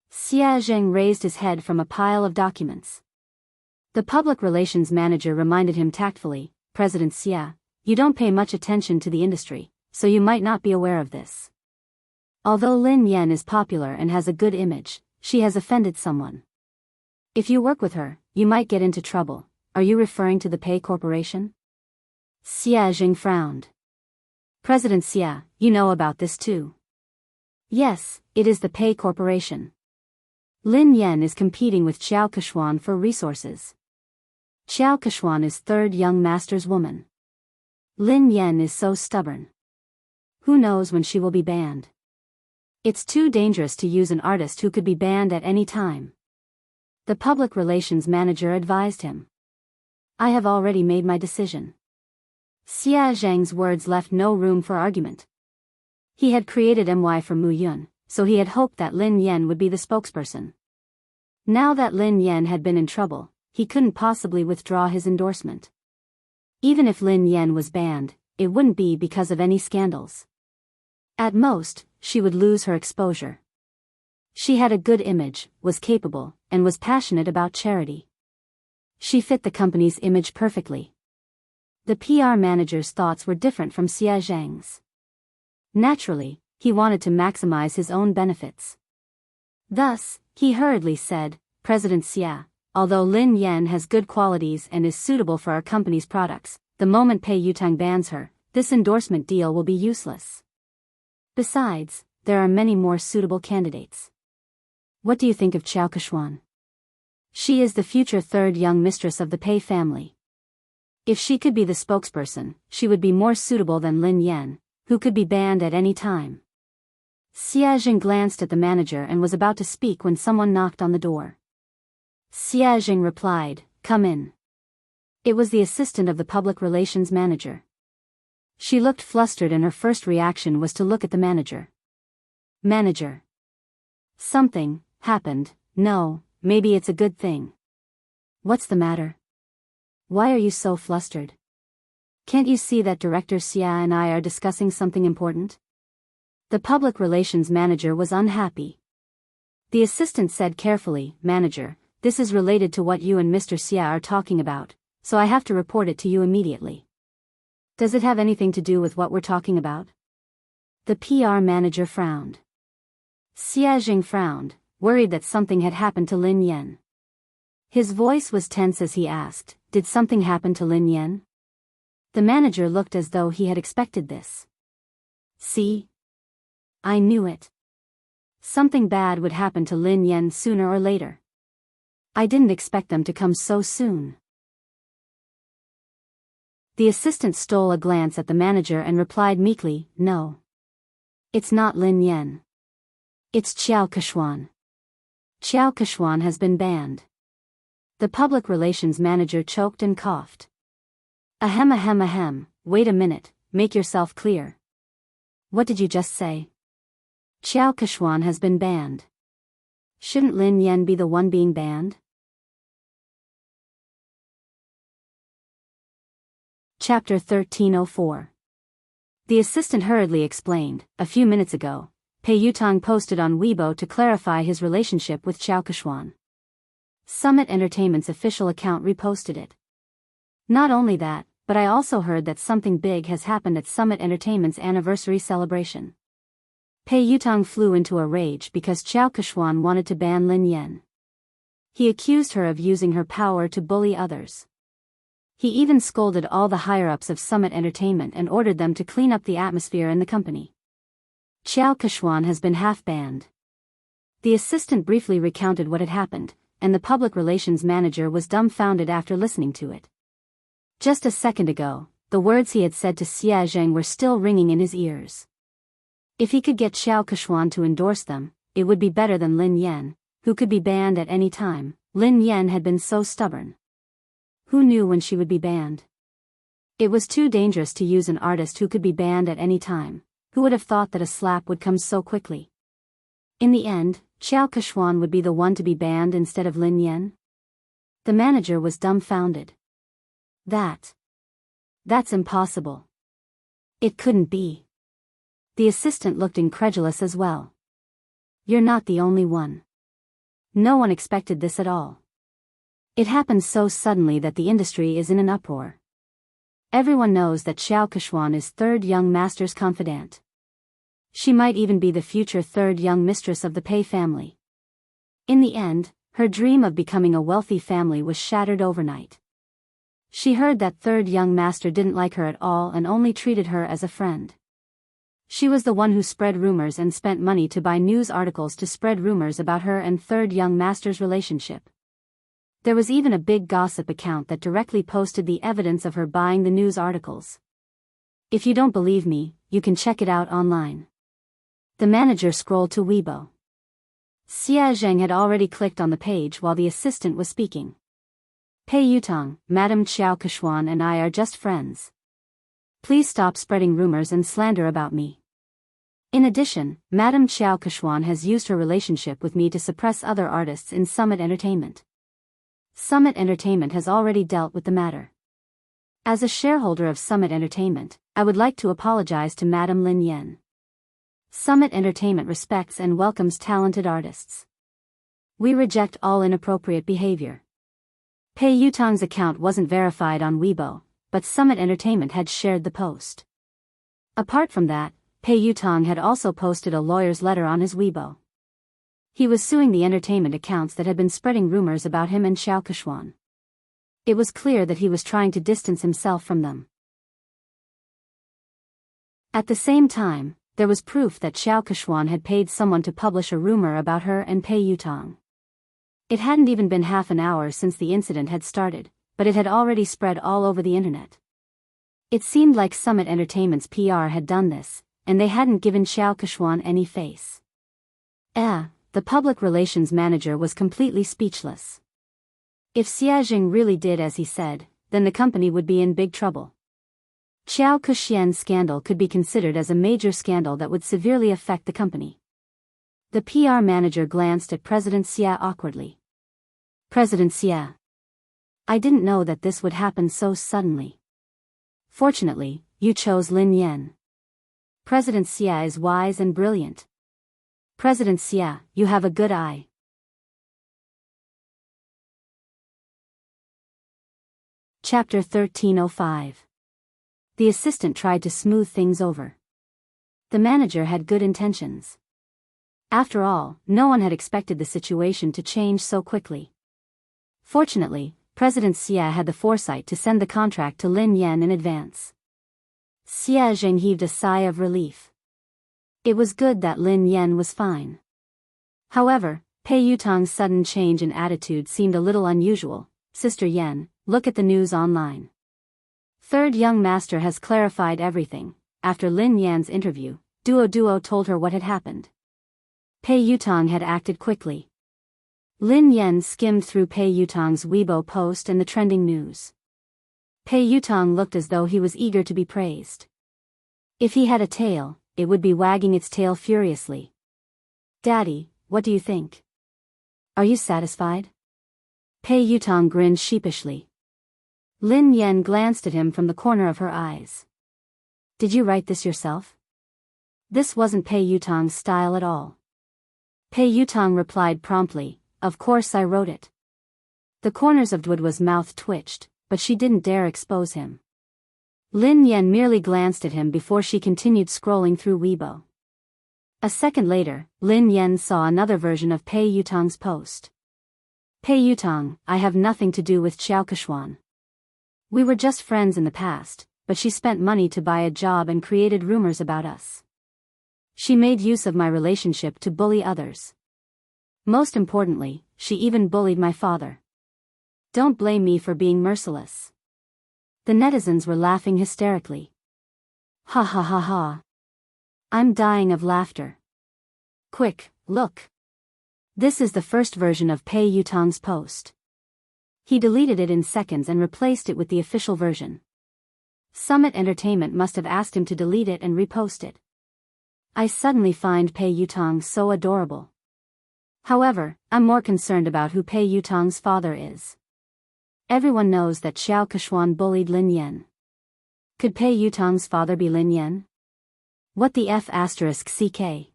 Xia Zheng raised his head from a pile of documents. The public relations manager reminded him tactfully, President Xia, you don't pay much attention to the industry, so you might not be aware of this. Although Lin Yan is popular and has a good image, she has offended someone. If you work with her, you might get into trouble. Are you referring to the Pei Corporation? Xia Jing frowned. President Xia, you know about this too. Yes, it is the Pei Corporation. Lin Yan is competing with Xiao Keshuan for resources. Xiao Keshuan is third young master's woman. Lin Yan is so stubborn. Who knows when she will be banned? It's too dangerous to use an artist who could be banned at any time. The public relations manager advised him. I have already made my decision. Xia Zhang's words left no room for argument. He had created MY for Mu Yun, so he had hoped that Lin Yan would be the spokesperson. Now that Lin Yan had been in trouble, he couldn't possibly withdraw his endorsement. Even if Lin Yan was banned, it wouldn't be because of any scandals. At most, she would lose her exposure. She had a good image, was capable, and was passionate about charity. She fit the company's image perfectly. The PR manager's thoughts were different from Xia Zhang's. Naturally, he wanted to maximize his own benefits. Thus, he hurriedly said, President Xia, although Lin Yan has good qualities and is suitable for our company's products, the moment Pei Yutang bans her, this endorsement deal will be useless. Besides, there are many more suitable candidates. What do you think of Xiao Keshuan? She is the future third young mistress of the Pei family. If she could be the spokesperson, she would be more suitable than Lin Yan, who could be banned at any time. Xia Jing glanced at the manager and was about to speak when someone knocked on the door. Xia Jing replied, Come in. It was the assistant of the public relations manager. She looked flustered and her first reaction was to look at the manager. Manager. Something happened. No, maybe it's a good thing. What's the matter? Why are you so flustered? Can't you see that Director Xia and I are discussing something important? The public relations manager was unhappy. The assistant said carefully, Manager, this is related to what you and Mr. Xia are talking about, so I have to report it to you immediately. Does it have anything to do with what we're talking about? The PR manager frowned. Xia Jing frowned, worried that something had happened to Lin Yan. His voice was tense as he asked, Did something happen to Lin Yan? The manager looked as though he had expected this. See? I knew it. Something bad would happen to Lin Yan sooner or later. I didn't expect them to come so soon. The assistant stole a glance at the manager and replied meekly, No. It's not Lin Yan. It's Xiao Keshuan. Xiao Keshuan has been banned. The public relations manager choked and coughed. Ahem, wait a minute, make yourself clear. What did you just say? Xiao Keshuan has been banned. Shouldn't Lin Yan be the one being banned? Chapter 1304. The assistant hurriedly explained, a few minutes ago, Pei Yutang posted on Weibo to clarify his relationship with Xiao Keshuan. Summit Entertainment's official account reposted it. Not only that, but I also heard that something big has happened at Summit Entertainment's anniversary celebration. Pei Yutang flew into a rage because Xiao Keshuan wanted to ban Lin Yan. He accused her of using her power to bully others. He even scolded all the higher-ups of Summit Entertainment and ordered them to clean up the atmosphere in the company. Xiao Keshuan has been half-banned. The assistant briefly recounted what had happened, and the public relations manager was dumbfounded after listening to it. Just a second ago, the words he had said to Xia Zhang were still ringing in his ears. If he could get Xiao Keshuan to endorse them, it would be better than Lin Yan, who could be banned at any time. Lin Yan had been so stubborn. Who knew when she would be banned? It was too dangerous to use an artist who could be banned at any time. Who would have thought that a slap would come so quickly? In the end, Xiao Keshuan would be the one to be banned instead of Lin Yan? The manager was dumbfounded. That's impossible. It couldn't be. The assistant looked incredulous as well. You're not the only one. No one expected this at all. It happened so suddenly that the industry is in an uproar. Everyone knows that Xiao Keshuan is third young master's confidant. She might even be the future third young mistress of the Pei family. In the end, her dream of becoming a wealthy family was shattered overnight. She heard that third young master didn't like her at all and only treated her as a friend. She was the one who spread rumors and spent money to buy news articles to spread rumors about her and third young master's relationship. There was even a big gossip account that directly posted the evidence of her buying the news articles. If you don't believe me, you can check it out online. The manager scrolled to Weibo. Xia Zheng had already clicked on the page while the assistant was speaking. Pei Yutong, Madame Xiao Keshuan and I are just friends. Please stop spreading rumors and slander about me. In addition, Madame Xiao Keshuan has used her relationship with me to suppress other artists in Summit Entertainment. Summit Entertainment has already dealt with the matter. As a shareholder of Summit Entertainment, I would like to apologize to Madame Lin Yan. Summit Entertainment respects and welcomes talented artists. We reject all inappropriate behavior. Pei Yutong's account wasn't verified on Weibo, but Summit Entertainment had shared the post. Apart from that, Pei Yutong had also posted a lawyer's letter on his Weibo. He was suing the entertainment accounts that had been spreading rumors about him and Xiao Keshuan. It was clear that he was trying to distance himself from them. At the same time, there was proof that Xiao Keshuan had paid someone to publish a rumor about her and Pei Yutong. It hadn't even been half an hour since the incident had started, but it had already spread all over the internet. It seemed like Summit Entertainment's PR had done this, and they hadn't given Xiao Keshuan any face. The public relations manager was completely speechless. If Xia Jing really did as he said, then the company would be in big trouble. Xiao Kexian's scandal could be considered as a major scandal that would severely affect the company. The PR manager glanced at President Xia awkwardly. President Xia. I didn't know that this would happen so suddenly. Fortunately, you chose Lin Yan. President Xia is wise and brilliant. President Xia, you have a good eye. Chapter 1305. The assistant tried to smooth things over. The manager had good intentions. After all, no one had expected the situation to change so quickly. Fortunately, President Xia had the foresight to send the contract to Lin Yan in advance. Xia Zheng heaved a sigh of relief. It was good that Lin Yan was fine. However, Pei Yutong's sudden change in attitude seemed a little unusual. Sister Yan, look at the news online. Third young master has clarified everything. After Lin Yan's interview, Duo told her what had happened. Pei Yutong had acted quickly. Lin Yan skimmed through Pei Yutong's Weibo post and the trending news. Pei Yutong looked as though he was eager to be praised. If he had a tail, it would be wagging its tail furiously. Daddy, what do you think? Are you satisfied? Pei Yutong grinned sheepishly. Lin Yan glanced at him from the corner of her eyes. Did you write this yourself? This wasn't Pei Yutong's style at all. Pei Yutong replied promptly, of course I wrote it. The corners of Duo's mouth twitched, but she didn't dare expose him. Lin Yan merely glanced at him before she continued scrolling through Weibo. A second later, Lin Yan saw another version of Pei Yutong's post. Pei Yutong, I have nothing to do with Xiao Keshuan. We were just friends in the past, but she spent money to buy a job and created rumors about us. She made use of my relationship to bully others. Most importantly, she even bullied my father. Don't blame me for being merciless. The netizens were laughing hysterically. Ha ha ha ha. I'm dying of laughter. Quick, look. This is the first version of Pei Yutong's post. He deleted it in seconds and replaced it with the official version. Summit Entertainment must have asked him to delete it and repost it. I suddenly find Pei Yutong so adorable. However, I'm more concerned about who Pei Yutong's father is. Everyone knows that Xiao Keshuan bullied Lin Yan. Could Pei Yutong's father be Lin Yan? What the F***ck?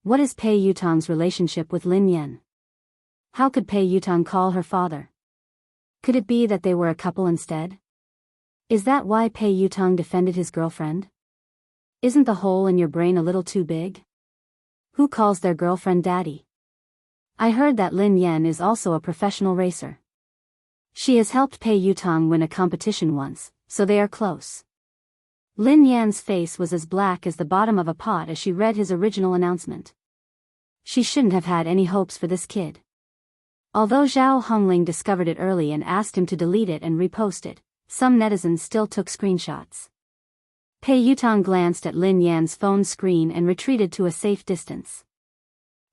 What is Pei Yutong's relationship with Lin Yan? How could Pei Yutong call her father? Could it be that they were a couple instead? Is that why Pei Yutong defended his girlfriend? Isn't the hole in your brain a little too big? Who calls their girlfriend daddy? I heard that Lin Yan is also a professional racer. She has helped Pei Yutong win a competition once, so they are close. Lin Yan's face was as black as the bottom of a pot as she read his original announcement. She shouldn't have had any hopes for this kid. Although Zhao Hongling discovered it early and asked him to delete it and repost it, some netizens still took screenshots. Pei Yutong glanced at Lin Yan's phone screen and retreated to a safe distance.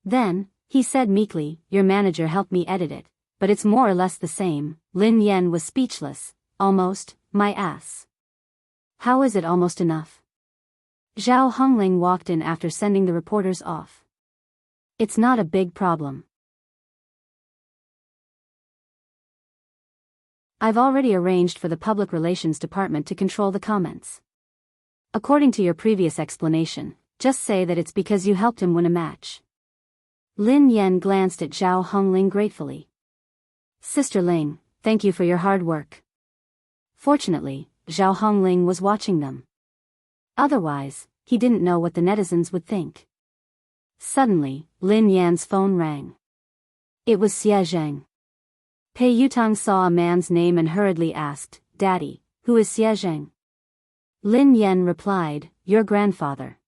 Then, he said meekly, "Your manager helped me edit it, but it's more or less the same." Lin Yan was speechless. "Almost, my ass. How is it almost enough?" Zhao Hongling walked in after sending the reporters off. "It's not a big problem. I've already arranged for the public relations department to control the comments. According to your previous explanation, just say that it's because you helped him win a match." Lin Yan glanced at Zhao Hongling gratefully. "Sister Ling, thank you for your hard work." Fortunately, Zhao Hongling was watching them. Otherwise, he didn't know what the netizens would think. Suddenly, Lin Yan's phone rang. It was Xie Zheng. Pei Yutong saw a man's name and hurriedly asked, "Daddy, who is Xie Zheng?" Lin Yan replied, "Your grandfather."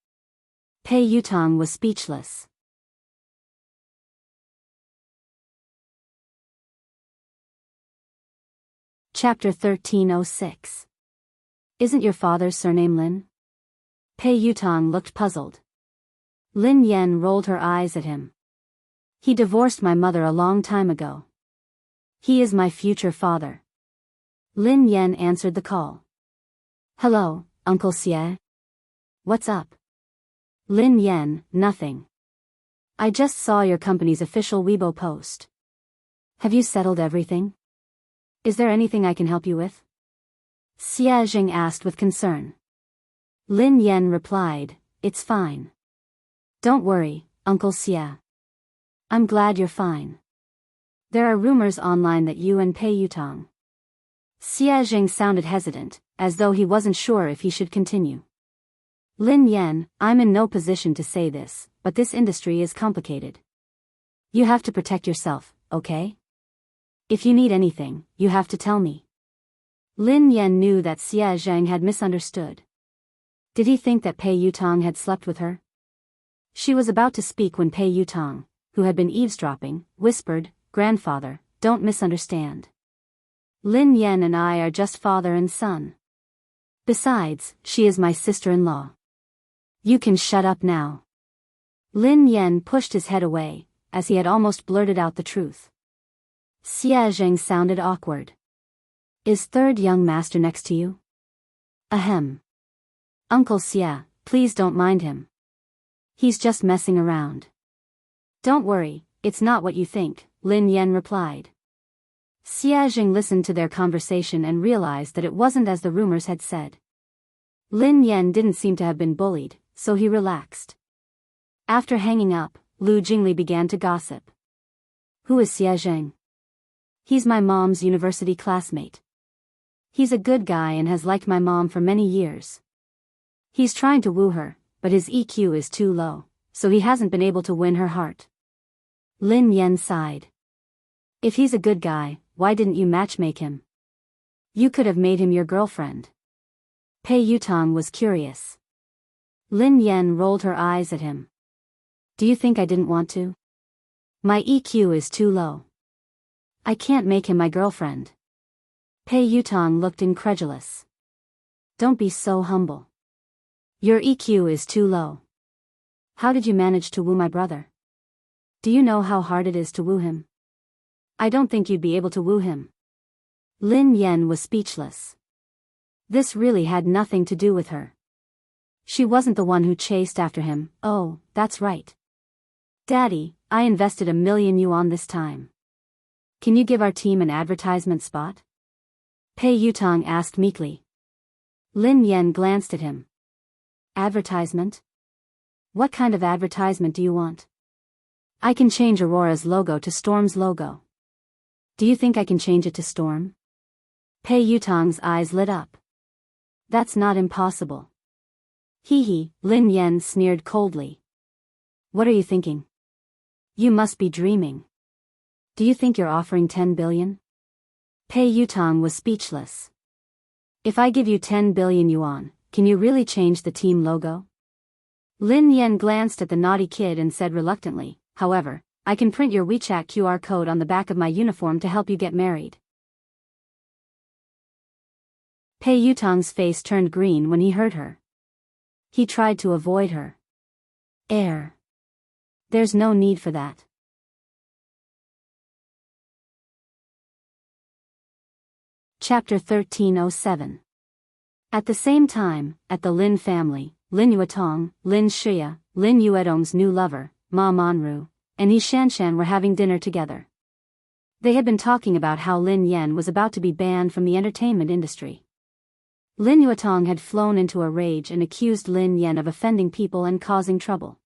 Pei Yutong was speechless. Chapter 1306. Isn't your father's surname Lin? Pei Yutong looked puzzled. Lin Yan rolled her eyes at him. He divorced my mother a long time ago. He is my future father. Lin Yan answered the call. Hello, Uncle Xie. What's up? Lin Yan, nothing. I just saw your company's official Weibo post. Have you settled everything? Is there anything I can help you with? Xie Zheng asked with concern. Lin Yan replied, It's fine. Don't worry, Uncle Xie. I'm glad you're fine. There are rumors online that you and Pei Yutong. Xie Zheng sounded hesitant, as though he wasn't sure if he should continue. Lin Yan, I'm in no position to say this, but this industry is complicated. You have to protect yourself, okay? If you need anything, you have to tell me. Lin Yan knew that Xie Zheng had misunderstood. Did he think that Pei Yutong had slept with her? She was about to speak when Pei Yutong, who had been eavesdropping, whispered, Grandfather, don't misunderstand. Lin Yan and I are just father and son. Besides, she is my sister-in-law. You can shut up now. Lin Yan pushed his head away, as he had almost blurted out the truth. Xie Zheng sounded awkward. Is third young master next to you? Ahem. Uncle Xie, please don't mind him. He's just messing around. Don't worry, it's not what you think, Lin Yan replied. Xie Zheng listened to their conversation and realized that it wasn't as the rumors had said. Lin Yan didn't seem to have been bullied, so he relaxed. After hanging up, Lu Jingli began to gossip. Who is Xie Zheng? He's my mom's university classmate. He's a good guy and has liked my mom for many years. He's trying to woo her, but his EQ is too low, so he hasn't been able to win her heart. Lin Yan sighed. If he's a good guy, why didn't you matchmake him? You could have made him your girlfriend. Pei Yutong was curious. Lin Yan rolled her eyes at him. Do you think I didn't want to? My EQ is too low. I can't make him my girlfriend. Pei Yutong looked incredulous. Don't be so humble. Your EQ is too low. How did you manage to woo my brother? Do you know how hard it is to woo him? I don't think you'd be able to woo him. Lin Yan was speechless. This really had nothing to do with her. She wasn't the one who chased after him. Oh, that's right. Daddy, I invested 1 million yuan this time. Can you give our team an advertisement spot? Pei Yutong asked meekly. Lin Yan glanced at him. Advertisement? What kind of advertisement do you want? I can change Aurora's logo to Storm's logo. Do you think I can change it to Storm? Pei Yutong's eyes lit up. That's not impossible. Hee hee, Lin Yan sneered coldly. What are you thinking? You must be dreaming. Do you think you're offering 10 billion? Pei Yutong was speechless. If I give you 10 billion yuan, can you really change the team logo? Lin Yan glanced at the naughty kid and said reluctantly, however, I can print your WeChat QR code on the back of my uniform to help you get married. Pei Yutong's face turned green when he heard her. He tried to avoid her. There's no need for that. Chapter 1307. At the same time, at the Lin family, Lin Yuetong, Lin Shia, Lin Yuedong's new lover, Ma Manru, and Yi Shanshan were having dinner together. They had been talking about how Lin Yan was about to be banned from the entertainment industry. Lin Yuetong had flown into a rage and accused Lin Yan of offending people and causing trouble.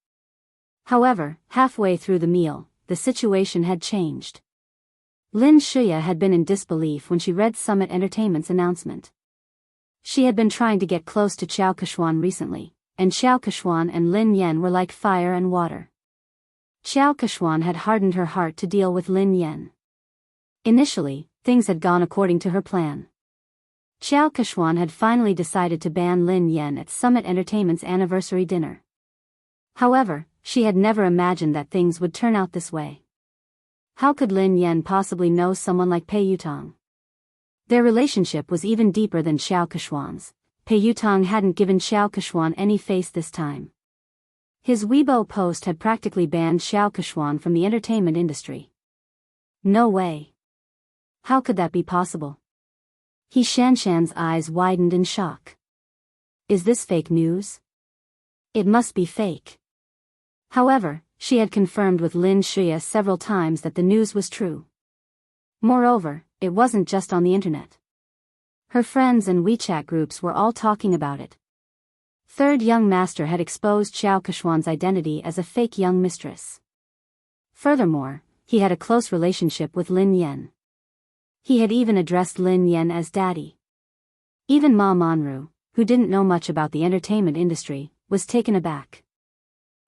However, halfway through the meal, the situation had changed. Lin Shia had been in disbelief when she read Summit Entertainment's announcement. She had been trying to get close to Xiao Keshuan recently, and Xiao Keshuan and Lin Yan were like fire and water. Xiao Keshuan had hardened her heart to deal with Lin Yan. Initially, things had gone according to her plan. Xiao Keshuan had finally decided to ban Lin Yan at Summit Entertainment's anniversary dinner. However, she had never imagined that things would turn out this way. How could Lin Yan possibly know someone like Pei Yutong? Their relationship was even deeper than Xiao Keshuan's. Pei Yutong hadn't given Xiao Keshuan any face this time. His Weibo post had practically banned Xiao Keshuan from the entertainment industry. No way. How could that be possible? Yi Shanshan's eyes widened in shock. Is this fake news? It must be fake. However, she had confirmed with Lin Shia several times that the news was true. Moreover, it wasn't just on the internet. Her friends and WeChat groups were all talking about it. Third young master had exposed Xiao Keshuan's identity as a fake young mistress. Furthermore, he had a close relationship with Lin Yan. He had even addressed Lin Yan as daddy. Even Ma Manru, who didn't know much about the entertainment industry, was taken aback.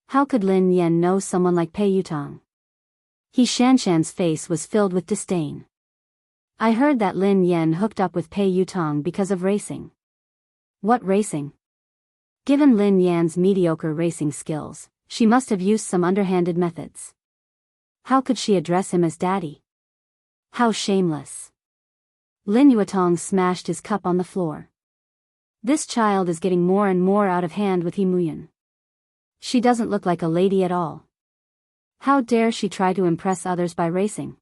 How could Lin Yan know someone like Pei Yutong? Yi Shanshan's face was filled with disdain. I heard that Lin Yan hooked up with Pei Yutong because of racing. What racing? Given Lin Yan's mediocre racing skills, she must have used some underhanded methods. How could she address him as daddy? How shameless. Lin Yuetong smashed his cup on the floor. This child is getting more and more out of hand with He Muyan. She doesn't look like a lady at all. How dare she try to impress others by racing?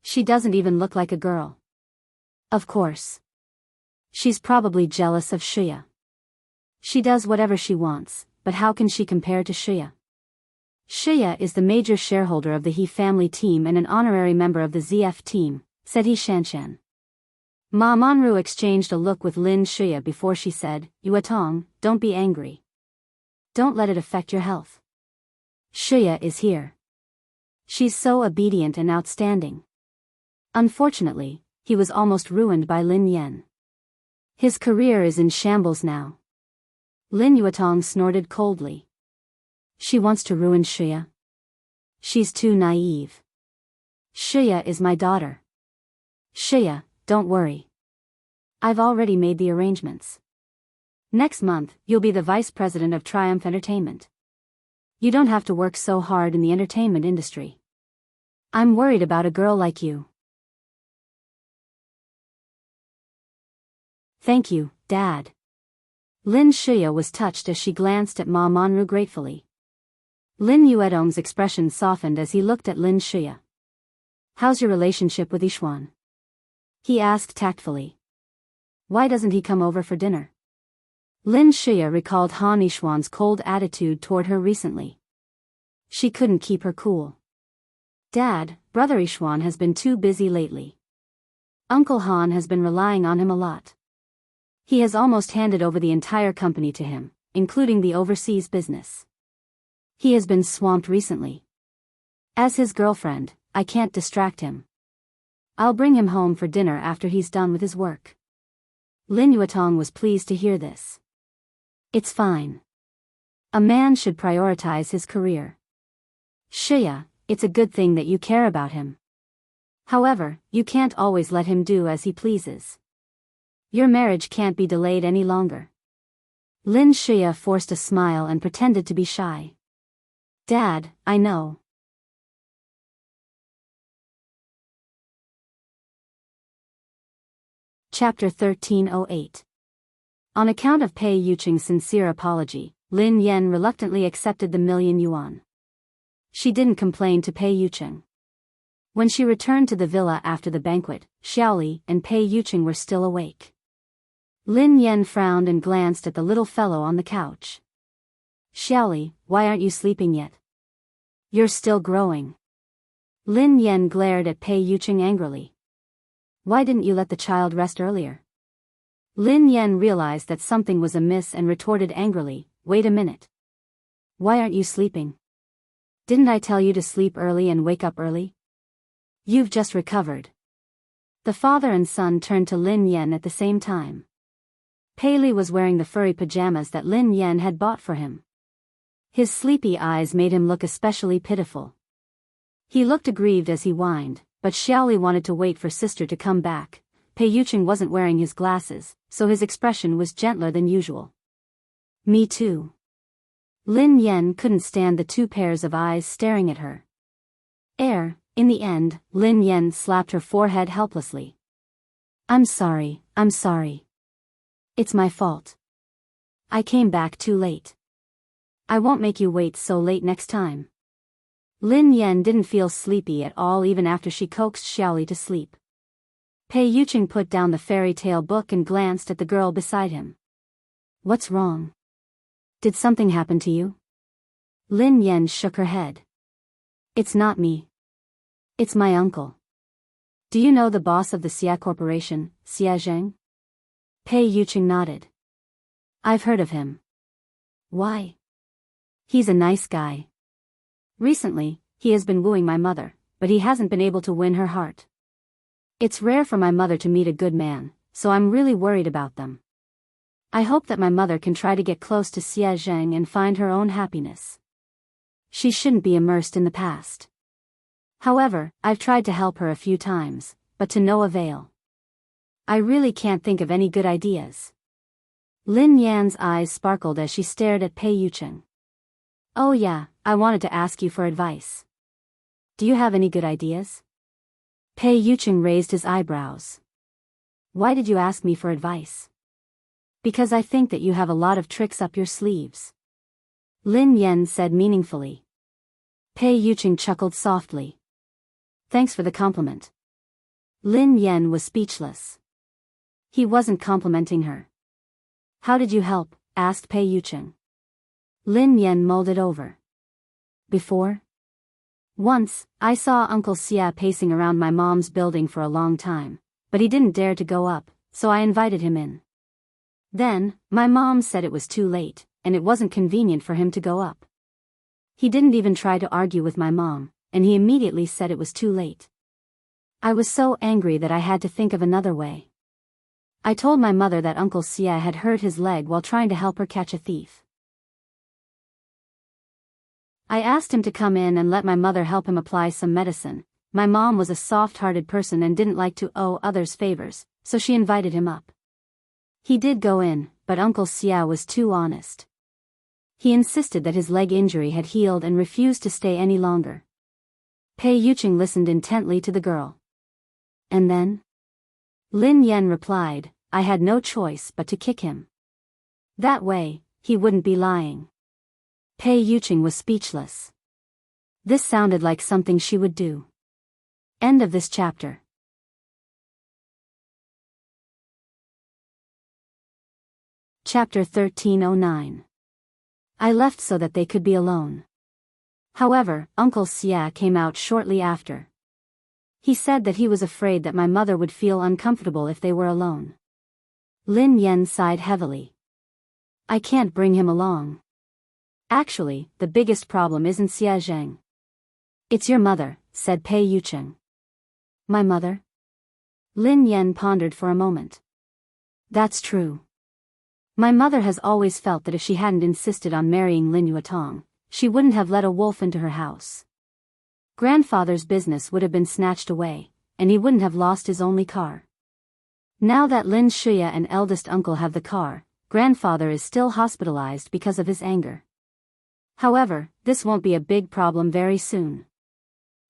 She doesn't even look like a girl. Of course. She's probably jealous of Shia. She does whatever she wants, but how can she compare to Shia? Shia is the major shareholder of the He family team and an honorary member of the ZF team, said Yi Shanshan. Ma Manru exchanged a look with Lin Shia before she said, Yuetong, don't be angry. Don't let it affect your health. Shia is here. She's so obedient and outstanding. Unfortunately, he was almost ruined by Lin Yan. His career is in shambles now. Lin Yuetong snorted coldly. She wants to ruin Shia. She's too naive. Shia is my daughter. Shia, don't worry. I've already made the arrangements. Next month, you'll be the vice president of Triumph Entertainment. You don't have to work so hard in the entertainment industry. I'm worried about a girl like you. Thank you, Dad. Lin Shia was touched as she glanced at Ma Manru gratefully. Lin Yuedong's expression softened as he looked at Lin Shia. How's your relationship with Yishuan? He asked tactfully. Why doesn't he come over for dinner? Lin Shia recalled Han Yishuan's cold attitude toward her recently. She couldn't keep her cool. Dad, Brother Yishuan has been too busy lately. Uncle Han has been relying on him a lot. He has almost handed over the entire company to him, including the overseas business. He has been swamped recently. As his girlfriend, I can't distract him. I'll bring him home for dinner after he's done with his work. Lin Yuetong was pleased to hear this. It's fine. A man should prioritize his career. Shia, it's a good thing that you care about him. However, you can't always let him do as he pleases. Your marriage can't be delayed any longer. Lin Shia forced a smile and pretended to be shy. Dad, I know. Chapter 1308. On account of Pei Yuqing's sincere apology, Lin Yan reluctantly accepted the $1,000,000 yuan. She didn't complain to Pei Yuqing. When she returned to the villa after the banquet, Xiaoli and Pei Yuqing were still awake. Lin Yan frowned and glanced at the little fellow on the couch. Xiaoli, why aren't you sleeping yet? You're still growing. Lin Yan glared at Pei Yuqing angrily. Why didn't you let the child rest earlier? Lin Yan realized that something was amiss and retorted angrily, wait a minute. Why aren't you sleeping? Didn't I tell you to sleep early and wake up early? You've just recovered. The father and son turned to Lin Yan at the same time. Pei Li was wearing the furry pajamas that Lin Yan had bought for him. His sleepy eyes made him look especially pitiful. He looked aggrieved as he whined, but Xiaoli wanted to wait for sister to come back. Pei Yuqing wasn't wearing his glasses, so his expression was gentler than usual. Me too. Lin Yan couldn't stand the two pairs of eyes staring at her. In the end, Lin Yan slapped her forehead helplessly. I'm sorry. It's my fault. I came back too late. I won't make you wait so late next time. Lin Yan didn't feel sleepy at all even after she coaxed Xiaoli to sleep. Pei Yuqing put down the fairy tale book and glanced at the girl beside him. What's wrong? Did something happen to you? Lin Yan shook her head. It's not me. It's my uncle. Do you know the boss of the Xia Corporation, Xia Zheng? Pei Yuqing nodded. I've heard of him. Why? He's a nice guy. Recently, he has been wooing my mother, but he hasn't been able to win her heart. It's rare for my mother to meet a good man, so I'm really worried about them. I hope that my mother can try to get close to Xia Zheng and find her own happiness. She shouldn't be immersed in the past. However, I've tried to help her a few times, but to no avail. I really can't think of any good ideas. Lin Yan's eyes sparkled as she stared at Pei Yuqing. Oh yeah, I wanted to ask you for advice. Do you have any good ideas? Pei Yuqing raised his eyebrows. Why did you ask me for advice? Because I think that you have a lot of tricks up your sleeves. Lin Yan said meaningfully. Pei Yuqing chuckled softly. Thanks for the compliment. Lin Yan was speechless. He wasn't complimenting her. How did you help? Asked Pei Yuqing. Lin Yan mulled it over. Before? Once, I saw Uncle Xia pacing around my mom's building for a long time, but he didn't dare to go up, so I invited him in. Then, my mom said it was too late, and it wasn't convenient for him to go up. He didn't even try to argue with my mom, and he immediately said it was too late. I was so angry that I had to think of another way. I told my mother that Uncle Xia had hurt his leg while trying to help her catch a thief. I asked him to come in and let my mother help him apply some medicine. My mom was a soft-hearted person and didn't like to owe others favors, so she invited him up. He did go in, but Uncle Xia was too honest. He insisted that his leg injury had healed and refused to stay any longer. Pei Yuqing listened intently to the girl. And then? Lin Yan replied, I had no choice but to kick him. That way, he wouldn't be lying. Pei Yuqing was speechless. This sounded like something she would do. End of this chapter. Chapter 1309. I left so that they could be alone. However, Uncle Xia came out shortly after. He said that he was afraid that my mother would feel uncomfortable if they were alone. Lin Yan sighed heavily. I can't bring him along. Actually, the biggest problem isn't Xia Zheng. It's your mother, said Pei Yuqing. My mother? Lin Yan pondered for a moment. That's true. My mother has always felt that if she hadn't insisted on marrying Lin Yuetong, she wouldn't have let a wolf into her house. Grandfather's business would have been snatched away, and he wouldn't have lost his only car. Now that Lin Shuya and eldest uncle have the car, grandfather is still hospitalized because of his anger. However, this won't be a big problem very soon.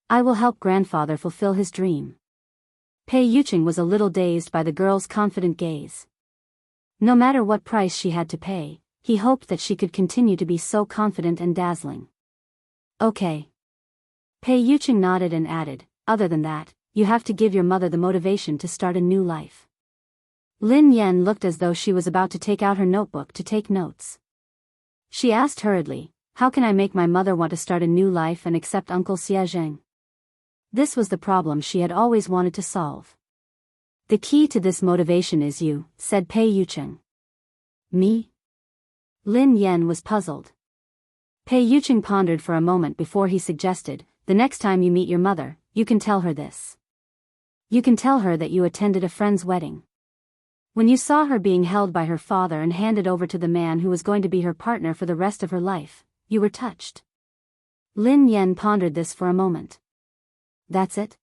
I will help grandfather fulfill his dream. Pei Yuqing was a little dazed by the girl's confident gaze. No matter what price she had to pay, he hoped that she could continue to be so confident and dazzling. Okay. Pei Yuqing nodded and added, other than that, you have to give your mother the motivation to start a new life. Lin Yan looked as though she was about to take out her notebook to take notes. She asked hurriedly, how can I make my mother want to start a new life and accept Uncle Xia Zheng? This was the problem she had always wanted to solve. The key to this motivation is you, said Pei Yuqing. Me? Lin Yan was puzzled. Pei Yuqing pondered for a moment before he suggested, the next time you meet your mother, you can tell her this. You can tell her that you attended a friend's wedding. When you saw her being held by her father and handed over to the man who was going to be her partner for the rest of her life, you were touched. Lin Yan pondered this for a moment. That's it?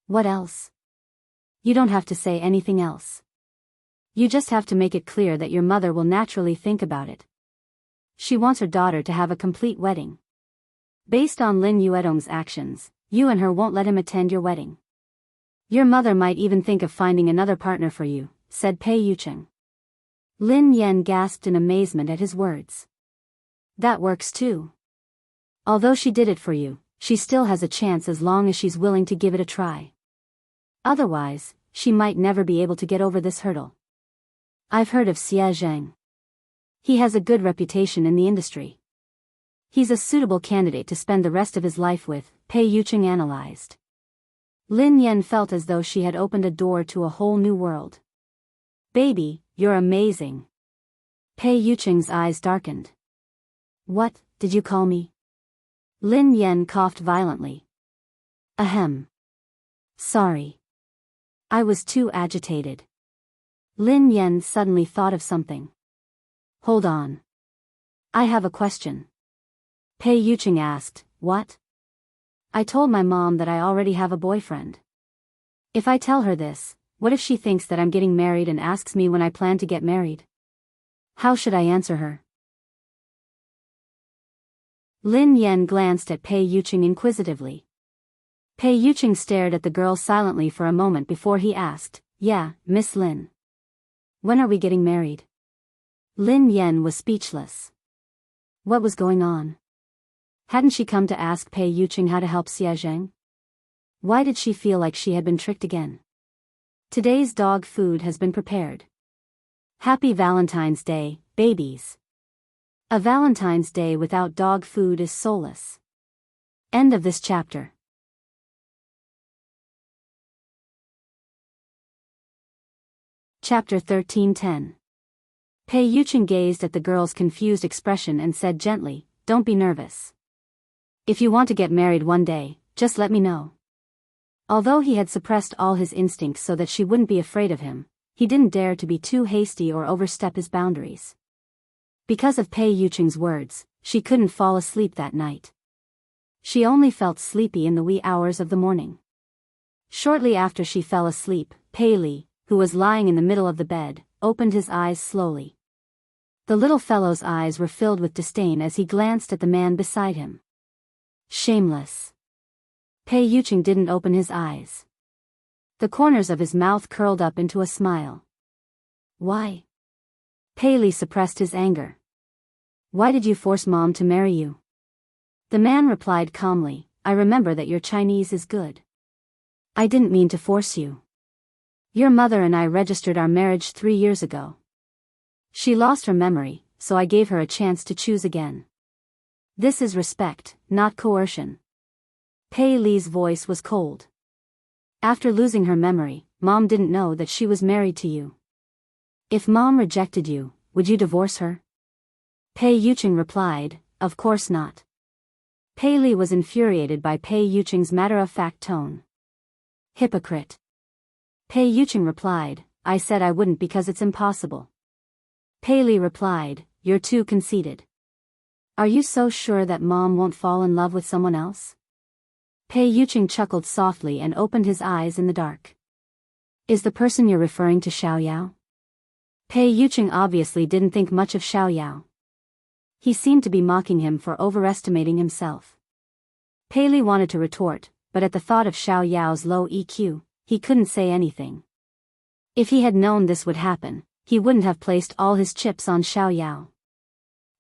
What else? You don't have to say anything else. You just have to make it clear that your mother will naturally think about it. She wants her daughter to have a complete wedding. Based on Lin Yuetong's actions, you and her won't let him attend your wedding. Your mother might even think of finding another partner for you, said Pei Yuqing. Lin Yan gasped in amazement at his words. That works too. Although she did it for you, she still has a chance as long as she's willing to give it a try. Otherwise, she might never be able to get over this hurdle. I've heard of Xia Zheng. He has a good reputation in the industry. He's a suitable candidate to spend the rest of his life with, Pei Yuqing analyzed. Lin Yan felt as though she had opened a door to a whole new world. Baby, you're amazing. Pei Yuqing's eyes darkened. What, did you call me? Lin Yan coughed violently. Ahem. Sorry. I was too agitated. Lin Yan suddenly thought of something. Hold on. I have a question. Pei Yuqing asked, what? I told my mom that I already have a boyfriend. If I tell her this, what if she thinks that I'm getting married and asks me when I plan to get married? How should I answer her? Lin Yan glanced at Pei Yuqing inquisitively. Pei Yuqing stared at the girl silently for a moment before he asked, yeah, Miss Lin. When are we getting married? Lin Yan was speechless. What was going on? Hadn't she come to ask Pei Yuqing how to help Xia Zheng? Why did she feel like she had been tricked again? Today's dog food has been prepared. Happy Valentine's Day, babies. A Valentine's Day without dog food is soulless. End of this chapter. Chapter 13:10. Pei Yuqing gazed at the girl's confused expression and said gently, don't be nervous. If you want to get married one day, just let me know. Although he had suppressed all his instincts so that she wouldn't be afraid of him, he didn't dare to be too hasty or overstep his boundaries. Because of Pei Yuqing's words, she couldn't fall asleep that night. She only felt sleepy in the wee hours of the morning. Shortly after she fell asleep, Pei Li, who was lying in the middle of the bed, opened his eyes slowly. The little fellow's eyes were filled with disdain as he glanced at the man beside him. Shameless. Pei Yuqing didn't open his eyes. The corners of his mouth curled up into a smile. Why? Pei Li suppressed his anger. Why did you force Mom to marry you? The man replied calmly, I remember that your Chinese is good. I didn't mean to force you. Your mother and I registered our marriage 3 years ago. She lost her memory, so I gave her a chance to choose again. This is respect, not coercion. Pei Li's voice was cold. After losing her memory, Mom didn't know that she was married to you. If Mom rejected you, would you divorce her? Pei Yuqing replied, of course not. Pei Li was infuriated by Pei Yuqing's matter-of-fact tone. Hypocrite. Pei Yuqing replied, I said I wouldn't because it's impossible. Pei Li replied, "You're too conceited. Are you so sure that Mom won't fall in love with someone else?" Pei Yuqing chuckled softly and opened his eyes in the dark. "Is the person you're referring to Xiao Yao?" Pei Yuqing obviously didn't think much of Xiao Yao. He seemed to be mocking him for overestimating himself. Pei Li wanted to retort, but at the thought of Xiao Yao's low EQ, he couldn't say anything. If he had known this would happen, he wouldn't have placed all his chips on Xiao Yao.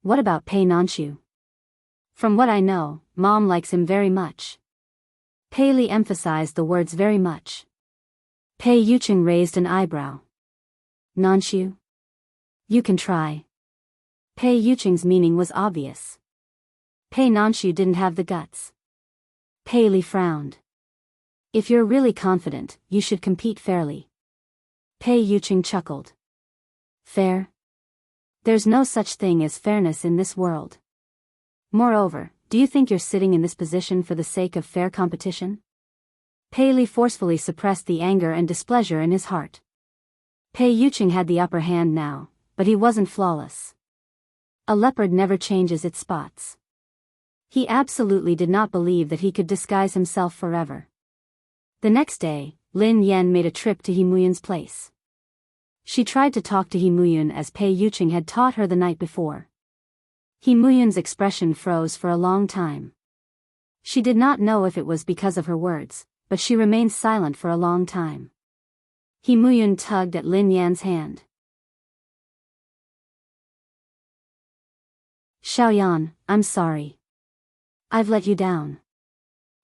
"What about Pei Nanxiu?" "From what I know, Mom likes him very much." Pei Li emphasized the words very much. Pei Yuqing raised an eyebrow. "Nanxiu? You can try." Pei Yuqing's meaning was obvious. Pei Nanxiu didn't have the guts. Pei Li frowned. "If you're really confident, you should compete fairly." Pei Yuqing chuckled. "Fair? There's no such thing as fairness in this world. Moreover, do you think you're sitting in this position for the sake of fair competition?" Pei Li forcefully suppressed the anger and displeasure in his heart. Pei Yuqing had the upper hand now, but he wasn't flawless. A leopard never changes its spots. He absolutely did not believe that he could disguise himself forever. The next day, Lin Yan made a trip to Himuyun's place. She tried to talk to Himuyun as Pei Yuqing had taught her the night before. Himuyun's expression froze for a long time. She did not know if it was because of her words, but she remained silent for a long time. Himuyun tugged at Lin Yan's hand. "Xiaoyan, I'm sorry. I've let you down.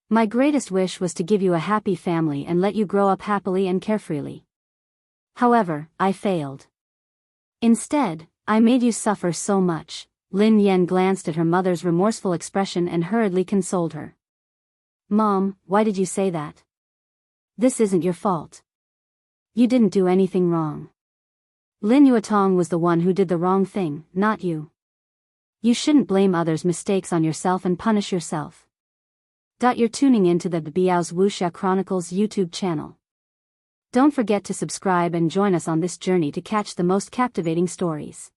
My greatest wish was to give you a happy family and let you grow up happily and carefreely. However, I failed. Instead, I made you suffer so much." Lin Yan glanced at her mother's remorseful expression and hurriedly consoled her. "Mom, why did you say that? This isn't your fault. You didn't do anything wrong. Lin Yuatong was the one who did the wrong thing, not you. You shouldn't blame others' mistakes on yourself and punish yourself." You're tuning into the Biyao's Wuxia Chronicles YouTube channel. Don't forget to subscribe and join us on this journey to catch the most captivating stories.